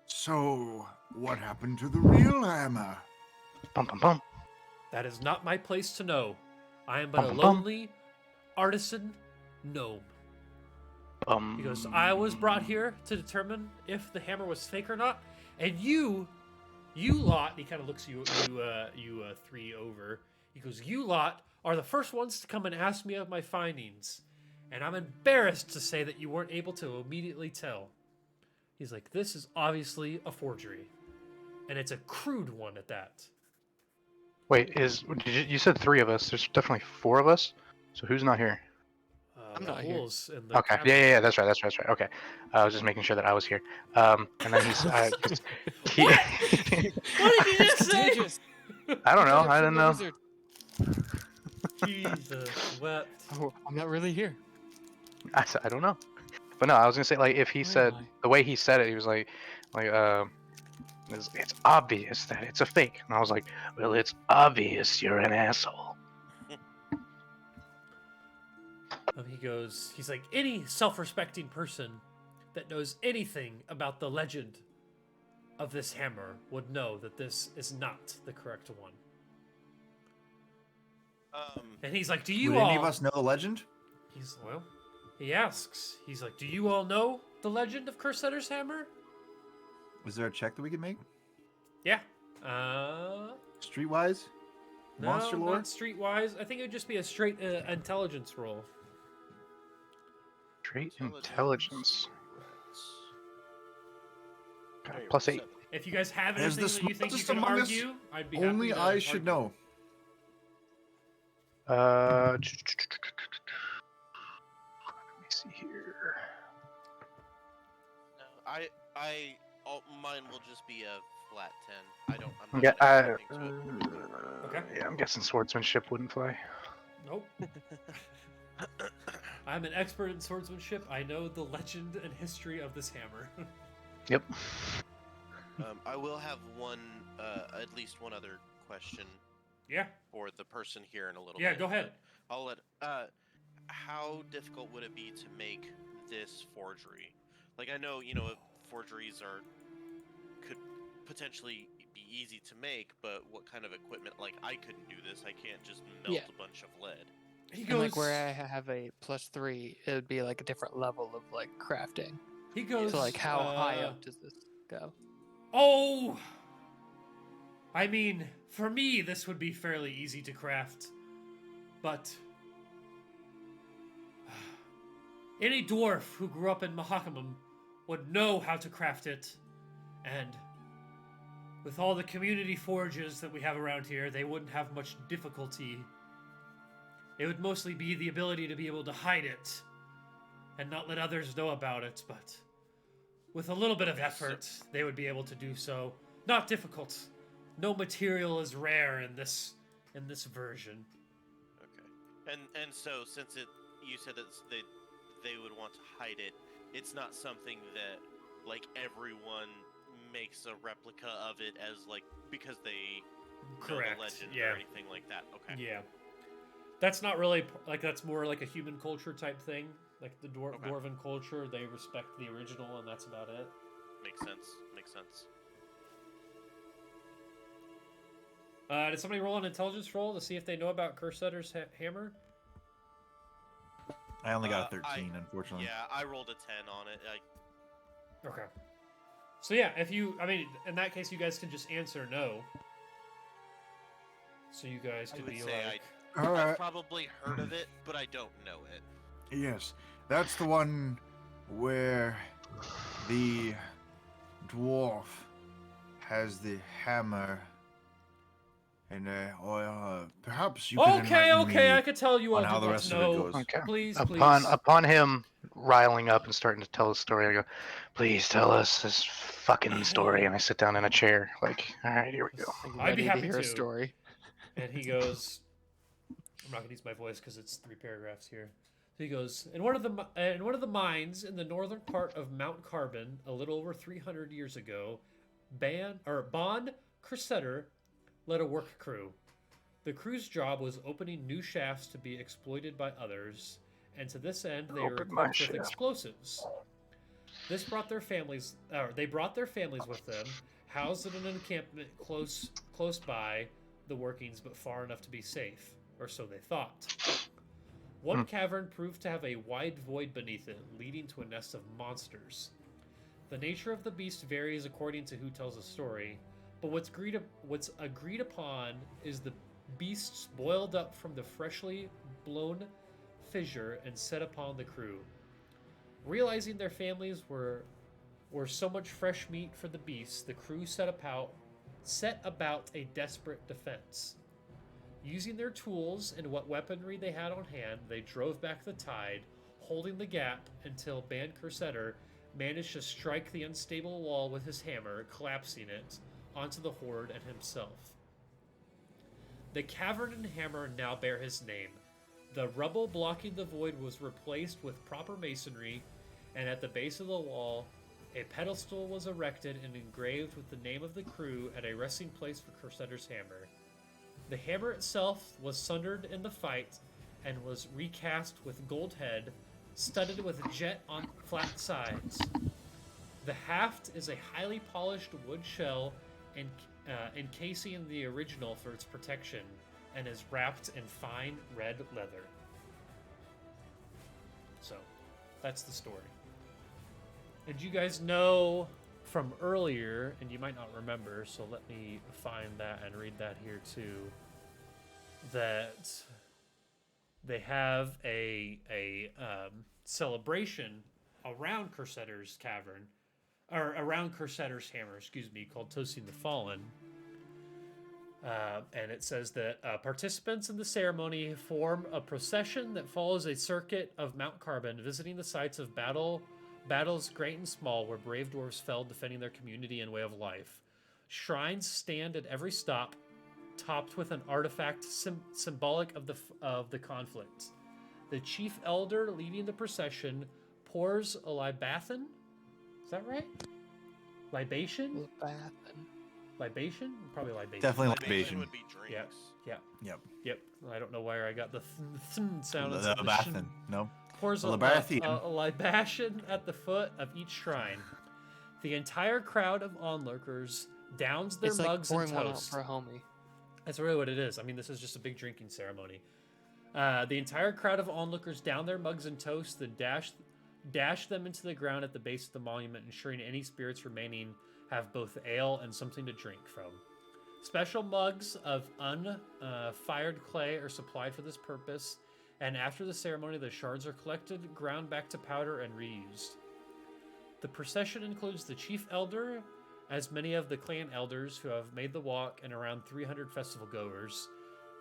So, what happened to the real hammer? Bum bum bum. That is not my place to know. I am but a Bum, bum, bum. lonely artisan gnome. Bum. He goes, I was brought here to determine if the hammer was fake or not, and you lot, he kind of looks you three over. He goes, you lot are the first ones to come and ask me of my findings, and I'm embarrassed to say that you weren't able to immediately tell. He's like, this is obviously a forgery, and it's a crude one at that. Wait, you said 3 of us? There's definitely 4 of us. So who's not here? I'm not here. Holes in the Okay. cabinet. Yeah. That's right. Okay. I was just making sure that I was here. And then he's. he, What did you just say? Contagious. I don't know. Contagious I from don't the know. wizard. Jesus wept. Oh, I'm not really here. I don't know. But no, I was gonna say like if he Where said am I? the way he said it, he was like it's obvious that it's a fake, and I was like, well, it's obvious you're an asshole. He's like, any self-respecting person that knows anything about the legend of this hammer would know that this is not the correct one. And he's like, do you Would all... any of us know the legend? He asks, he's like, do you all know the legend of Cursetter's hammer? Was there a check that we could make? Yeah. Streetwise? No, Monster lore? not streetwise. I think it would just be a straight intelligence roll. Straight intelligence. Okay, +8. If you guys have As anything the that you think you smartest can among us, argue, I'd be happy Only to I should argue. know. Let me see here. Mine will just be a flat 10. I'm Yeah, not gonna add anything to it. Okay. Yeah, I'm guessing swordsmanship wouldn't fly. Nope. I'm an expert in swordsmanship. I know the legend and history of this hammer. Yep. I will have at least one other question Yeah. for the person here in a little Yeah, bit. go ahead. I'll let. How difficult would it be to make this forgery? Like, I know, forgeries could potentially be easy to make, but what kind of equipment? Like, I couldn't do this. I can't just melt Yeah. a bunch of lead. He And goes. like where I have a +3, it would be like a different level of like crafting. He goes. So like how high up does this go? Oh. I mean, for me, this would be fairly easy to craft, but any dwarf who grew up in Mahakamum would know how to craft it, and with all the community forges that we have around here, they wouldn't have much difficulty. It would mostly be the ability to be able to hide it and not let others know about it, but with a little bit of effort, they would be able to do so. Not difficult. No material is rare in this version. Okay. And so since you said that they would want to hide it, it's not something that like everyone makes a replica of it as like because they know Correct. the legend Yeah. or anything like that. Okay. Yeah. That's not really like that's more like a human culture type thing. Like the Okay. dwarven culture, they respect the original, and that's about it. Makes sense. Makes sense. Did somebody roll an intelligence roll to see if they know about Cursetter's hammer? I only got a I- 13, unfortunately. Yeah, I rolled a 10 on it. Okay. So yeah, in that case, you guys can just answer no. So you guys I could would be say like, All right. I've probably heard of it, but I don't know it. Yes, that's the one where the dwarf has the hammer. And perhaps you can okay, enlighten me I could tell you all on how do the not rest of it know. goes. Okay. Please, Upon him riling up and starting to tell his story, I go, "Please tell us this fucking story." And I sit down in a chair, like, "All right, here we go." Like, I'd be ready happy to hear to. a story. And he goes, I'm not gonna use my voice because it's 3 paragraphs here. So he goes, in one of the mines in the northern part of Mount Carbon, a little over 300 years ago, Bond Crusader led a work crew. The crew's job was opening new shafts to be exploited by others, and to this end, they were Open my equipped with shaft. explosives. They brought their families with them, housed in an encampment close by the workings, but far enough to be safe, or so they thought. One cavern proved to have a wide void beneath it, leading to a nest of monsters. The nature of the beast varies according to who tells the story, but what's agreed upon is the beasts boiled up from the freshly blown fissure and set upon the crew. Realizing their families were so much fresh meat for the beasts, the crew set about a desperate defense. Using their tools and what weaponry they had on hand, they drove back the tide, holding the gap until Ban Cursetter managed to strike the unstable wall with his hammer, collapsing it onto the horde and himself. The cavern and hammer now bear his name. The rubble blocking the void was replaced with proper masonry, and at the base of the wall, a pedestal was erected and engraved with the name of the crew at a resting place for Cursetter's hammer. The hammer itself was sundered in the fight and was recast with gold head, studded with jet on flat sides. The haft is a highly polished wood shell encasing the original for its protection, and is wrapped in fine red leather. So, that's the story. And you guys know from earlier, and you might not remember, so let me find that and read that here too, that they have a celebration around Cursetter's cavern, or around Cursetter's hammer, called Toasting the Fallen. And it says that participants in the ceremony form a procession that follows a circuit of Mount Carbon, visiting the sites of battles great and small where brave dwarves fell defending their community and way of life. Shrines stand at every stop, topped with an artifact symbolic of the conflict. The chief elder leading the procession pours a libathan. Is that right? Libation? Libation? Probably libation. Definitely Libation libation. would be drinks. Yep. I don't know where I got the sound. The Bathan. No. Pours a libation at the foot of each shrine. The entire crowd of onlookers downs their It's like mugs and pouring one out toast. for a homie. That's really what it is. I mean, this is just a big drinking ceremony. The entire crowd of onlookers down their mugs and toast, then dash them into the ground at the base of the monument, ensuring any spirits remaining have both ale and something to drink from. Special mugs of unfired clay are supplied for this purpose, and after the ceremony, the shards are collected, ground back to powder, and reused. The procession includes the chief elder, as many of the clan elders who have made the walk, and around 300 festival goers.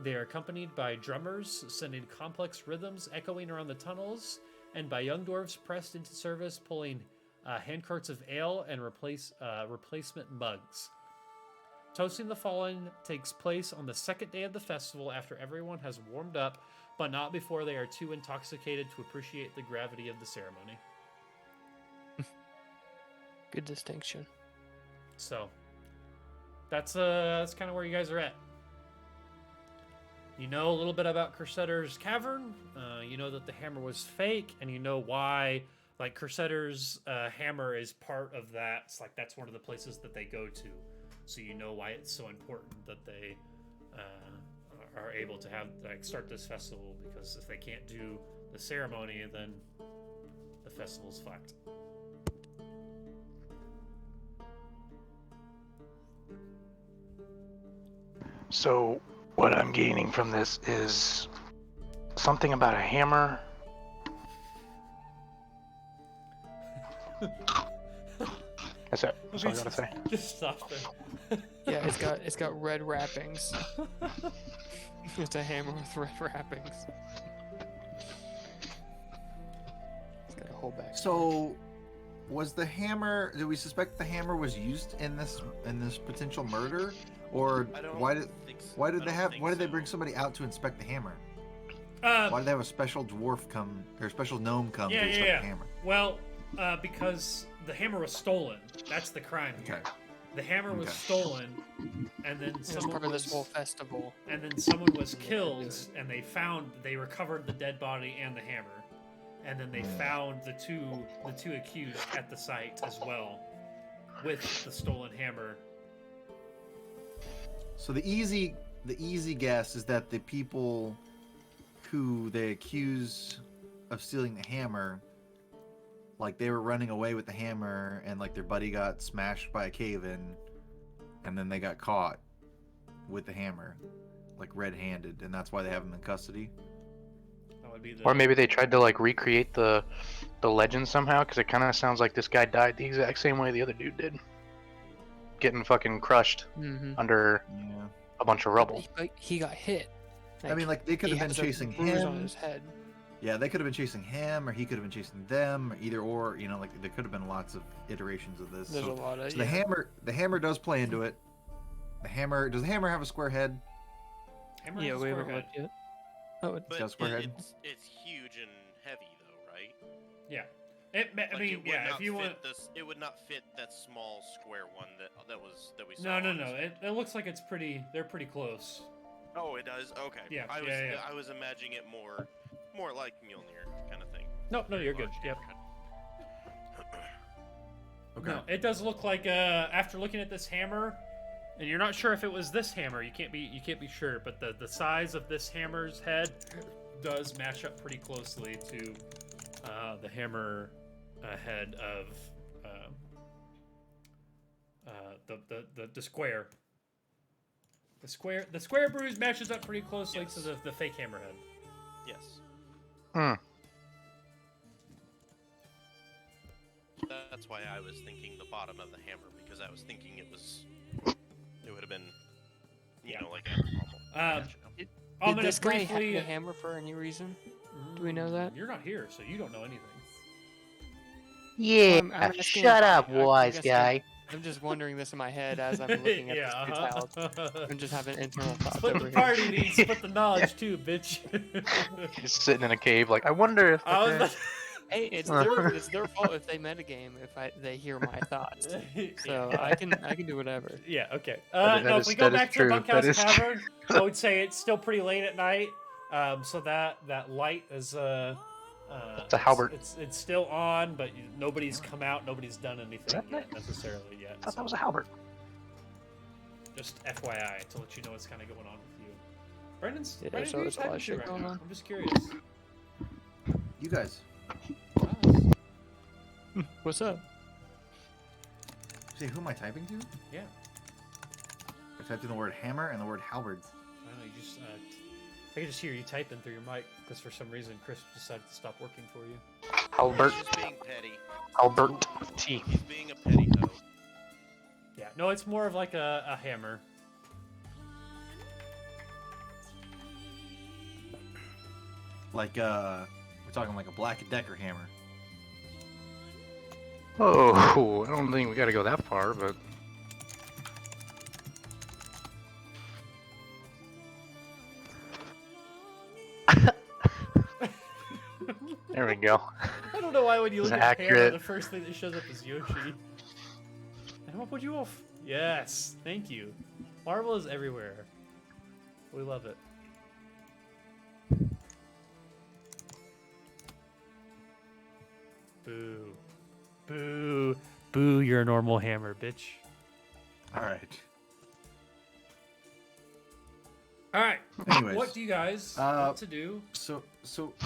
They are accompanied by drummers, sending complex rhythms echoing around the tunnels, and by young dwarves pressed into service, pulling handcarts of ale and replacement mugs. Toasting the fallen takes place on the second day of the festival after everyone has warmed up, but not before they are too intoxicated to appreciate the gravity of the ceremony. Good distinction. So, that's kind of where you guys are at. You know a little bit about Crusader's Cavern. You know that the hammer was fake, and you know why. Like Crusader's hammer is part of that. It's like that's one of the places that they go to. So you know why it's so important that they are able to have start this festival, because if they can't do the ceremony, then the festival's fucked. So, what I'm gaining from this is something about a hammer. That's it. That's all I gotta say. Just stop it. Yeah, it's got red wrappings. It's a hammer with red wrappings. It's got a whole back. So, was the hammer? Do we suspect the hammer was used in this potential murder, or I don't why did think so. why did I they don't have think why did they so. bring somebody out to inspect the hammer? Why did they have a special dwarf come or a special gnome come to inspect the hammer? Well, because the hammer was stolen. That's the crime here. Okay. The hammer was Okay. stolen, and then It's someone part of this was, whole festival. and then someone was Yeah, killed, do and they recovered the dead body and the hammer, and then they found the two accused at the site as well, with the stolen hammer. So the easy guess is that the people who they accuse of stealing the hammer, like they were running away with the hammer and like their buddy got smashed by a cave-in, and then they got caught with the hammer, like red-handed, and that's why they have him in custody. That would be the. Or maybe they tried to like recreate the legend somehow, because it kind of sounds like this guy died the exact same way the other dude did, getting fucking crushed Mm-hmm. under Yeah. a bunch of rubble. He got hit. I mean, like they could he have been has a chasing bruise on him. his head. Yeah, they could have been chasing him, or he could have been chasing them, or either or. You know, like there could have been lots of iterations of this. There's So, a lot of so the hammer does play into it. Does the hammer have a square head? Hammer Yeah, has a we square haven't head. looked yet. Oh, But got a square head? it's huge and heavy though, right? Yeah. I Like, mean, it would yeah. not If you fit want. it would not fit that small square one that we saw. No. on his- It looks like it's pretty. They're pretty close. Oh, it does. Okay. Yeah, I was yeah. I was imagining it more like Mjolnir kind of thing. No, you're good. Large Yep. hammer. Okay. No, it does look like after looking at this hammer, and you're not sure if it was this hammer. You can't be sure, but the size of this hammer's head does match up pretty closely to the hammer head of the square. The square bruise matches up pretty closely Yes. to the fake hammerhead. Yes. Hmm. That's why I was thinking the bottom of the hammer, because I was thinking it would have been, Yeah. like a normal. Um, Gotcha. I'm Did gonna this guy have briefly. the hammer for any reason? Do we know that? You're not here, so you don't know anything. Yeah. I'm asking Shut if- up, I wise guess guy. I'm just wondering this in my head as I'm looking at Yeah, this dude's house. I'm just having internal thoughts Split over the here. party needs split the knowledge too, bitch. Just sitting in a cave, like I wonder if. I was okay. about- Hey, it's their fault if they metagame if they hear my thoughts. So Yeah. I can do whatever. Yeah, okay. That No, is- if we go that is back to true. the That bunkhouse is true. cavern, I would say it's still pretty late at night. So that light is It's a halberd. It's still on, but nobody's come out. Nobody's done anything that yet necessarily yet. I thought So that was a halberd. just FYI to let you know what's kind of going on with you. Brendan's. Yeah, Brendan, so who's there's a lot talking of to shit right going now? on. I'm just curious. You guys, What's up? say who am I typing to? Yeah. I typed in the word hammer and the word halberd. I don't know. You just. I could just hear you typing through your mic because for some reason Chris decided to stop working for you. Albert. He's just being petty. Albert with T. He's being a petty hoe. Yeah, no, it's more of like a hammer. Like we're talking like a Black & Decker hammer. Oh, I don't think we gotta go that far, but there we go. I don't know why when you It's look at hammer, accurate. the first thing that shows up is Yoshi. And what put you off? Yes, thank you. Marble is everywhere. We love it. Boo. Boo. Boo, you're a normal hammer, bitch. All right. Alright. Anyways, What do you guys uh, want to do? So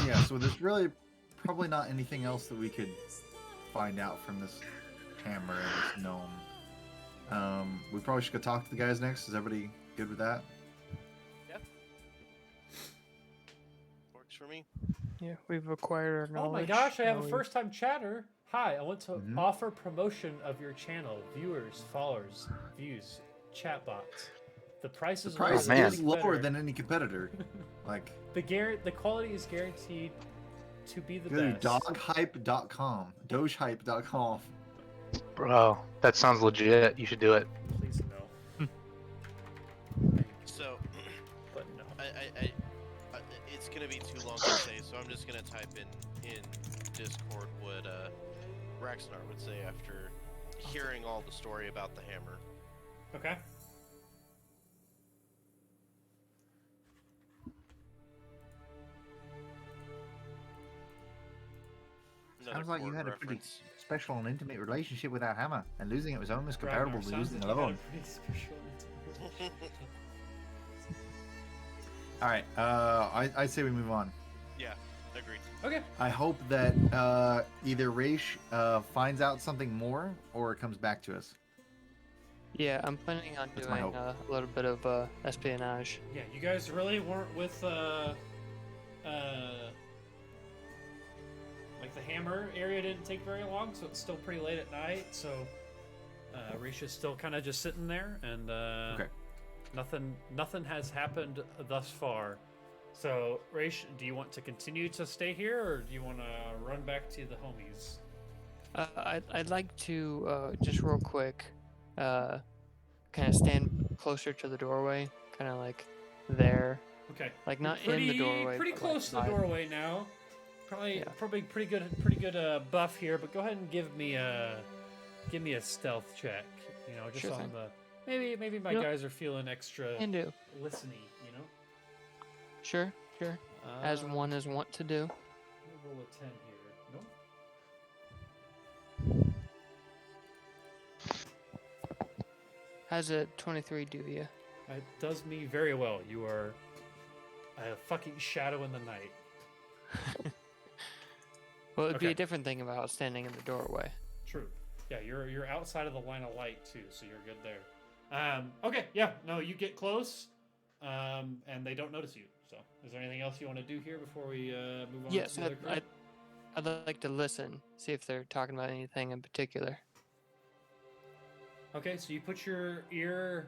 yeah. So there's really probably not anything else that we could find out from this hammer and this gnome. We probably should go talk to the guys next. Is everybody good with that? Works for me. Yeah, we've acquired our Oh knowledge. my gosh, I have Now a we- first time chatter. Hi, I want to Mhm. offer promotion of your channel. Viewers, followers, views, chatbots. The price The is price man. is lower than any competitor. Like, the quality is guaranteed to be the go to best. doghype.com, dogehype.com. Bro, that sounds legit. You should do it. Please no. So, But no. I it's gonna be too long to say, so I'm just gonna type in Discord what Raxnar would say after hearing all the story about the hammer. Okay. Another Sounds like you chord had a pretty reference. special and intimate relationship with that hammer, and losing it was almost Ragnar, comparable to sounds losing like a you had loved one. a pretty special intimate- All right. I say we move on. Yeah, agreed. Okay. I hope that either Raish finds out something more or comes back to us. Yeah, I'm planning on That's my doing hope. a little bit of espionage. Yeah, you guys really weren't with like the hammer area didn't take very long, so it's still pretty late at night. So Risha's still kind of just sitting there, and Okay. nothing has happened thus far. So Rish, do you want to continue to stay here, or do you want to run back to the homies? I'd like to just real quick, kind of stand closer to the doorway, kind of like there, Okay. like You're not in the doorway. Pretty but, like, close to the by- doorway now. Probably Yeah. pretty good buff here, but go ahead and give me a stealth check. You know, just Sure on thing. the maybe my You know- guys are feeling extra Can do. listening. You know. Sure. As Uh, one is wont to do. let me roll a 10 here. Nope. How's a 23 do you? It does me very well. You are a fucking shadow in the night. Well, it'd be Okay. a different thing about standing in the doorway. True. Yeah, you're outside of the line of light too, so you're good there. Okay, yeah, no, you get close, and they don't notice you. So, is there anything else you want to do here before we move on Yes, to the other crew? I'd like to listen, see if they're talking about anything in particular. Okay, so you put your ear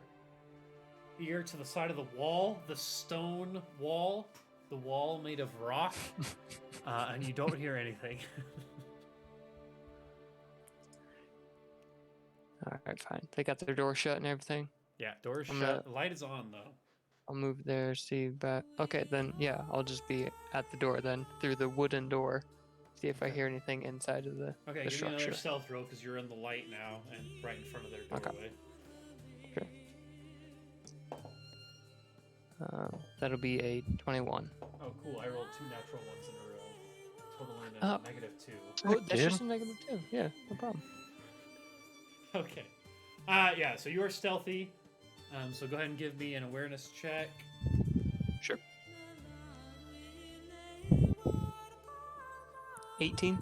to the side of the wall, the stone wall, the wall made of rock, and you don't hear anything. All right, fine. They got their door shut and everything. Yeah, door's I'm shut. gonna- The light is on though. I'll move there, see back. Okay, then yeah, I'll just be at the door then, through the wooden door. See if I Okay. hear anything inside of the Okay, the give me another structure. stealth roll because you're in the light now and right in front of their Okay. doorway. That'll be a 21. Oh, cool! I rolled 2 natural ones in a row, totaling Oh. a -2. Oh, that's dude. just a -2. Yeah, no problem. Okay. Yeah. So you are stealthy. So go ahead and give me an awareness check. Sure. 18.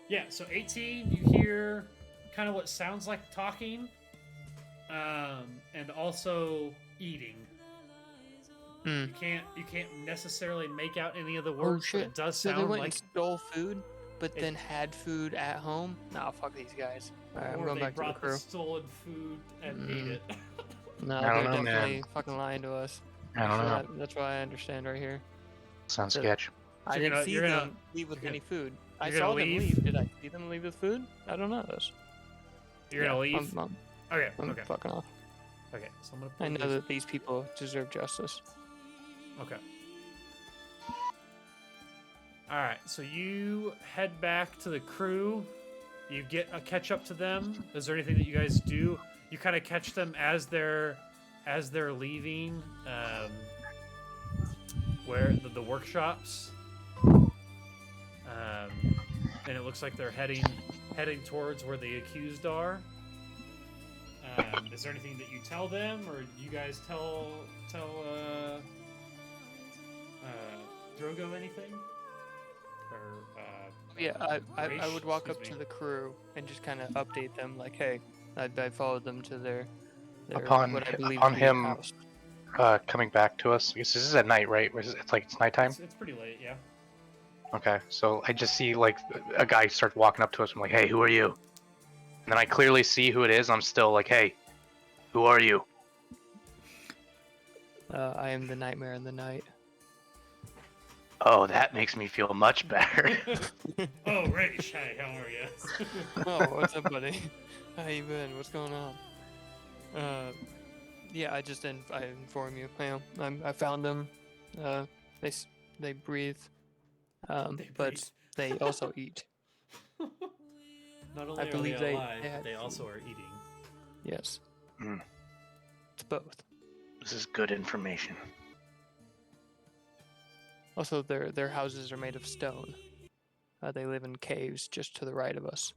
Yeah. So 18. You hear kind of what sounds like talking, and also eating. Hmm. You can't necessarily make out any of the Oh words, but shit! it does So they sound went like and stole food. but then had food at home. Nah, fuck these guys. All right, I'm Or going they back to the brought the crew. stolen food and ate Mm. it. No, I don't they're know, man. definitely fucking lying to us. I don't know. That's what I understand right here. Sounds So- sketch. I you're didn't gonna- see you're gonna- them leave with you're any food. I you're gonna saw them leave? leave. Did I see them leave with food? I don't know this. You're gonna leave? I'm Okay, I'm okay, fucking off. okay. So I'm gonna I put know these- that these people deserve justice. Okay. All right. So you head back to the crew. You get a catch up to them. Is there anything that you guys do? You kind of catch them as they're leaving. Where the workshops. And it looks like they're heading towards where the accused are. Is there anything that you tell them, or you guys tell Drogo anything? Or Yeah, I Raish? would walk up Excuse to me. the crew and just kind of update them, like, hey, I followed them to their Upon- what I believe upon to be a him- house. Coming back to us. Because this is at night, right? It's like it's nighttime. it's pretty late, yeah. Okay, so I just see like a guy start walking up to us. I'm like, hey, who are you? And then I clearly see who it is. I'm still like, hey, who are you? I am the nightmare in the night. Oh, that makes me feel much better. Oh, Raish, hi, how are you? Oh, what's up, buddy? How you been? What's going on? Yeah, I just I inform you. I found them. They breathe. They But breathe. they also eat. Not only are believe they they alive, had they food. also are eating. Yes. Mm. It's both. This is good information. Also, their houses are made of stone. They live in caves just to the right of us.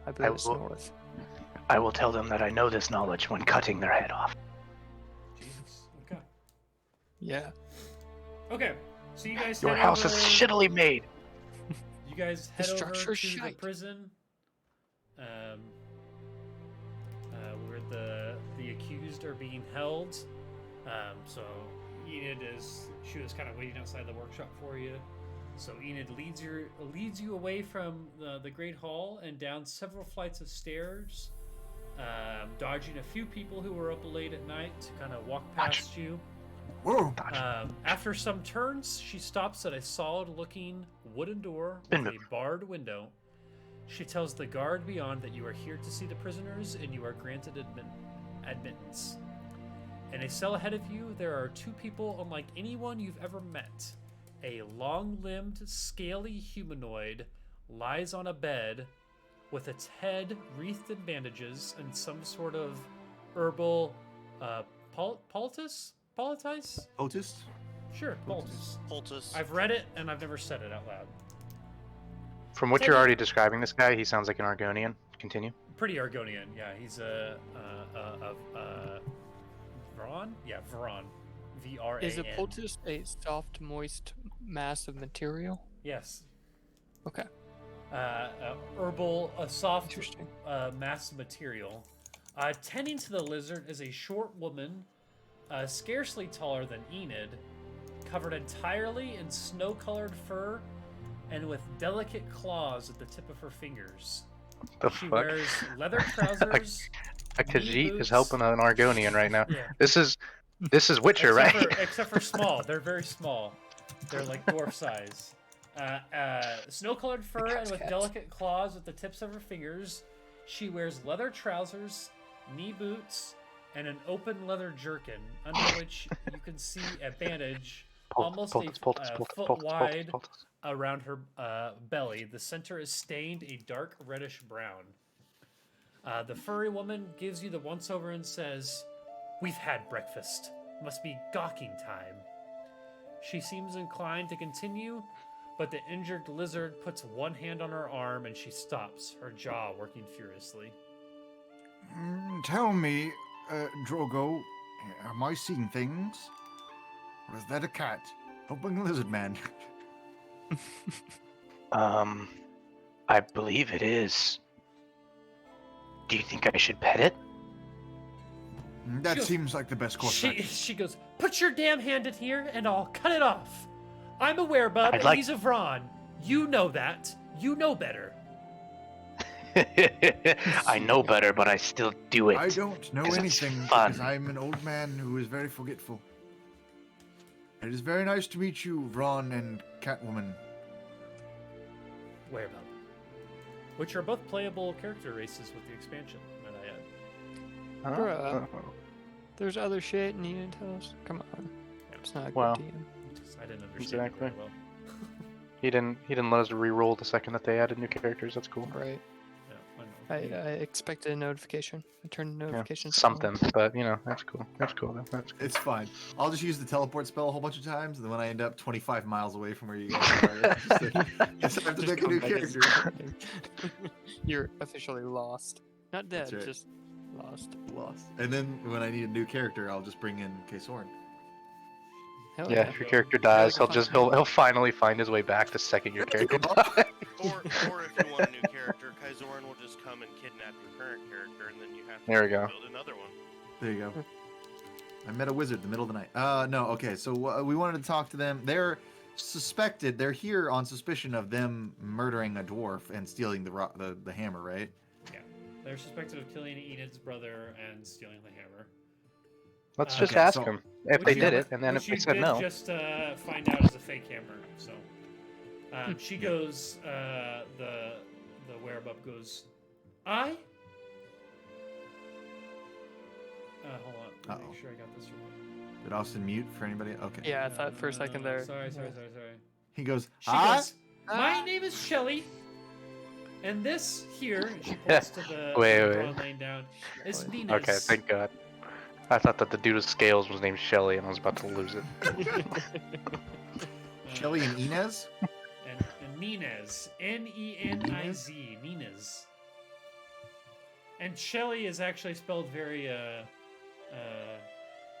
I believe it's will- north. I will tell them that I know this knowledge when cutting their head off. Jesus. Okay. Yeah. Okay. So you guys Your head house is over- shittily made. You guys The head over structure's to the shite. prison, where the accused are being held. So Enid she was kind of waiting outside the workshop for you. So Enid leads you away from the Great Hall and down several flights of stairs, dodging a few people who were up late at night to kind of walk past you. Whoa! After some turns, she stops at a solid-looking wooden door with a barred window. She tells the guard beyond that you are here to see the prisoners and you are granted admittance. In a cell ahead of you, there are two people unlike anyone you've ever met. A long-limbed, scaly humanoid lies on a bed with its head wreathed in bandages and some sort of herbal poultice? Poultice? Otis? Sure, poultice. Poultice. I've read it and I've never said it out loud. From what Take you're it. already describing this guy, he sounds like an Argonian. Continue. Pretty Argonian, yeah. He's a Vron? Yeah, Vron. V-R-A-N. Is a poultice a soft, moist mass of material? Yes. Okay. A soft Interesting. mass of material. Tending to the lizard is a short woman, scarcely taller than Enid, covered entirely in snow-colored fur and with delicate claws at the tip of her fingers. The She fuck? wears leather trousers. A knee Khajiit boots. is helping an Argonian right now. Yeah. This is Witcher, except right? except for small. They're very small. They're like dwarf size. Snow-colored fur and with cats. delicate claws at the tips of her fingers. She wears leather trousers, knee boots, and an open leather jerkin, under which you can see a bandage almost a foot wide around her belly. The center is stained a dark reddish brown. The furry woman gives you the once-over and says, "We've had breakfast. Must be gawking time." She seems inclined to continue, but the injured lizard puts one hand on her arm and she stops, her jaw working furiously. Tell me, Drogo, am I seeing things? Or is that a cat helping a lizard man? I believe it is. Do you think I should pet it? That Goes- seems like the best course of action. She goes, "Put your damn hand in here and I'll cut it off. I'm a werebub I'd and like- he's a Vron. You know that. You know better. I know better, but I still do it. I don't know 'cause it's anything fun. because I'm an old man who is very forgetful. It is very nice to meet you, Ron and Catwoman. Whereabout? Which are both playable character races with the expansion, might I add. Huh? Bruh. There's other shit and you didn't tell us. Come on. It's not a good Well. DM. I didn't understand it very Exactly. well. He didn't let us re-roll the second that they added new characters. That's cool. Right. Yeah, I know. expected a notification. I turned the Yeah, notifications on. something, but you know, that's cool. That's cool. Though. That's cool. It's fine. I'll just use the teleport spell a whole bunch of times, and then when I end up 25 miles away from where you guys are, it's just like, it's time to Just make a come new back as- character. You're officially lost. Not dead, That's right. just lost. Lost. And then when I need a new character, I'll just bring in K-Soren. Hell Yeah, yeah. if your character Gotta dies, go he'll finally find his way back the second your character dies. Or if you want a new character, Kaizoran will just come and kidnap your current character, and then you have to There we go. build another one. There you go. I met a wizard in the middle of the night. No, okay, so we wanted to talk to them. They're suspected, they're here on suspicion of them murdering a dwarf and stealing the hammer, right? Yeah. They're suspected of killing Enid's brother and stealing the hammer. Let's just Okay, ask so- them if Which they you- did it, and then which if they you said did no. just find out is a fake hammer. So she goes, the werebuff goes, I. Hold on. Let me Uh-oh. make sure I got this right. Did Austin mute for anybody? Okay. Yeah, I thought for a second there. Sorry. He goes, She "Ah?" goes, my name is Shelly, and this here, and she points to the Wait, the wait. broad laying down, is Nina's. Okay, thank God. I thought that the dude with scales was named Shelly, and I was about to lose it. Shelly and Inez? and Nina's, Neniz, Nina's. And Shelly is actually spelled very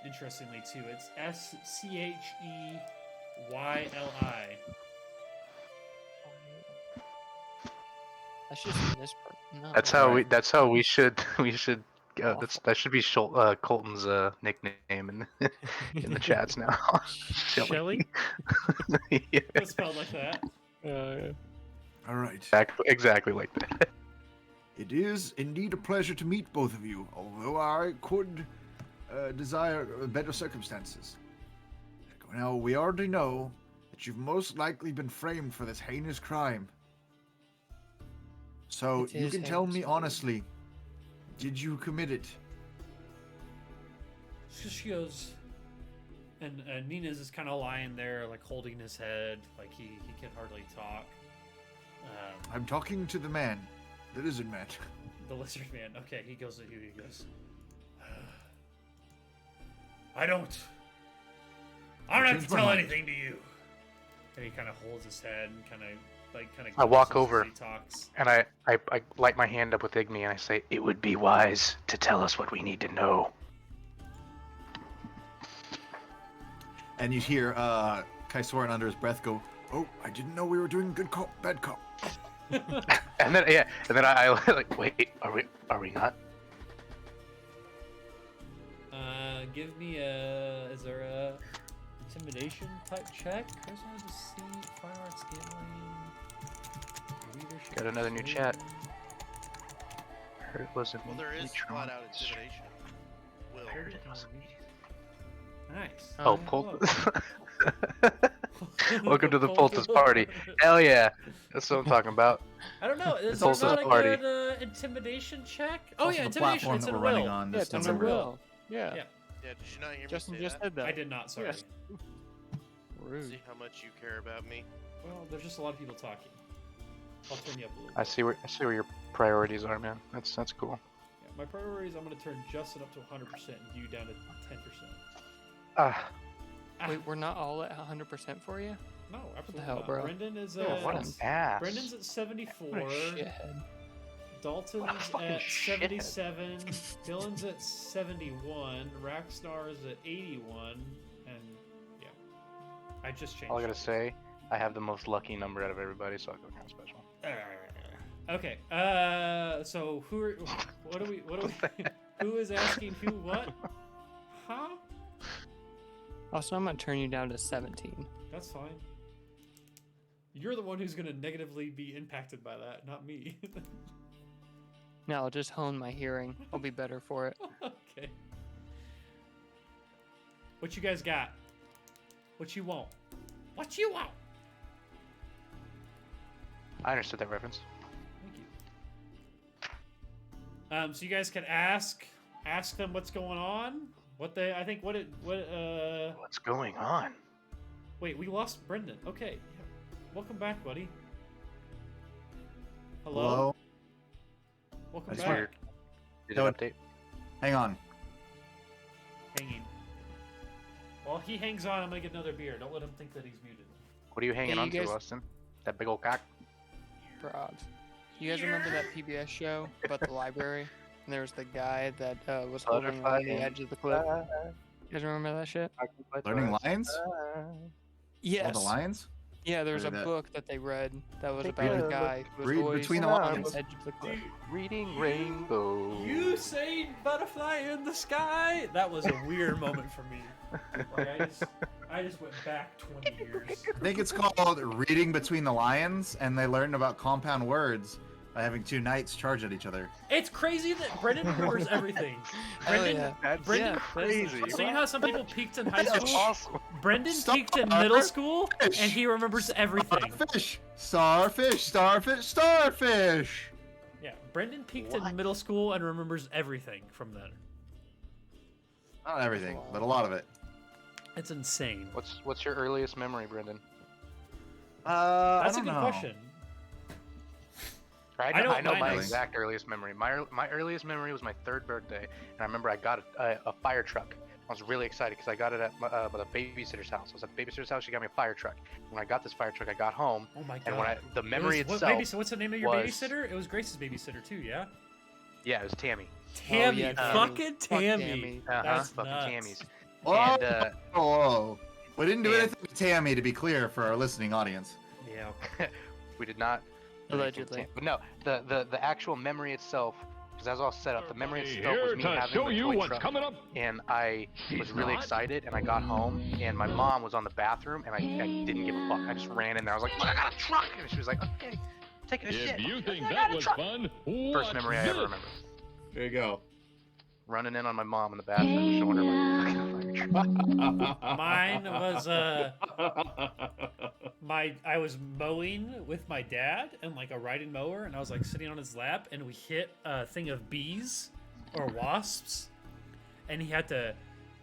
interestingly too. It's Scheyli. That's just in this part. No. That's how we should Awful. that should be Colton's nickname in in the chats now. Shelly? Yeah, It's spelled like that. All right. exactly like that. It is indeed a pleasure to meet both of you, although I could desire better circumstances. Now, we already know that you've most likely been framed for this heinous crime. So, It you is can tell heinous me indeed. honestly, did you commit it? So she goes, and Nina's is kind of lying there, like holding his head, like he can hardly talk. I'm talking to the man, the lizard man. The lizard man. Okay, he goes. I don't. I don't have to Changed my tell mind. anything to you. And he kind of holds his head and kind of. I walk grimaces as over. He talks. And I light my hand up with Igni and I say, "It would be wise to tell us what we need to know." And you hear Kaisoren under his breath go, "Oh, I didn't know we were doing good cop, bad cop." And then I like, wait, are we not? Give me a. Is there a intimidation type check? I just wanted to see fine art scaling. Leadership. Got another new chat. I heard it was a Well, there is flat out intimidation. Will. Nice. Oh, Oh, Poultice. Welcome to the Poultice party. Hell yeah, that's what I'm talking about. I don't know. Is Poultice there not a party. good intimidation check? Oh Also yeah, the intimidation. platform It's that in we're running will. on. Yeah, This it's on doesn't the work. will. Yeah. Yeah. Yeah, did you not hear me Justin say just that? said that. I did not. Sorry. Yes. Rude. See how much you care about me. Well, there's just a lot of people talking. I'll turn you up a little. I see where your priorities are, man. That's cool. Yeah, my priorities. I'm gonna turn Justin up to 100% and you down to 10%. Ah, Wait, we're not all at 100% for you? No, absolutely hell, not. bro? Brendan is Yeah, what at an ass. Brendan's at 74. What a shithead. Dalton's fucking at shithead. 77. Dylan's at 71. Rackstar is at 81. And yeah, I just changed. all I gotta it. say, I have the most lucky number out of everybody, so I'll go kind of special. Okay. So what do we? Who is asking who? What? Huh? Also, I'm going to turn you down to 17. That's fine. You're the one who's gonna negatively be impacted by that, not me. No, I'll just hone my hearing. I'll be better for it. Okay. What you guys got? What you want? What you want? I understood that reference. Thank you. So you guys can ask them what's going on. What What's going on? Wait, we lost Brendan. Okay. Yeah. Welcome back, buddy. Hello? Welcome That's back. weird. Did No, it update? Hang on. Hanging. While he hangs on, I'm gonna get another beer. Don't let him think that he's muted. What are you hanging Hey, on you guys- to, Austin? That big old cock? Probs. You guys remember that PBS show about the library? And there was the guy that was holding Butterfly on the edge of the cliff. You guys remember that shit? Learning Lions? Yes. All the lions? Yeah, there's a Remember that. book that they read that was Take about a a guy who was Read always between the on lines. the edge of the cliff. Reading Rainbow. You say butterfly in the sky? That was a weird moment for me. Like, I just went back 20 years. I think it's called Reading Between the Lions, and they learn about compound words by having two knights charge at each other. It's crazy that Brendan remembers everything. Hell Brendan, yeah. That's Brendan- crazy. So you know how some people peaked in high That's school? awesome. Brendan Stop. peaked in middle school, and Fish. he remembers everything. Starfish! Starfish! Starfish! Starfish! Yeah, Brendan peaked What? in middle school and remembers everything from then. Not everything, but a lot of it. It's insane. What's your earliest memory, Brendan? That's I a don't good know. question. I know know mine my is. exact earliest memory. My earliest memory was my 3rd birthday, and I remember I got a fire truck. I was really excited because I got it at the babysitter's house. I was at the babysitter's house. She got me a fire truck. When I got this fire truck, I got home, Oh my god. and when the It memory was- itself, what's the name of your was- babysitter? It was Grace's babysitter too, yeah? yeah, it was Tammy. Tammy, yeah, Tammy. fucking Fuck Tammy. Tammy. That's Fucking nuts. Tammy's. Whoa, And whoa. We didn't do and- anything to Tammy, to be clear, for our listening audience. Yeah. we did not. do anything to Allegedly. But no, the actual memory itself, because as I was set up, the memory itself Here was me to having show the you toy what's truck. coming up. And I was She's really not. excited, and I got home, and my mom was on the bathroom, and I didn't give a fuck. I just ran in there. I was like, "Look, I got a truck!" And she was like, "Okay, taking a If shit." you I think got that a was truck. fun, First what's memory I ever this? remember. There you go. Running in on my mom in the bathroom, showing her my fucking fire truck. Mine was I was mowing with my dad and like a riding mower, and I was like sitting on his lap, and we hit a thing of bees or wasps, and he had to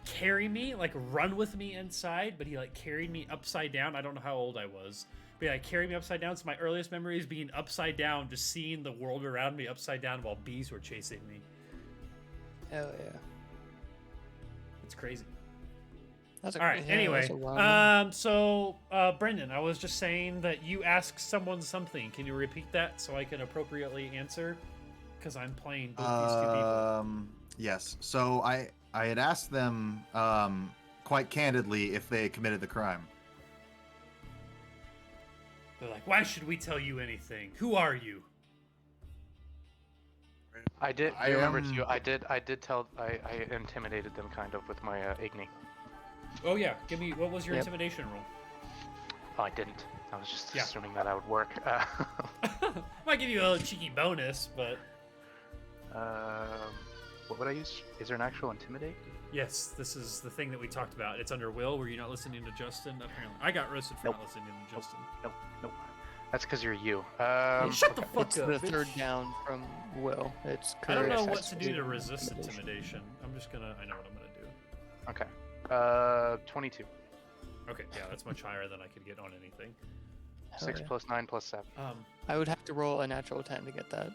carry me, like run with me inside, but he like carried me upside down. I don't know how old I was, but yeah, carried me upside down. So my earliest memory is being upside down, just seeing the world around me upside down while bees were chasing me. Hell yeah. It's crazy. That's a, All right. yeah, Anyway, that's a wild one. so Brendan, I was just saying that you asked someone something. Can you repeat that so I can appropriately answer? Because I'm playing both these two people. Yes. So I had asked them quite candidly if they had committed the crime. They're like, "Why should we tell you anything? Who are you?" I did. I I remember am- too. I did tell. I intimidated them kind of with my Igni. Oh yeah, give me. What was your Yep. intimidation roll? Oh, I didn't. I was just Yeah. assuming that I would work. Might give you a cheeky bonus, but What would I use? Is there an actual intimidate? yes, this is the thing that we talked about. It's under Will. Were you not listening to Justin? Apparently, I got roasted for Nope. not listening to Justin. Nope. Nope. That's because you're you. Shut the okay. fuck It's up. the bitch. third down from Will. It's I don't know courage, what to do to and resist intimidation. I'm just gonna. I know what I'm gonna do. Okay. 22. Okay, yeah, that's much higher than I could get on anything. Hell 6 yeah. plus 9 plus 7. I would have to roll a natural 10 to get that.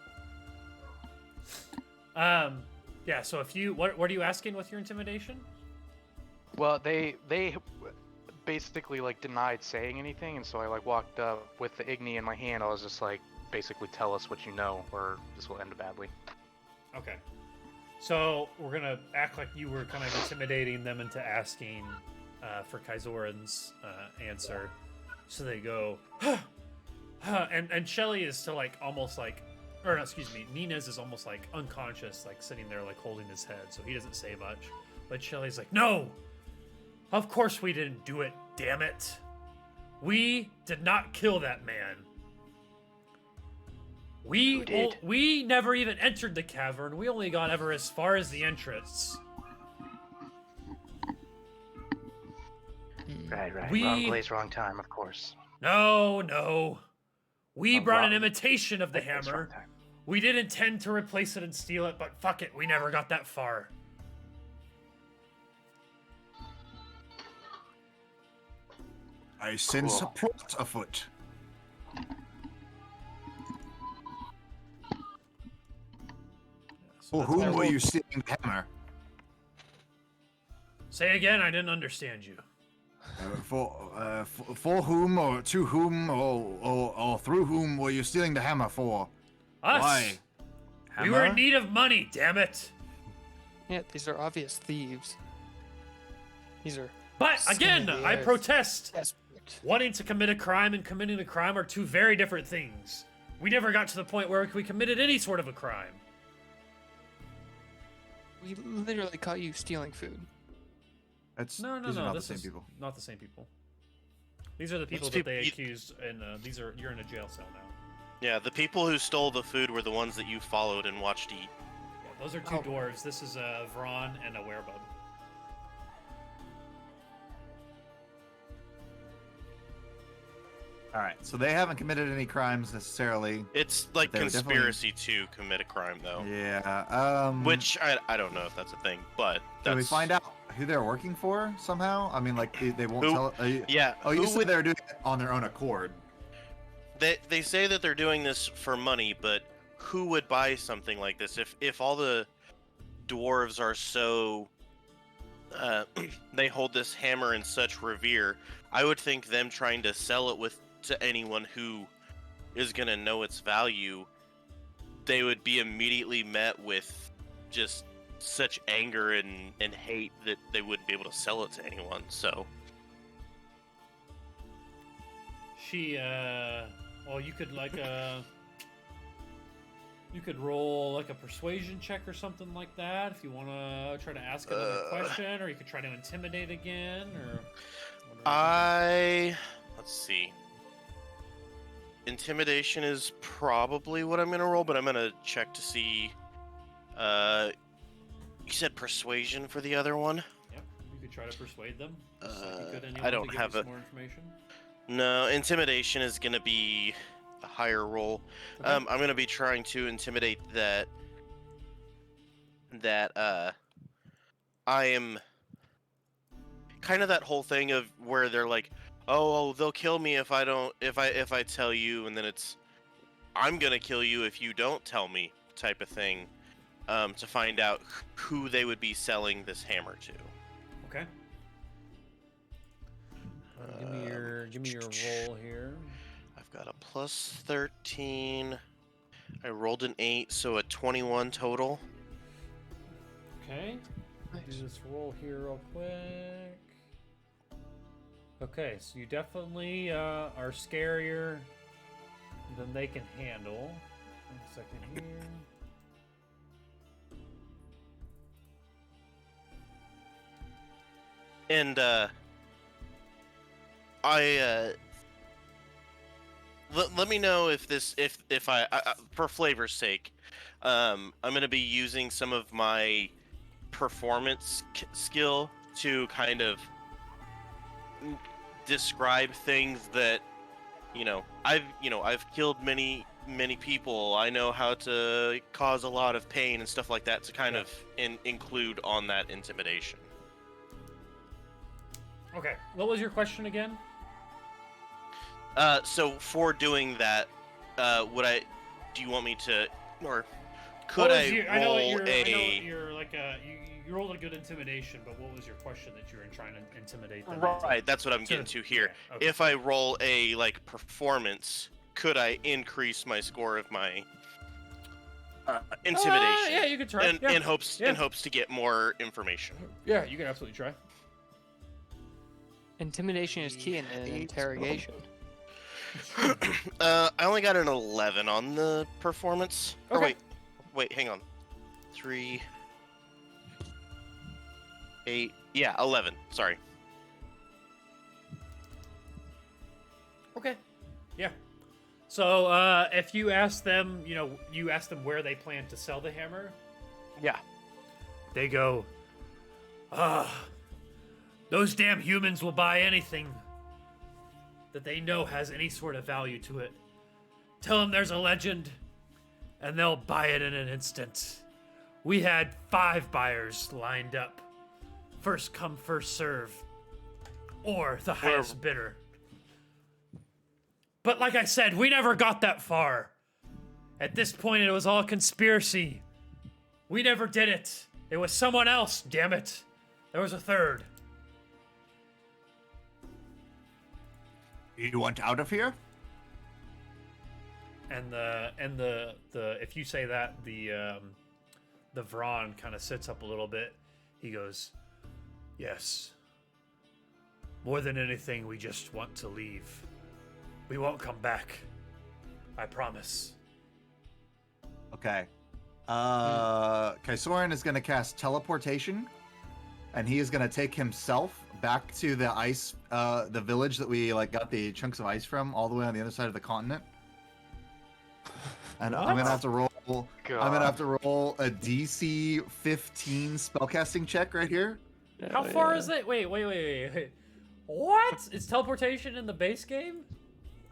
Yeah. So if you, what are you asking with your intimidation? Well, they basically like denied saying anything, and so I like walked up with the Igni in my hand. I was just like, basically, tell us what you know, or this will end badly. Okay. So we're gonna act like you were kind of intimidating them into asking for Kaizoran's answer. So they go, and Shelly is still like almost like, or no, excuse me, Ninez is almost like unconscious, like sitting there like holding his head, so he doesn't say much. But Shelly's like, no, of course we didn't do it, damn it. We did not kill that man. Who did? We never even entered the cavern. We only got ever as far as the entrance. Right. We- Wrong place, wrong time, of course. No. We Oh, brought an wrong- imitation of the Right place, wrong hammer. time. We did intend to replace it and steal it, but fuck it, we never got that far. I sense Cool. a plot afoot. So For that's whom why were we'll- you stealing the hammer? Say again, I didn't understand you. For whom or to whom or through whom were you stealing the hammer for? Us! Why? We were in Hammer? need of money, damn it! Yeah, these are obvious thieves. These are But again, I Yes. protest! desperate. Wanting to commit a crime and committing a crime are two very different things. We never got to the point where we committed any sort of a crime. We literally caught you stealing food. That's No, these are not the this same is people. not the same people. These are the people These that they peop- accused, and you're in a jail cell now. Yeah, the people who stole the food were the ones that you followed and watched eat. Yeah, those are two Oh. dwarves. This is a Vron and a werebub. All right, so they haven't committed any crimes necessarily. It's like They were definitely- conspiracy to commit a crime, though. Yeah. Which I don't know if that's a thing, but Did we that's find out who they're working for somehow? I mean, like they won't Who? tell. Yeah. Oh, you who said would- they're doing it on their own accord. They say that they're doing this for money, but who would buy something like this if all the dwarves are so they hold this hammer in such revere? I would think them trying to sell it to anyone who is gonna know its value, they would be immediately met with just such anger and hate that they wouldn't be able to sell it to anyone. So She, well, you could you could roll like a persuasion check or something like that if you want to try to ask another question, or you could try to intimidate again, or. let's see. Intimidation is probably what I'm gonna roll, but I'm gonna check to see. You said persuasion for the other one? Yep, you could try to persuade them. just like you could I anyone don't to give have you a- some more information. No, intimidation is gonna be a higher roll. Okay. I'm gonna be trying to intimidate that I am kind of that whole thing of where they're like, oh, they'll kill me if I tell you, and then it's I'm gonna kill you if you don't tell me type of thing, to find out who they would be selling this hammer to. Okay. Give me your roll here. I've got a plus 13. I rolled an 8, so a 21 total. Okay. Do this roll here real quick. Okay, so you definitely are scarier than they can handle. 1 second here. And let me know if this if I for flavor's sake, I'm gonna be using some of my performance skill to kind of describe things that I've killed many people. I know how to cause a lot of pain and stuff like that to kind of include on that intimidation. Okay, what was your question again? So for doing that, do you want me to, or could What was I your- roll I know what a? you're like you rolled a good intimidation, but what was your question that you were trying to intimidate them into? Right, that's what I'm getting to here. Yeah, okay. If I roll a performance, could I increase my score of my intimidation? Yeah, you could try. In, yeah. in hopes Yeah. in hopes to get more information. Yeah, you can absolutely try. Intimidation is key in an interrogation. I only got an 11 on the performance. Or Okay. wait, hang on. 3, 8, yeah, 11. Sorry. Okay. Yeah. So if you ask them, you ask them where they plan to sell the hammer, Yeah. they go, those damn humans will buy anything that they know has any sort of value to it. Tell them there's a legend, and they'll buy it in an instant. We had 5 buyers lined up. First come, first serve. Or the highest bidder. But like I said, we never got that far. At this point, it was all conspiracy. We never did it. It was someone else, damn it. There was a third. You want out of here? And the if you say that, the Vron kind of sits up a little bit. He goes, "Yes. More than anything, we just want to leave. We won't come back. I promise." Okay. Kaisorin is going to cast teleportation, and he is going to take himself back to the ice, the village that we got the chunks of ice from, all the way on the other side of the continent. And I'm gonna have to roll. God. I'm gonna have to roll a DC 15 spellcasting check right here. How far is it? Wait. What? Is teleportation in the base game?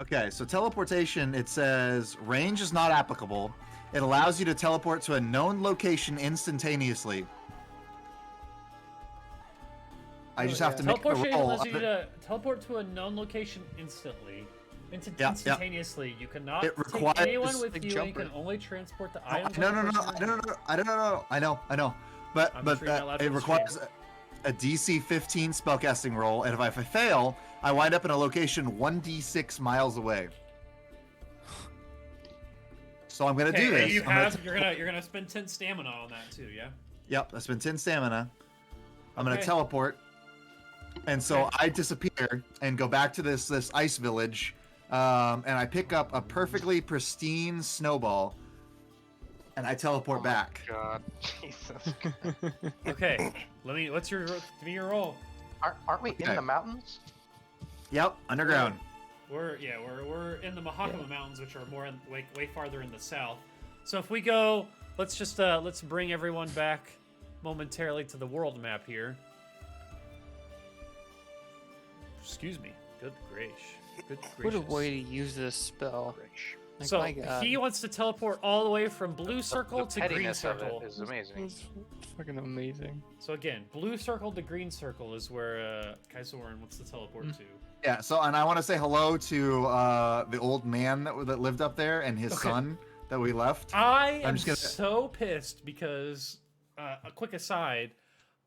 Okay, so teleportation, it says range is not applicable. It allows you to teleport to a known location instantaneously. I just have to make a Teleportation roll. allows you to teleport to a known location instantly. Instantaneously. You cannot It take requires anyone a with you, and you jumper. can only transport the items. No, on the person. I don't know. I know. But I'm just reading out loud it from the requires a DC 15 spellcasting roll, and if I fail, I wind up in a location 1d6 miles away. So I'm gonna do Okay, this. you're gonna spend 10 stamina on that too, yeah? Yep, I spend 10 stamina. I'm gonna Okay. teleport, and so I disappear and go back to this ice village, and I pick up a perfectly pristine snowball, and I teleport back. God, Jesus. Okay. Give me your roll. Aren't we in Okay. the mountains? Yep, underground. We're in the Mahakama Mountains, which are way farther in the south. So if we go, let's bring everyone back momentarily to the world map here. Excuse me. Good gracious. Good gracious. What a way to use this spell. Like, So my God. he wants to teleport all the way from blue circle The to green pettiness of circle. it is amazing. It's fucking amazing. So again, blue circle to green circle is where Kaisorin wants to teleport to. Yeah. So, and I want to say hello to the old man that lived up there and his Okay. son that we left. I am just gonna- so pissed because, a quick aside,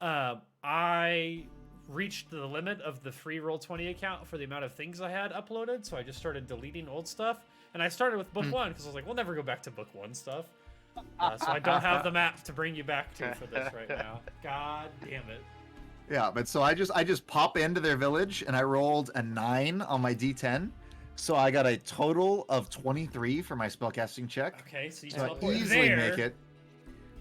I reached the limit of the free Roll20 account for the amount of things I had uploaded, so I just started deleting old stuff. And I started with book 1 because I was like, we'll never go back to book 1 stuff. So I don't have the map to bring you back to for this right now. God damn it. Yeah, but so I just pop into their village and I rolled a 9 on my D10. So I got a total of 23 for my spellcasting check. Okay, so you So I teleport easily there. make it.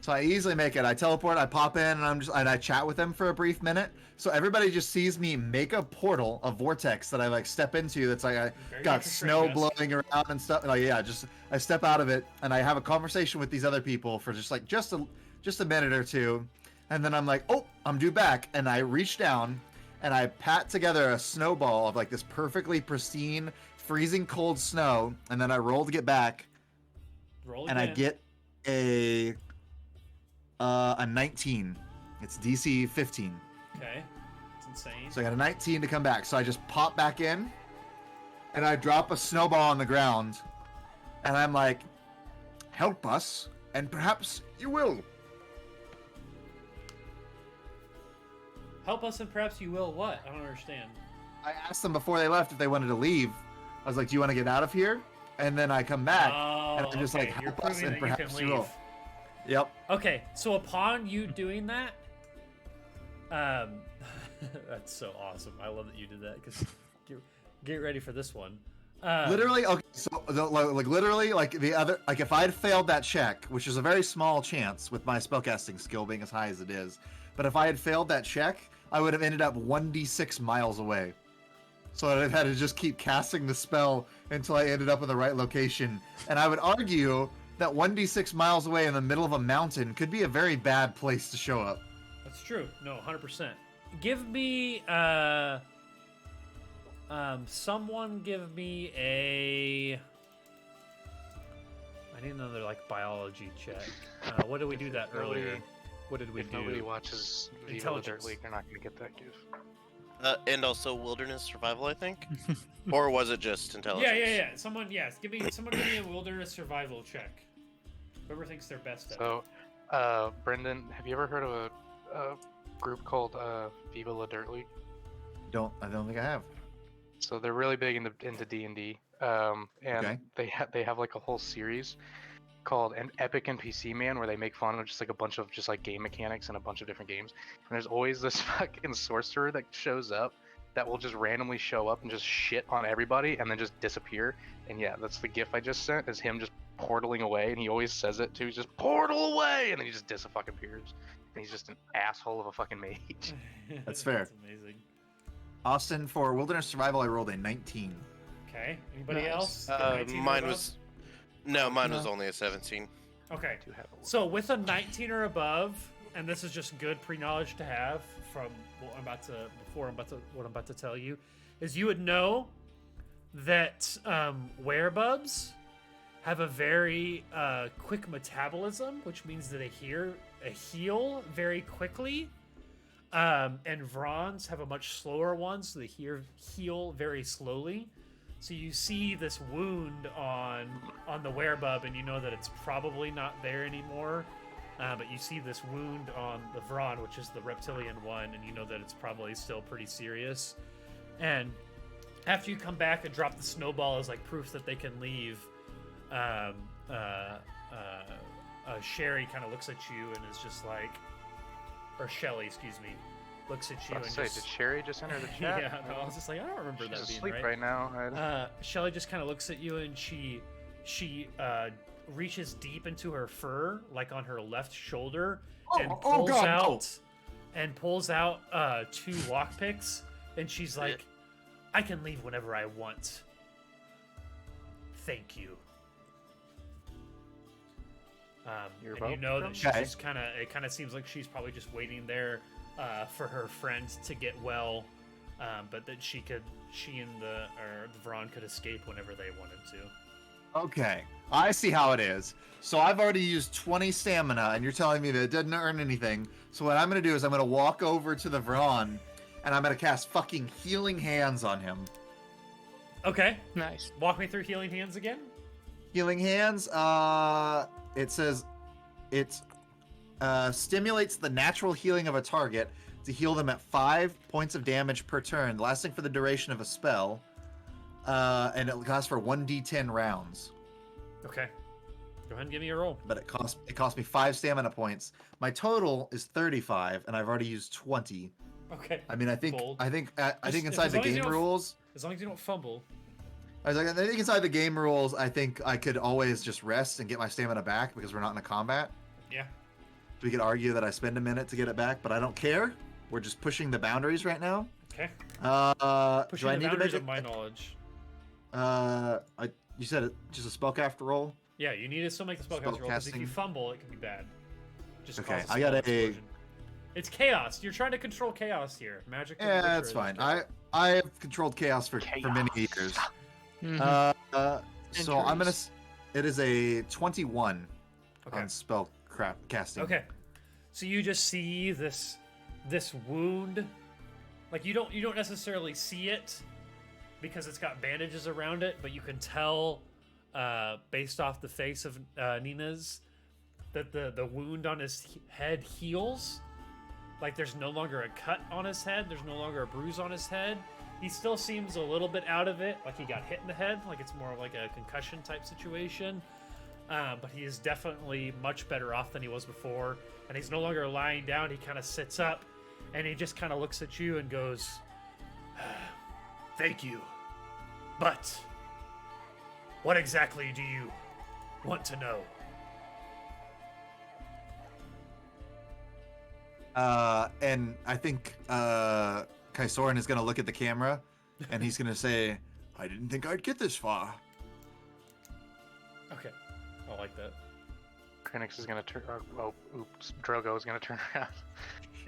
So I easily make it. I teleport, I pop in, and I chat with them for a brief minute. So everybody just sees me make a portal, a vortex that I step into. That's I Very got Doctor snow Strange-esque. blowing around and stuff. Like yeah, just I step out of it and I have a conversation with these other people for just a minute or two, and then I'm like, oh, I'm due back, and I reach down and I pat together a snowball of this perfectly pristine, freezing cold snow, and then I roll to get back, Roll and I again. get a 19. It's DC 15. Okay, it's insane. So I got a 19 to come back. So I just pop back in, and I drop a snowball on the ground, and I'm like, help us, and perhaps you will. Help us and perhaps you will what? I don't understand. I asked them before they left if they wanted to leave. I was like, do you want to get out of here? And then I come back, and I'm just okay, like, you're help us, proving and that you perhaps can you will. leave. Yep. Okay, so upon you doing that, that's so awesome. I love that you did that because get ready for this one. Literally, okay. So, literally, the other, if I had failed that check, which is a very small chance with my spellcasting skill being as high as it is, but if I had failed that check, I would have ended up 1d6 miles away. So I've had to just keep casting the spell until I ended up in the right location. And I would argue that 1d6 miles away in the middle of a mountain could be a very bad place to show up. That's true. No, 100%. Give me someone give me a I need another like biology check. What did we do that Nobody- earlier? What did we If do? nobody watches Viva the Dirt Intelligence. League, they're not gonna get that gift. And also wilderness survival, I think. Or was it just intelligence? Yeah. Someone give me a wilderness survival check. Whoever thinks they're best at it. So, Brendan, have you ever heard of a group called Viva the Dirt League? I don't think I have. So they're really big into D&D, and Okay. they have like a whole series called an Epic NPC Man, where they make fun of just like a bunch of just like game mechanics and a bunch of different games. And there's always this fucking sorcerer that shows up that will just randomly show up and just shit on everybody and then just disappear. And yeah, that's the gif I just sent, is him just portaling away, and he always says it too. He's just portal away, and then he just disappears. And he's just an asshole of a fucking mage. That's fair. That's amazing. Austin, for wilderness survival, I rolled a 19. Okay. Anybody Nice. else? Get 19 or Mine above? was mine was only a 17. Okay. Do have a- So with a 19 or above, and this is just good pre-knowledge to have from what I'm about to tell you, is you would know that werebubs have a very quick metabolism, which means that they heal very quickly. And Vrons have a much slower one, so they heal very slowly. So you see this wound on the werebub, and you know that it's probably not there anymore. But you see this wound on the Vron, which is the reptilian one, and you know that it's probably still pretty serious. And after you come back and drop the snowball as like proof that they can leave, Sherry kind of looks at you and is just like, or Shelly, excuse me, looks at you I and was about to say, just, did Sherry just enter the chat? yeah, no, I was just like, I don't remember She's that being asleep right. right now. Shelly just kind of looks at you and she reaches deep into her fur, like on her left shoulder, and pulls out 2 lockpicks, and she's like, I can leave whenever I want. Thank you. You're And you welcome. know that she's Okay. just it kind of seems like she's probably just waiting there for her friend to get well, but that she and the Vron could escape whenever they wanted to. Okay, I see how it is. So I've already used 20 stamina, and you're telling me that it didn't earn anything. So what I'm going to do is I'm going to walk over to the Vron, and I'm going to cast fucking Healing Hands on him. Okay, Nice. walk me through healing hands again. Healing Hands, it says it stimulates the natural healing of a target to heal them at 5 points of damage per turn, lasting for the duration of a spell, and it lasts for 1d10 rounds. Okay, go ahead and give me a roll. But it cost me 5 stamina points. My total is 35, and I've already used 20. Okay, I mean, I think Bold. I think Just- inside as the long as you game don't- rules, as long as you don't fumble. I think inside the game rules, I think I could always just rest and get my stamina back because we're not in a combat. Yeah. We could argue that I spend a minute to get it back, but I don't care. We're just pushing the boundaries right now. Okay. Do Pushing I the need to boundaries make of my knowledge. you said it just a spellcraft roll? Yeah, you need to still make the spellcaster roll because if you Spellcasting. fumble, it can be bad. Just Okay, cause a I got small a- explosion. It's chaos. You're trying to control chaos here. Magic. doesn't Yeah, work that's for fine. this. I have controlled chaos for many years. Mhm. So I'm gonna. Injuries. It is a 21 Okay. on spellcraft casting. Okay. So you just see this wound. Like you don't necessarily see it because it's got bandages around it, but you can tell based off the face of Nina's that the wound on his head heals. Like there's no longer a cut on his head, there's no longer a bruise on his head. He still seems a little bit out of it, like he got hit in the head, like it's more of like a concussion type situation. But he is definitely much better off than he was before, and he's no longer lying down. He kind of sits up, and he just kind of looks at you and goes, "Thank you, but what exactly do you want to know?" And I think Kaisorin is gonna look at the camera and he's gonna say, "I didn't think I'd get this far." Okay, I like that. Krenix is gonna turn. Oops. Drogo is gonna turn around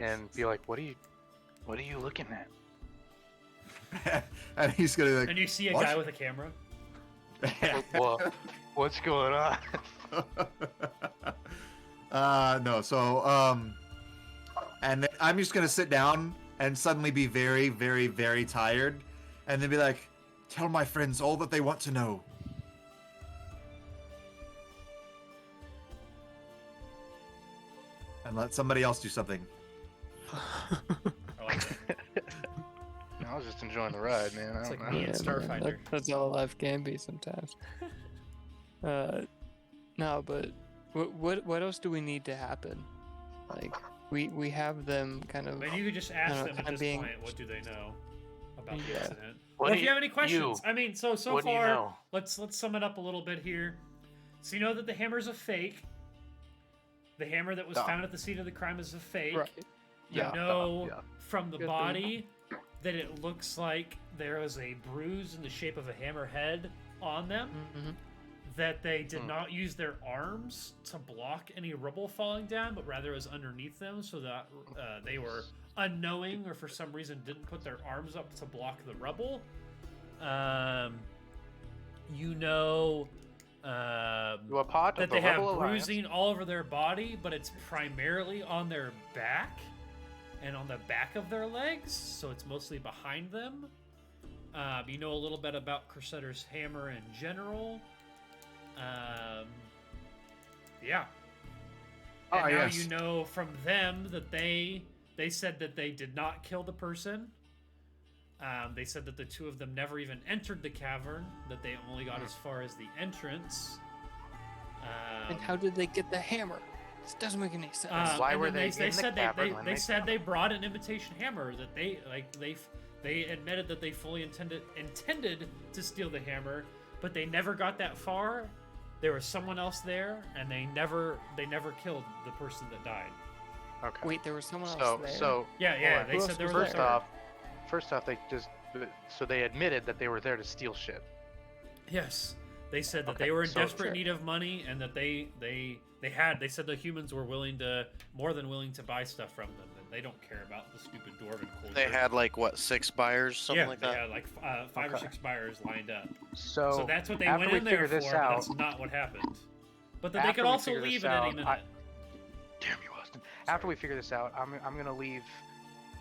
and be like, "What are you looking at?" And he's gonna be like, And you see a "What?" guy with a camera. What? What's going on? No, so and then I'm just gonna sit down and suddenly be very, very, very tired, and then be like, "Tell my friends all that they want to know." And let somebody else do something. I like that. I was just enjoying the ride, man. I It's don't like know. me and Starfighter. That's all life can be sometimes. No, but what else do we need to happen? Like we have them kind of. Maybe you could just ask know, them at kinda this being- point, what do they know about the Yeah. incident? What Or do if you have any questions. I mean, so what do you far, know? let's sum it up a little bit here. So you know that the hammer's a fake. The hammer that was Yeah. found at the scene of the crime is a fake. Right. You Yeah, know yeah. from the Good body that it looks like there was a bruise in the shape of a hammer head on them. Mm-hmm. That they did Hmm. not use their arms to block any rubble falling down, but rather it was underneath them, so that they were unknowing or for some reason didn't put their arms up to block the rubble. You know You a part that of the they have Rebel Alliance. bruising all over their body, but it's primarily on their back and on the back of their legs, so it's mostly behind them. You know a little bit about Crusader's hammer in general. Yeah. And now yes. you know from them that they said that they did not kill the person. They said that the two of them never even entered the cavern, that they only got as far as the entrance. And how did they get the hammer? This doesn't make any sense. Why and were then they in the said cavern when they they said found they brought an imitation hammer, that they admitted that they fully intended to steal the hammer, but they never got that far. There was someone else there, and they never killed the person that died. Okay. Wait, there was someone So else there. so Yeah, hold yeah. on. They Who said else there was was there? First off, they just so they admitted that they were there to steal shit. Yes, they said that Okay, they were in so- desperate Sure. need of money, and that they said the humans were more than willing to buy stuff from them. And they don't care about the stupid dwarven culture. They had like what, 6 buyers, something yeah, like they that. had like 5 or Okay. 6 buyers lined up. So, So that's what they after went we in there figure for. this But out, that's not what happened. But that they after could we also figure this leave at any out, minute. damn you, Austin. After we figure this out, I'm gonna leave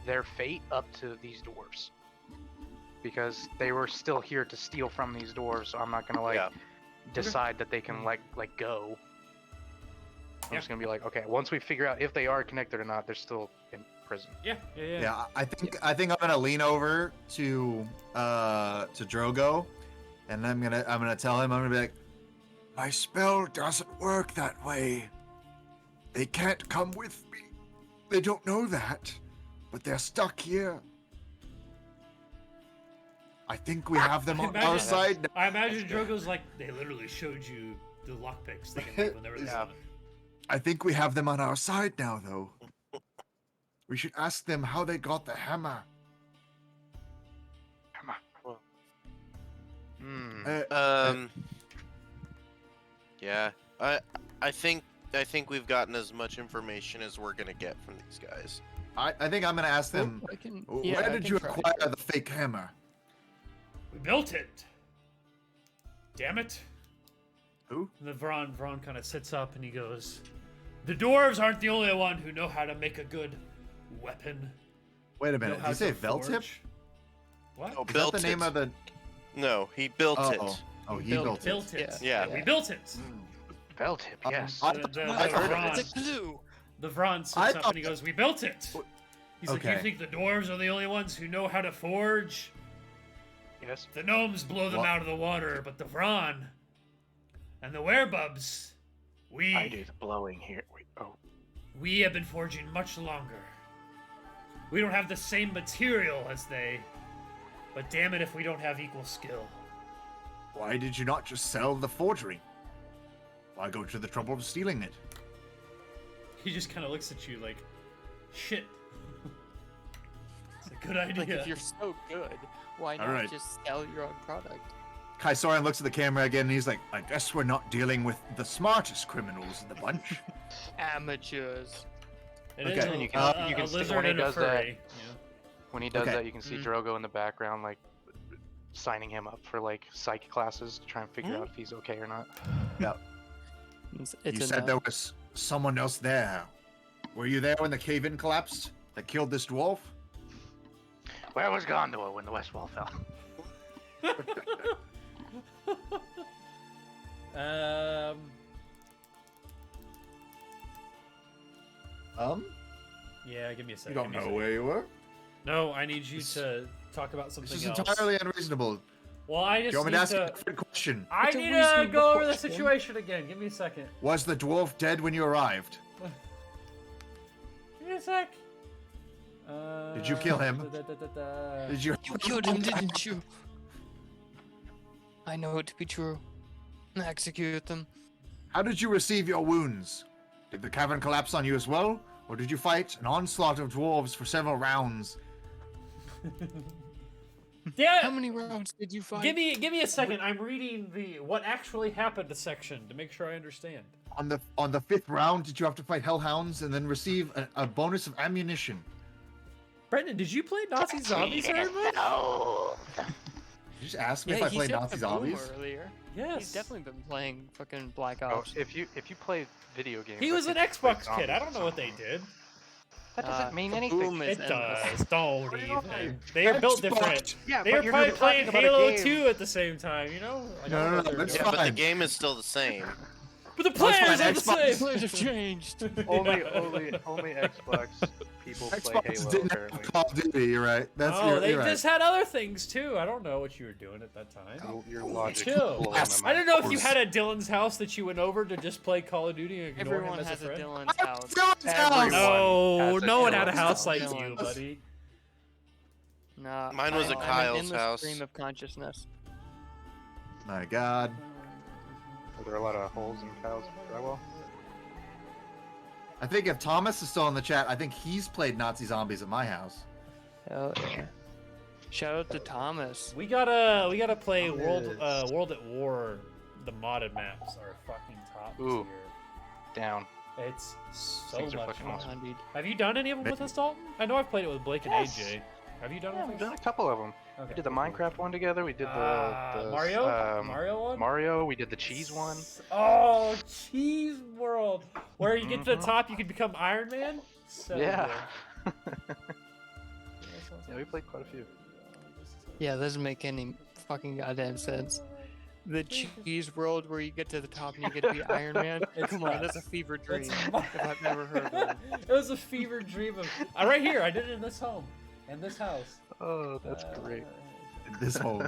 their fate up to these dwarves because they were still here to steal from these dwarves. So I'm not gonna Yeah. decide that they can like go. I'm Yeah. just gonna be like, okay, once we figure out if they are connected or not, they're still in prison. Yeah. Yeah, I think I'm gonna lean over to Drogo, and I'm gonna tell him, I'm gonna be like, my spell doesn't work that way. They can't come with me. They don't know that, but they're stuck here. I think we have them on Imagine our that. side now. I imagine Drogo's like, they literally showed you the lockpicks they can make whenever they Yeah. want. I think we have them on our side now, though. We should ask them how they got the hammer. Come on. Hmm. Yeah. I think we've gotten as much information as we're gonna get from these guys. I think I'm gonna ask them, I can, where yeah, I did can you try. acquire the fake hammer? We built it. Damn it. Who? And the Vron kind of sits up and he goes, "The dwarves aren't the only one who know how to make a good weapon. Wait a Know minute. Did how you say to Veltip? forge." What? Oh, Is that built the name it. of the? No, he built Oh, it. oh, he Built built it. Built it. Yeah. We built it. Bell-tip, yes. I- The I heard Vron- It's a clue. The Vron sits I up thought and he goes, "We built it." He's like, "You Okay. think the dwarves are the only ones who know how to forge? Yes. The gnomes blow them What? out of the water, but the Vron and the werebubs, I do the blowing here. Wait, oh. we have been forging much longer. We don't have the same material as they, but damn it if we don't have equal skill." Why did you not just sell the forgery? Why go to the trouble of stealing it? He just kind of looks at you like, "Shit." It's like, Good Like, idea. if you're so good, why not Alright. just sell your own product? Kai Soren looks at the camera again and he's like, I guess we're not dealing with the smartest criminals in the bunch. Amateurs. It Okay. is And you a, can- a, you a can see lizard when he and a does that. furry. When he does Okay. that, you can see Drogo in the background, like signing him up for like psych classes to try and figure out if he's okay or not. It's You a said no. there was someone else there. Were you there when the cave-in collapsed that killed this dwarf? Where was Gondor when the West Wall fell? Yeah, give me a You second. don't give me a know second. where you were? No, I need you to talk about something This is else. entirely unreasonable. Well, I Do just you want me need to ask to. a different question? I It's a need to reasonable go over the question. situation again. Give me a second. Was the dwarf dead when you arrived? Give me a sec. Did you kill him? Did you? You killed him, didn't you? I know it to be true. Execute them. How did you receive your wounds? Did the cavern collapse on you as well? Or did you fight an onslaught of dwarves for several rounds? Yeah. How many rounds did you fight? Give me a second. I'm reading the what actually happened section to make sure I understand. On the fifth round, did you have to fight hellhounds and then receive a bonus of ammunition? Brendan, did you play Nazi zombies very much? Did you just ask me if I he played said Nazi the boom zombies? earlier. Yes. He's definitely been playing fucking Black Oh, Ops. if you play video games, He I was an think you play Xbox kid. I don't zombies know what they or did. something. That doesn't mean the anything. boom is It endless. does. Don't What do you even. mean? They are built Xbox. different. Yeah, They but were you're probably talking playing about a Halo game. 2 at the same time, you know? I No, don't know no, what no, they were it's doing. Yeah, but the fine. game is still the same. But the No, it's players fine. are the Xbox- same. Players have changed. Only Xbox people play Xbox Halo didn't apparently. have Call of Duty, you're right. That's Oh, they you're just right. had other things too. I don't know what you were doing at that time. Your logic Chill. blowing Yes. my I don't know if mind. you had a Dylan's house that you went over to just play Call of Duty and ignore Everyone him as has a a friend. Dylan's house. Dylan's house! Everyone. No, has a no one had a Dylan's house house. like Dylan's. you, buddy. Nah, Mine was a I'm Kyle's an endless house. stream of consciousness. My God. Are there a lot of holes in Kyle's drywall? I think if Thomas is still in the chat, I think he's played Nazi zombies at my house. Hell yeah. Shout out to Thomas. We gotta play Thomas. World at War. The modded maps are fucking top Ooh. tier. Down. It's so Things are much fucking fun. awesome. 100. Have you done any of them with us, Dalton? I know I've played it with Blake and Yes. AJ. Have you done Yeah, it we've with done us? a couple of them. Okay. We did the Minecraft one together. We did the Mario? Mario one? Mario. We did the cheese one. Oh, Cheese World, where you get to the Mhm. top, you can become Iron Man. So Yeah. good. Yeah, we played quite a few. Yeah, that doesn't make any fucking goddamn sense. The cheese world where you get to the top and you get to be Iron Man? It's Come on, nuts. that's a fever dream. It's if I've never heard one. It was a fever dream of. Right here, I did it in this home, in this house. Oh, that's great. This home.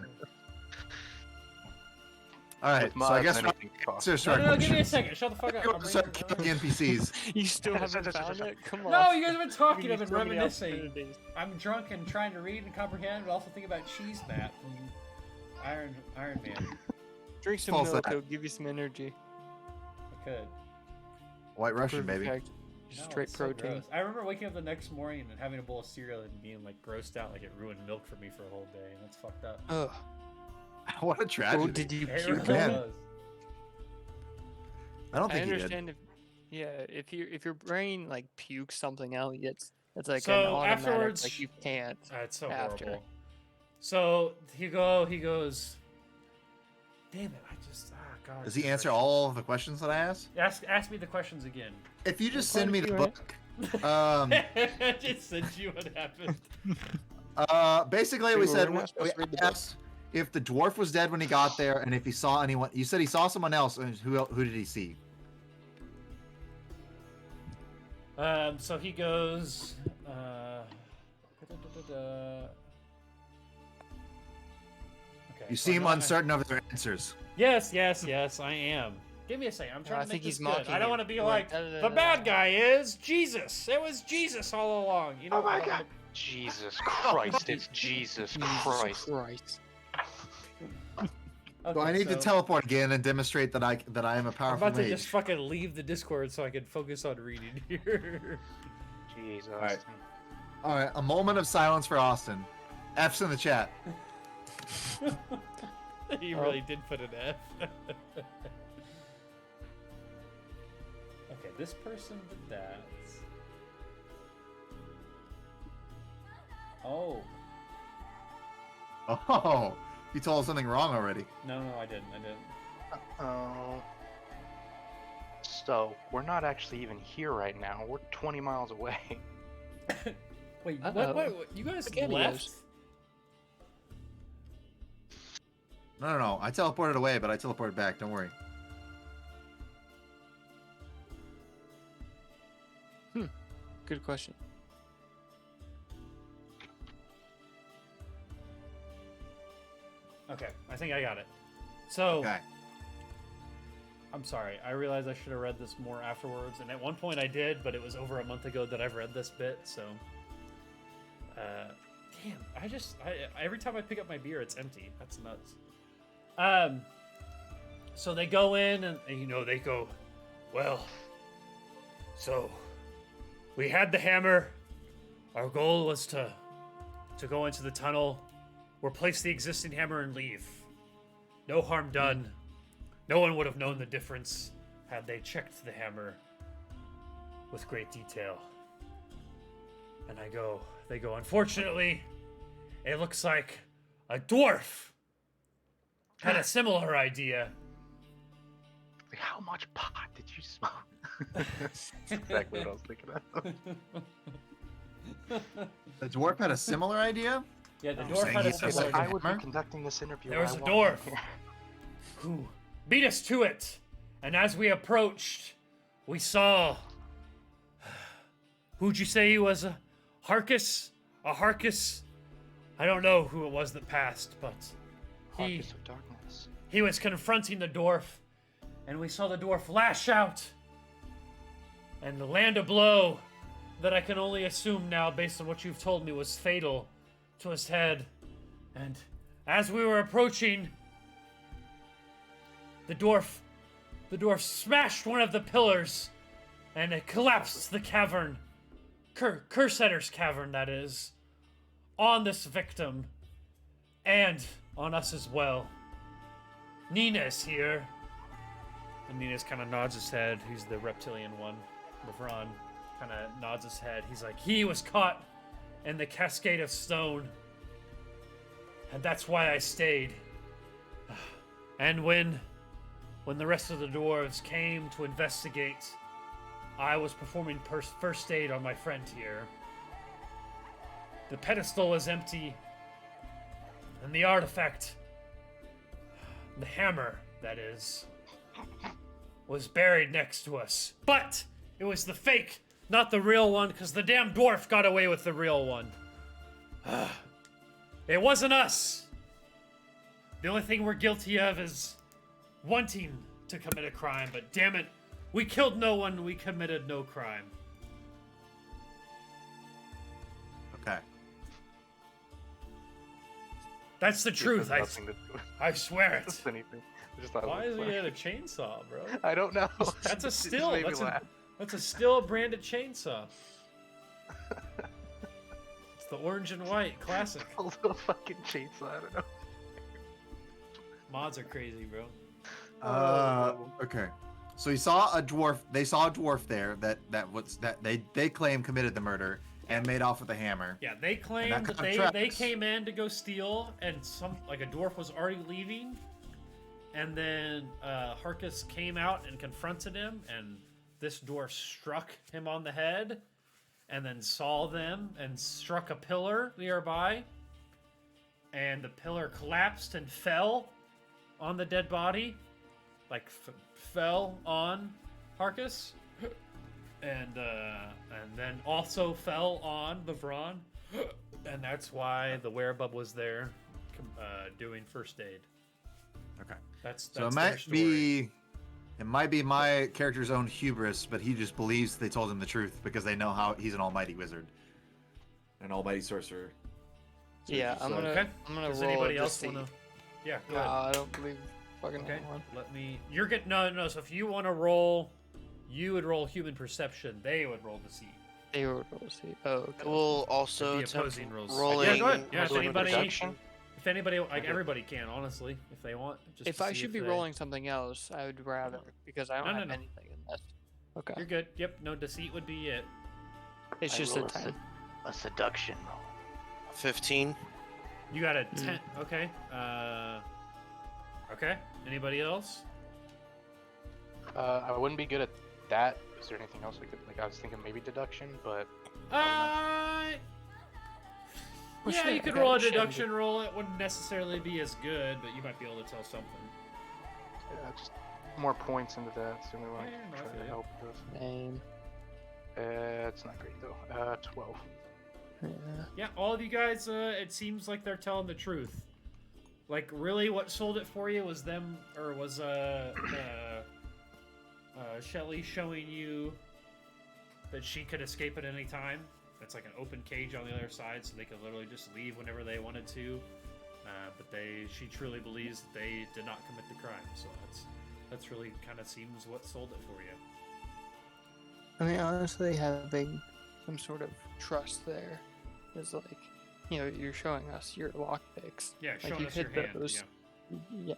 All right, With so I mods, guess anything's possible. answers to No, our no, give me a questions. second. Shut the fuck up. You I'm want to start reading- killing NPCs. You still haven't found it? Come on. No, you guys have been talking. Giving I've you been so many reminiscing. opportunities. I'm drunk and trying to read and comprehend, but also think about Cheese Map from Iron Man. Drink some False milk, that. it'll give you some energy. I could. White Russian, baby. Perfect. No, Straight it's so protein. gross. I remember waking up the next morning and having a bowl of cereal and being like grossed out, like it ruined milk for me for a whole day, and that's fucked up. Ugh. What a tragedy. Oh, did you It puke? really man. was. I don't I think he did. understand if your brain like pukes something out, it's like So an automatic, afterwards- like you can't. It's so After. horrible. So he goes. Damn it! God. Does he answer all of the questions that I asked? Ask me the questions again. If you just Well, send me the quite book, Just send you what happened. basically we We're said not supposed we to read the book. asked if the dwarf was dead when he got there, and if he saw anyone. You said he saw someone else, and who did he see? So he goes. Okay, You seem well, uncertain of their answers. Yes, I am. Give me a second. I'm trying I to think make he's this good. mocking I don't you. want to be Like, like da-da-da-da. the bad guy is Jesus. It was Jesus all along. You know Oh my what? God. Jesus Christ! It's Jesus Christ. Christ. So I need to teleport again and demonstrate that I am a I'm powerful about to mage. just fucking leave the Discord so I can focus on reading here. Jesus. Alright. All right, a moment of silence for Austin. F's in the chat. He Oh. really did put an F. Okay, this person did that. Oh. Oh, you told us something wrong already. No, I didn't. Oh. So we're not actually even here right now. We're 20 miles away. Wait, Uh-oh. what? You guys The candy left? goes. No. I teleported away, but I teleported back. Don't worry. Good question. Okay, I think I got it. So, Okay. I'm sorry. I realized I should have read this more afterwards, and at one point I did, but it was over a month ago that I've read this bit. So, damn, every time I pick up my beer, it's empty. That's nuts. So they go in, and they go, well. So, we had the hammer. Our goal was to go into the tunnel, replace the existing hammer, and leave. No harm done. No one would have known the difference had they checked the hammer with great detail. And they go, unfortunately, it looks like a dwarf had a similar idea. Like, how much pot did you smoke? That's exactly what I was thinking of. The dwarf had a similar idea. Yeah, the I'm dwarf saying had a he's If similar like- I would be hammer? conducting this interview, There was I a walked in dwarf. here. who beat us to it. And as we approached, we saw. Who'd you say he was? A Harkus? A Harkus? I don't know who it was that passed, but Harvest of darkness. he was confronting the dwarf, and we saw the dwarf lash out and land a blow that I can only assume now, based on what you've told me, was fatal to his head. And as we were approaching, the dwarf smashed one of the pillars, and it collapsed the cavern, Cursetter's cavern, that is, on this victim, and on us as well. Nina's here. And Nina's kind of nods his head. He's the reptilian one. Levron kind of nods his head. He's like, he was caught in the cascade of stone. And that's why I stayed. And when the rest of the dwarves came to investigate, I was performing first aid on my friend here. The pedestal was empty, and the artifact, the hammer, that is, was buried next to us. But it was the fake, not the real one, because the damn dwarf got away with the real one. It wasn't us. The only thing we're guilty of is wanting to commit a crime, but damn it, we killed no one, we committed no crime. Okay. That's the truth, This has nothing to do with I swear this it. anything. I just thought it Why was is he funny. at a chainsaw, bro? I don't know. That's a It just still. made me laugh. That's a still branded chainsaw. It's the orange and white classic. A little fucking chainsaw. I don't know. Mods are crazy, bro. Okay. So you saw a dwarf. They saw a dwarf there that they claim committed the murder and made off with a hammer. Yeah, they claimed that that kind they of they tracks. came in to go steal, and a dwarf was already leaving, and then Harkus came out and confronted him, and this dwarf struck him on the head, and then saw them and struck a pillar nearby, and the pillar collapsed and fell on the dead body, fell on Harkus, and then also fell on Levron, and that's why the werebub was there, doing first aid. Okay. That's So it their story. might be my character's own hubris, but he just believes they told him the truth because they know how he's an almighty wizard, an almighty sorcerer. So Yeah, just I'm like- gonna Okay. I'm gonna Does roll anybody a else deceit. want to? Yeah. Go No, ahead. I don't believe fucking Okay. anyone. Let me. You're getting no. So if you want to roll, you would roll human perception. They would roll deceit. They will see. Oh, okay. I will also The attempt opposing rules. rolling. Yeah, go ahead. Yeah, if rolling anybody, deduction. if anybody, like Okay. everybody can, honestly, if they want. Just If to I see should if be they- rolling something else, I would rather because I don't No, no, have no. anything in this. Okay. You're good. Yep, no deceit would be it. It's I just roll a a 10. A seduction roll. 15. You got a 10. Okay. Okay. Anybody else? I wouldn't be good at that. Is there anything else I could like? I was thinking maybe deduction, but Uh. Well, Yeah, shit, you could okay, roll a shit. deduction roll. It wouldn't necessarily be as good, but you might be able to tell something. yeah, just more points into that. It's the only one I Yeah, can no, I try feel to ya. help with. Name. It's not great though. 12. Yeah. Yeah, all of you guys, it seems like they're telling the truth. Like, really, what sold it for you was them, or was Shelly showing you that she could escape at any time. It's like an open cage on the other side, so they could literally just leave whenever they wanted to. But she truly believes that they did not commit the crime. So that's really kind of seems what sold it for you. I mean, honestly, having some sort of trust there is like, you're showing us your lockpicks. Yeah, Like, showing you us your hit hand. those. Yeah.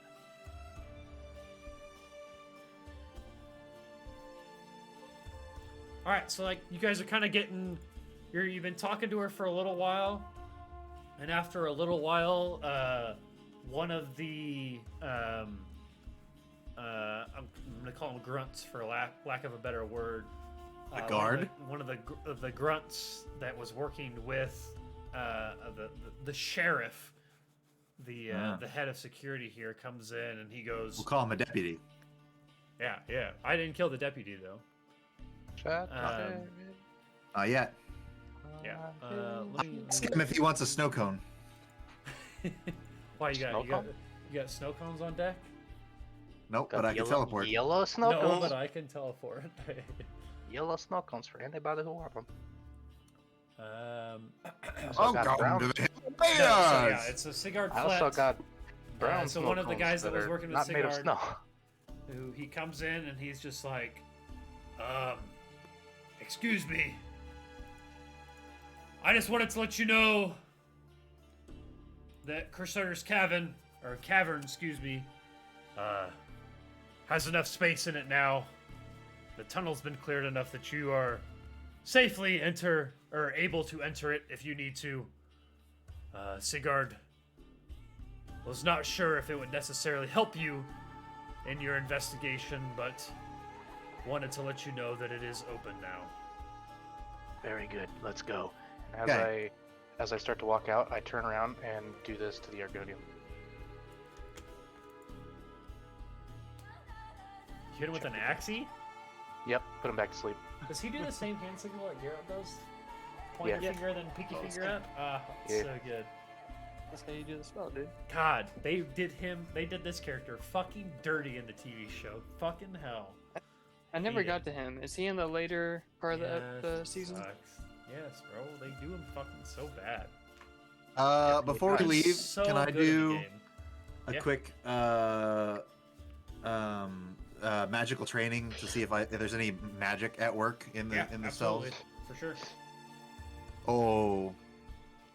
All right, so like you guys are kind of getting, you've been talking to her for a little while, and after a little while, one of the I'm gonna call them grunts for lack of a better word. The guard? One of the grunts that was working with the sheriff, the head of security here comes in and he goes, We'll call him a deputy. yeah. I didn't kill the deputy though. Not yet. Yeah. Let me Ask him if he wants a snow cone. Why you Snow got cone? you got snow cones on deck? Nope, but I can teleport. Yellow snow No, cones. but I can teleport. Yellow snow cones for anybody who wants them. Oh, got come brown. to the So, yeah, Himalayas! it's a Sigard I also Flet. got brown so snow one of the cones guys that was are working with not made of Sigard, snow. who he comes in and he's just like, excuse me. I just wanted to let you know that Crusader's Cavern, excuse me, has enough space in it now. The tunnel's been cleared enough that you are safely able to enter it if you need to. Sigard was not sure if it would necessarily help you in your investigation, but wanted to let you know that it is open now. Very good. Let's go. Okay. As I start to walk out, I turn around and do this to the Argonian. You hit him with an axie? Yep. Put him back to sleep. Does he do the same hand signal that Garrett does? Pointer Yeah. finger, then pinky Oh, finger up? Yeah. So good. That's how you do the spell, dude. God, they did this character fucking dirty in the TV show. Fucking hell. I never He got did. to him. Is he in the later part of Yes, the it season? sucks. Yes, bro. They do him fucking so bad. Before we He's leave, so can I good in the do game. a Yeah. quick magical training to see if there's any magic at work in the Yeah, in the absolutely. cells? For sure. Oh,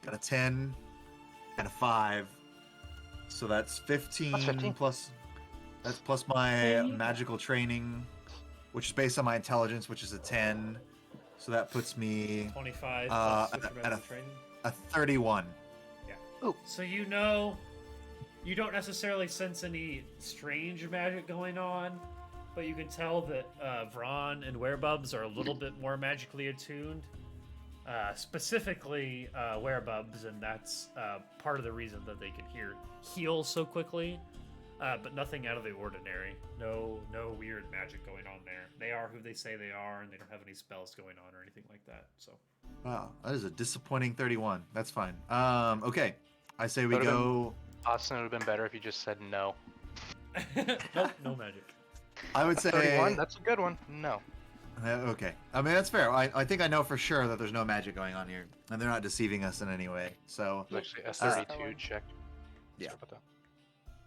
got a 10 and a 5, so that's 15, That's 15. plus. That's plus my magical training, which is based on my intelligence, which is a 10. So that puts me 25 Uh, plus at with a- your at magic training. a 31. So you don't necessarily sense any strange magic going on, but you can tell that Vron and Werebubs are a little bit more magically attuned. Specifically Werebubs, and that's part of the reason that they can heal so quickly. But nothing out of the ordinary. No weird magic going on there. They are who they say they are, and they don't have any spells going on or anything like that. So. Wow, that is a disappointing 31. That's fine. Okay, I say we Would've been- go. Austin, it would have been better if you just said no. Nope, no magic. I would say 31, that's a good one. No. Okay, I mean that's fair. I think I know for sure that there's no magic going on here, and they're not deceiving us in any way. So It's actually a 32 check. Yeah. Sorry about that.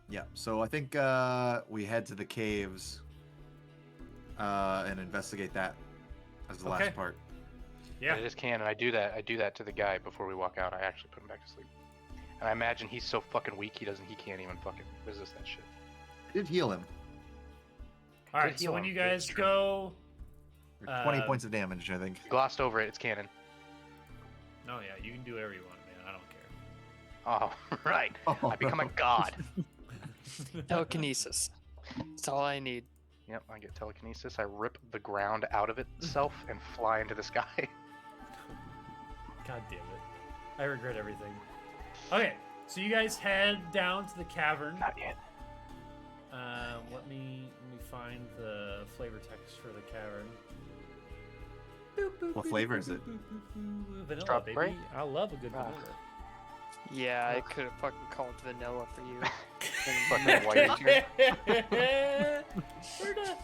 yeah, so I think we head to the caves and investigate that as the Okay. last part. Yeah. I just can, and I do that to the guy before we walk out. I actually put him back to sleep. And I imagine he's so fucking weak he can't even fucking resist that shit. Did heal him. All right. Did So heal when him. you It's guys true. go, 20 points of damage, I think. Glossed over it. It's canon. no, yeah, you can do whatever you want, man. I don't care. Oh, right. I become a god. Telekinesis. That's all I need. Yep, I get telekinesis. I rip the ground out of itself and fly into the sky. God damn it. I regret everything. Okay, so you guys head down to the cavern. Not yet. Let me find the flavor text for the cavern. What flavor is it? Vanilla, Strawberry? baby. I love a good Ah. vanilla. Yeah, I could have fucking called vanilla for you. Fucking white here. We're done.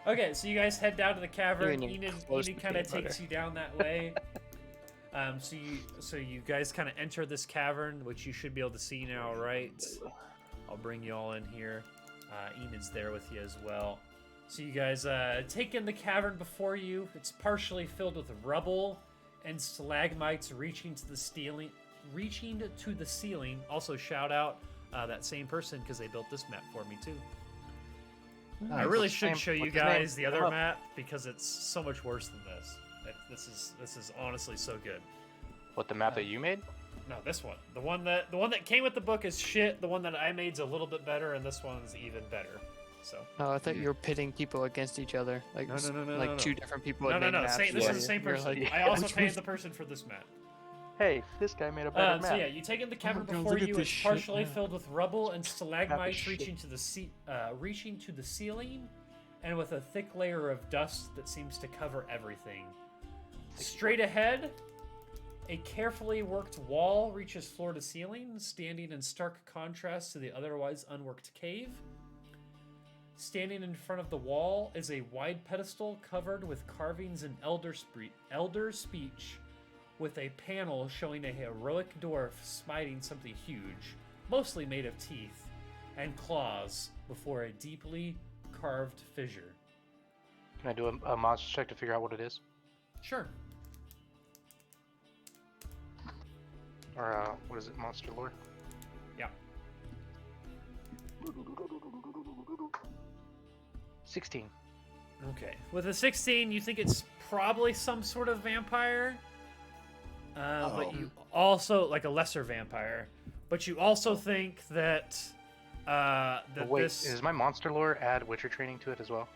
Okay, so you guys head down to the cavern. Even Enid close to kind of peanut takes butter. you down that way. So you guys kind of enter this cavern, which you should be able to see now, right? I'll bring you all in here. Enid's there with you as well. So you guys take in the cavern before you. It's partially filled with rubble and stalagmites reaching to the ceiling. Also, shout out that same person because they built this map for me too. I really should show you guys the other map because it's so much worse than this. This is honestly so good. What, the map that you made? No, this one. The one that came with the book is shit. The one that I made's a little bit better, and this one's even better. So. Oh, I thought you were pitting people against each other, like No, like two different people. No, had no, made no. maps. This Yeah, is the same you're person. like- I also paid the person for this map. Hey, this guy made a better map. So yeah, you take in the cavern God, before look at you. this It's shit partially map. filled with rubble and stalagmites shit. reaching to the ceiling, and with a thick layer of dust that seems to cover everything. Straight ahead, a carefully worked wall reaches floor to ceiling, standing in stark contrast to the otherwise unworked cave. Standing in front of the wall is a wide pedestal covered with carvings in elder speech, with a panel showing a heroic dwarf smiting something huge, mostly made of teeth and claws, before a deeply carved fissure. Can I do a monster check to figure out what it is? Sure. Or, what is it, monster lore? Yeah. 16. Okay. With a 16, you think it's probably some sort of vampire. But you also, like a lesser vampire. But you also think that But wait, does my monster lore add Witcher training to it as well?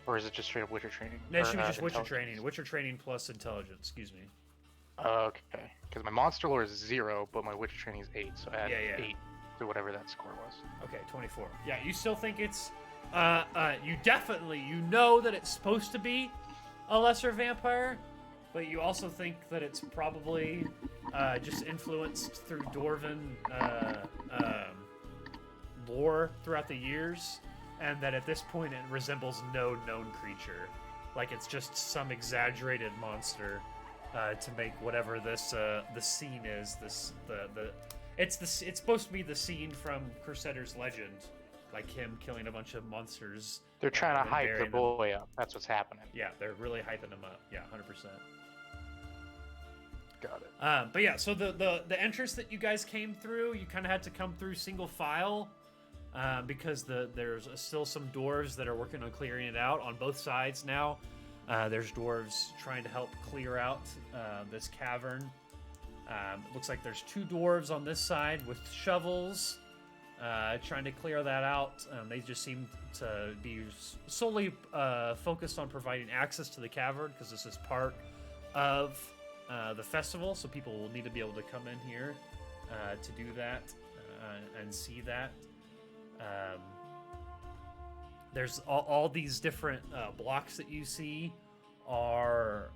Or is it just straight up Witcher training? No, it Or, should be just Witcher intelligence? training. Witcher training plus intelligence, excuse me. Okay, because my monster lore is 0, but my Witcher training is 8, so add Yeah, yeah. 8 to whatever that score was. Okay, 24. Yeah, you still think it's you know that it's supposed to be a lesser vampire, but you also think that it's probably just influenced through Dwarven lore throughout the years, and that at this point it resembles no known creature. Like it's just some exaggerated monster to make whatever this the scene is. It's supposed to be the scene from Crusader's Legend, like him killing a bunch of monsters. They're trying and to hype the burying them. boy up. That's what's happening. Yeah, they're really hyping him up. Yeah, 100%. Got it. But yeah, so the entrance that you guys came through, you kind of had to come through single file because there's still some dwarves that are working on clearing it out on both sides now. There's dwarves trying to help clear out this cavern. It looks like there's 2 dwarves on this side with shovels trying to clear that out. They just seem to be solely focused on providing access to the cavern because this is part of the festival, so people will need to be able to come in here to do that and see that. There's all these different blocks that you see are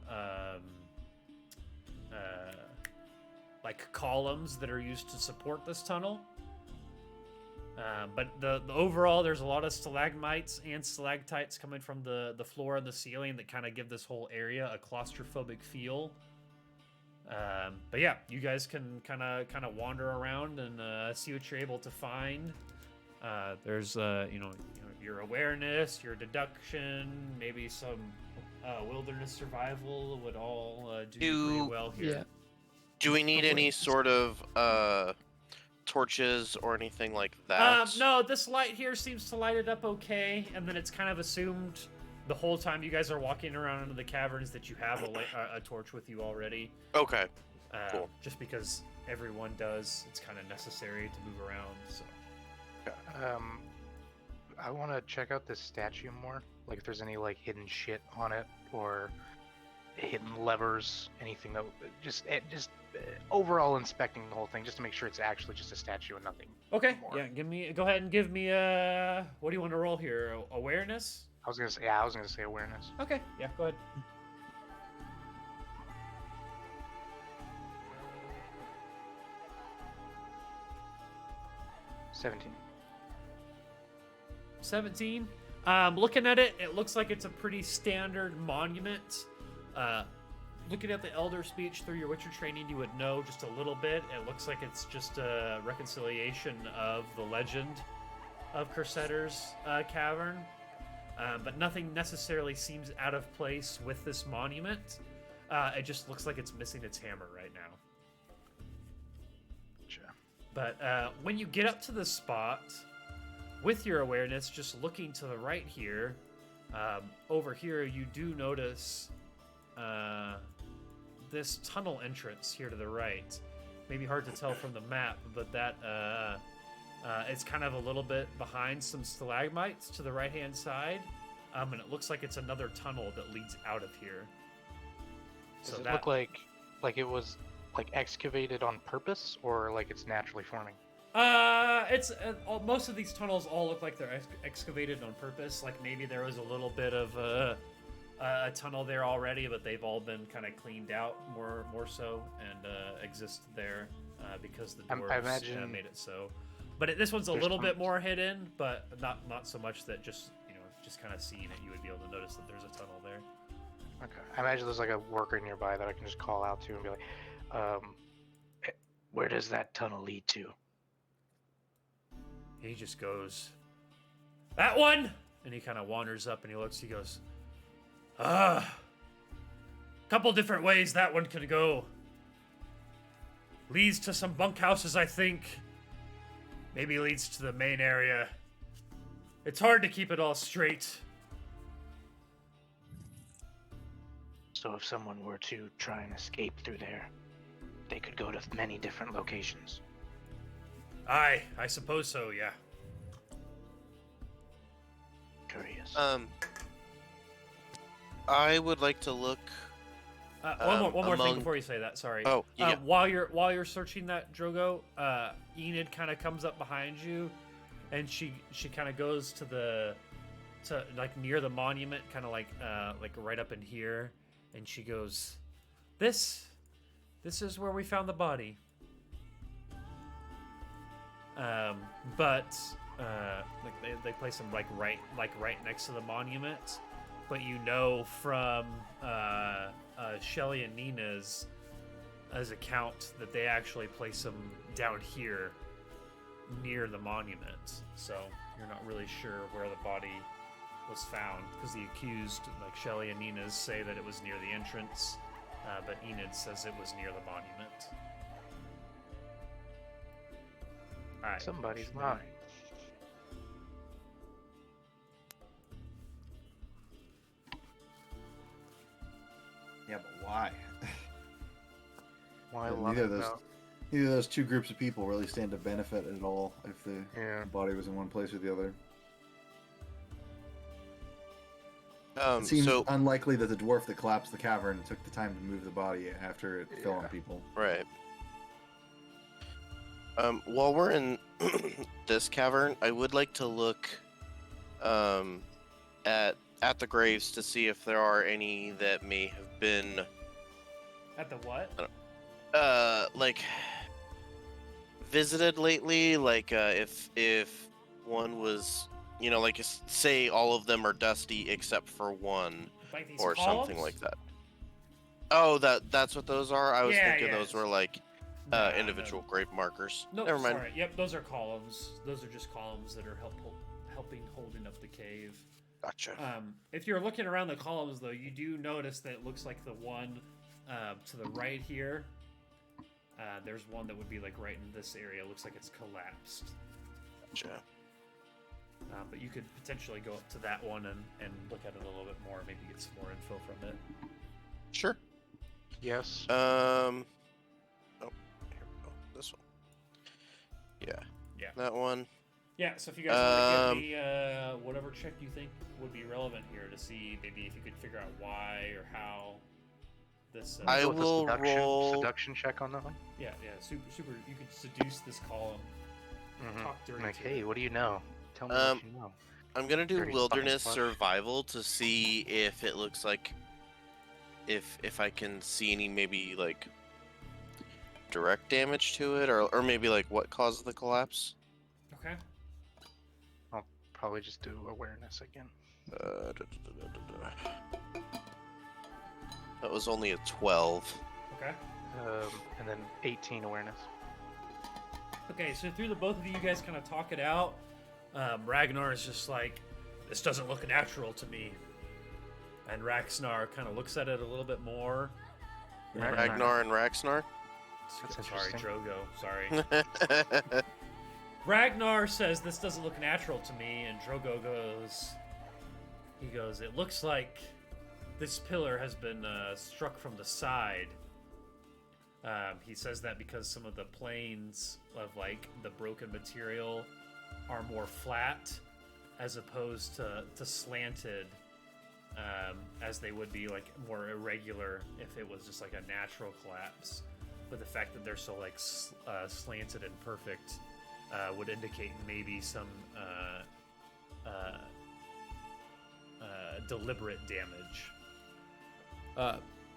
like columns that are used to support this tunnel. But the overall, there's a lot of stalagmites and stalactites coming from the floor and the ceiling that kind of give this whole area a claustrophobic feel. But yeah, you guys can kind of wander around and see what you're able to find. There's your awareness, your deduction, maybe some wilderness survival would all do pretty well here. Yeah. Do we need any Hopefully. sort of torches or anything like that? No, this light here seems to light it up okay, and then it's kind of assumed the whole time you guys are walking around into the caverns that you have a torch with you already. Okay. Cool. Just because everyone does, it's kind of necessary to move around. So. I want to check out this statue more. Like if there's any like hidden shit on it or hidden levers, anything that just overall inspecting the whole thing just to make sure it's actually just a statue and nothing. Okay. more. Yeah. Go ahead and give me what do you want to roll here? Awareness. I was gonna say awareness. Okay. Yeah. Go ahead. 17. 17. Looking at it, it looks like it's a pretty standard monument. Looking at the Elder Speech through your Witcher training, you would know just a little bit. It looks like it's just a reconciliation of the legend of Crusader's Cavern. But nothing necessarily seems out of place with this monument. It just looks like it's missing its hammer right now. Gotcha. But when you get up to the spot, with your awareness, just looking to the right here, over here you do notice this tunnel entrance here to the right. Maybe hard to tell from the map, but that it's kind of a little bit behind some stalagmites to the right-hand side, and it looks like it's another tunnel that leads out of here. Does it look like it was like excavated on purpose, or like it's naturally forming? It's most of these tunnels all look like they're excavated on purpose. Like maybe there was a little bit of a tunnel there already, but they've all been kind of cleaned out more so and exist there because the dwarves made it so. But this one's a little bit more hidden, but not so much that just kind of seeing it, you would be able to notice that there's a tunnel there. Okay. I imagine there's like a worker nearby that I can just call out to and be like, where does that tunnel lead to? He just goes, that one! And he kind of wanders up and he looks, he goes, couple different ways that one could go. Leads to some bunkhouses, I think. Maybe leads to the main area. It's hard to keep it all straight. So if someone were to try and escape through there, they could go to many different locations. I suppose so, yeah. Curious. I would like to look. One more thing before you say that. Sorry. Oh, yeah. While you're searching that, Drogo, Enid kind of comes up behind you, and she kind of goes to like near the monument, kind of like right up in here, and she goes, "This is where we found the body." But like they place him right next to the monument, but you know from Shelly and Nina's account that they actually place him down here near the monument, so you're not really sure where the body was found, because the accused, like Shelly and Nina's, say that it was near the entrance, but Enid says it was near the monument. Alright. Somebody's lying. Yeah, but why? Why Neither of those two groups of people really stand to benefit at all if the body was in one place or the other. It seems unlikely that the dwarf that collapsed the cavern took the time to move the body after it fell on people. Right. While we're in this cavern, I would like to look at the graves to see if there are any that may have been At the what? like visited lately, like if one was, like say all of them are dusty except for one, Like these or columns? something like that. Oh, that's what those are. I was thinking those were like individual grave markers. No, Never mind. Sorry. Yep, those are columns. Those are just columns that are holding up the cave. Gotcha. If you're looking around the columns, though, you do notice that it looks like the one to the right here. There's one that would be like right in this area. It looks like it's collapsed. Gotcha. But you could potentially go up to that one and look at it a little bit more, maybe get some more info from it. Sure. Yes. Oh, here we go. This one. Yeah. Yeah. That one. Yeah, so if you guys want to give me whatever check you think would be relevant here to see maybe if you could figure out why or how this. I Go with a will roll- seduction check on that one. Yeah, super. You could seduce this column. Talk dirty Like, to hey, it. what do you know? Tell me what you know. I'm gonna do Dirty wilderness fucking flesh. survival to see if it looks like if I can see any maybe like direct damage to it or maybe like what caused the collapse. Okay. Probably just do awareness again. That was only a 12. Okay. And then 18 awareness. Okay, so through the both of you guys kind of talk it out. Ragnar is just like, this doesn't look natural to me. And Raxnar kind of looks at it a little bit more. Ragnar and Raxnar. That's Sorry, interesting. Drogo. Sorry. Ragnar says this doesn't look natural to me, and Drogo goes. He goes, it looks like this pillar has been struck from the side. He says that because some of the planes of like the broken material are more flat as opposed to slanted, as they would be like more irregular if it was just like a natural collapse. But the fact that they're so like slanted and perfect would indicate maybe some deliberate damage.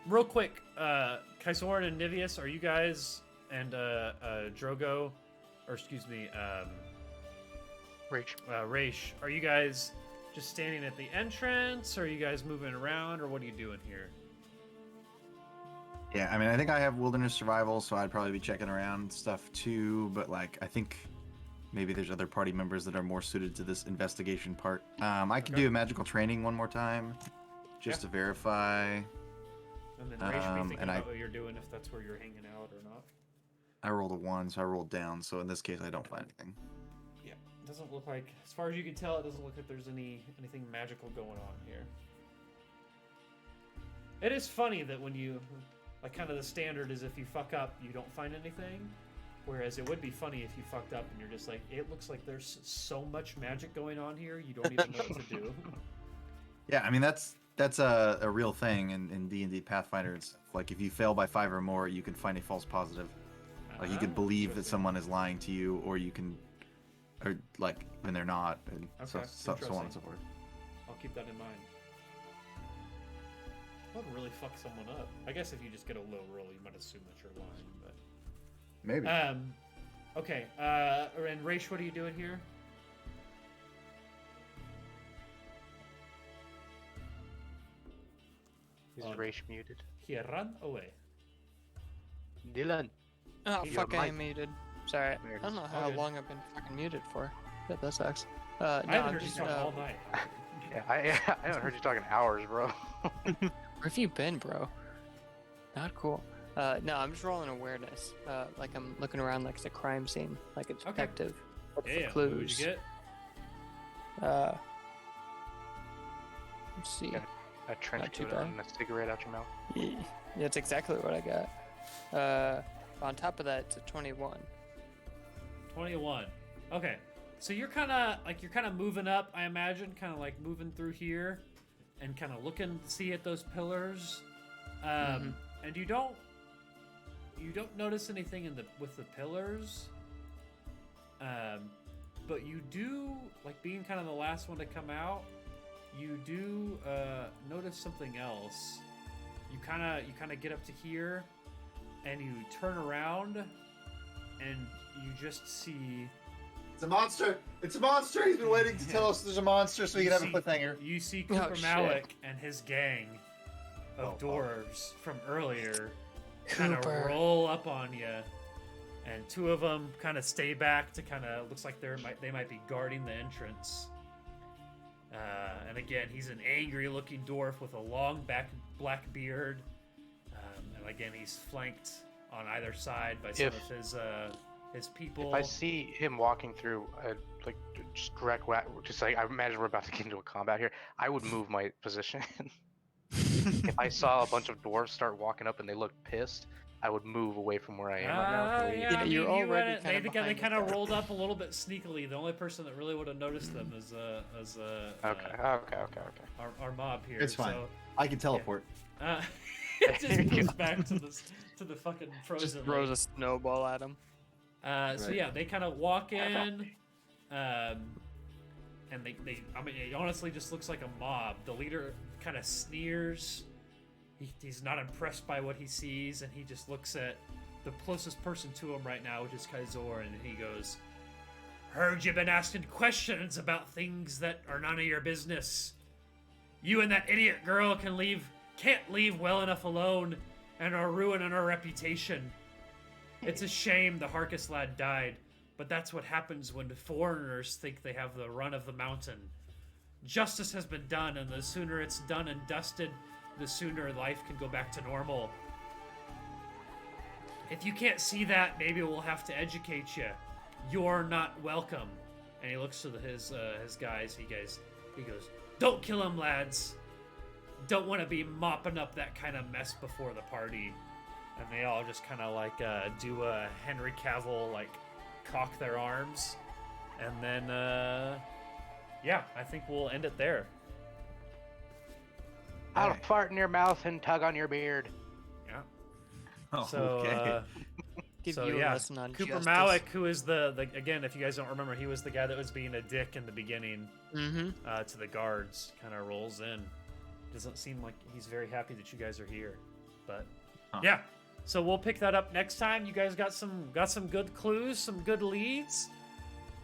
Real quick, Kaisoran and Nivius, are you guys and Drogo, or excuse me, Rach. Raish, are you guys just standing at the entrance? Or are you guys moving around, or what are you doing here? Yeah, I mean, I think I have wilderness survival, so I'd probably be checking around stuff too. But like, I think maybe there's other party members that are more suited to this investigation part. I can Okay. do a magical training one more time, just to verify. And then Raish, be thinking and I- about what you're doing, if that's where you're hanging out or not. I rolled a 1, so I rolled down. So in this case, I don't find anything. Yeah, it doesn't look like, as far as you can tell, it doesn't look like there's anything magical going on here. It is funny that when you, like, kind of the standard is if you fuck up, you don't find anything. Whereas it would be funny if you fucked up and you're just like, it looks like there's so much magic going on here, you don't even know what to do. Yeah, I mean that's a real thing in D&D Pathfinder. It's like if you fail by 5 or more, you can find a false positive. Like you Ah, can believe that interesting. someone is lying to you, or you can, or like when they're not, and so Okay, on and so interesting. forth. I'll keep that in mind. That would really fuck someone up. I guess if you just get a low roll, you might assume that you're lying, but... Maybe. Okay, and Raish, what are you doing here? Is On- Rach muted? He ran away. Dylan. Oh, Your fuck, I mic. am muted. Sorry. There it I don't is. know All how good. long I've been fucking muted for. Yeah, that sucks. No, I haven't I'm heard you just, talk all night. Yeah, I haven't heard you talking hours, bro. where have you been, bro? Not cool. No, I'm just rolling awareness. Like I'm looking around like it's a crime scene, like a detective. Looking Yeah, for what would clues. you get? Let's see. Yeah. A trench Not too coat bad. and a cigarette out your mouth. Yeah, that's exactly what I got. On top of that, it's a 21. 21. Okay. So you're kind of moving up, I imagine, kind of like moving through here and kind of looking to see at those pillars. And you don't notice anything with the pillars. But you do, like being kind of the last one to come out, you do notice something else. You kind of get up to here and you turn around and you just see It's a monster! It's a monster! He's been waiting to tell us there's a monster so we You can have a see- cliffhanger. You see Oh, Cooper shit. Malik and his gang of Oh, dwarves from earlier kind of Cooper. roll up on you, and two of them kind of stay back to kind of looks like they might be guarding the entrance. And again, he's an angry-looking dwarf with a long black beard. And again, he's flanked on either side by some of his people. If I see him walking through, like just just like I imagine we're about to get into a combat here, I would move my position. If I saw a bunch of dwarves start walking up and they looked pissed, I would move away from where I am right now. to leave. Yeah, I mean, you're you already went, kinda they behind kind the of guy. rolled up a little bit sneakily. The only person that really would have noticed them is Okay. our mob here. It's fine. So, I can teleport. it just goes back to the fucking frozen. Just throws lake. a snowball at him. So Right. yeah, they kind of walk in, and they I mean, it honestly just looks like a mob. The leader kind of sneers. He's not impressed by what he sees, and he just looks at the closest person to him right now, which is Kaizor, and he goes, "Heard you've been asking questions about things that are none of your business. You and that idiot girl can't leave well enough alone, and are ruining our reputation. It's a shame the Harkus lad died, but that's what happens when foreigners think they have the run of the mountain. Justice has been done, and the sooner it's done and dusted, the sooner life can go back to normal. If you can't see that, maybe we'll have to educate you. You're not welcome." And he looks to his guys. He goes, "Don't kill him, lads. Don't want to be mopping up that kind of mess before the party." And they all just kind of like do a Henry Cavill, like cock their arms, and then yeah, I think we'll end it there. I'll fart in your mouth and tug on your beard. Yeah. Oh, So okay. Give so you a yeah, lesson on Cooper justice. Malik, who is the again, if you guys don't remember, he was the guy that was being a dick in the beginning Mm-hmm. to the guards. Kind of rolls in. Doesn't seem like he's very happy that you guys are here, but Huh. yeah. So we'll pick that up next time. You guys got some good clues, some good leads,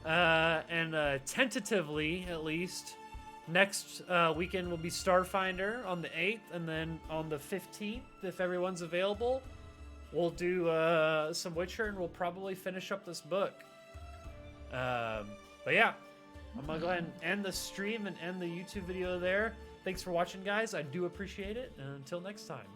and tentatively at least next weekend will be Starfinder on the 8th, and then on the 15th, if everyone's available, we'll do some Witcher, and we'll probably finish up this book. But yeah, I'm gonna go ahead and end the stream and end the YouTube video there. Thanks for watching, guys. I do appreciate it, and until next time.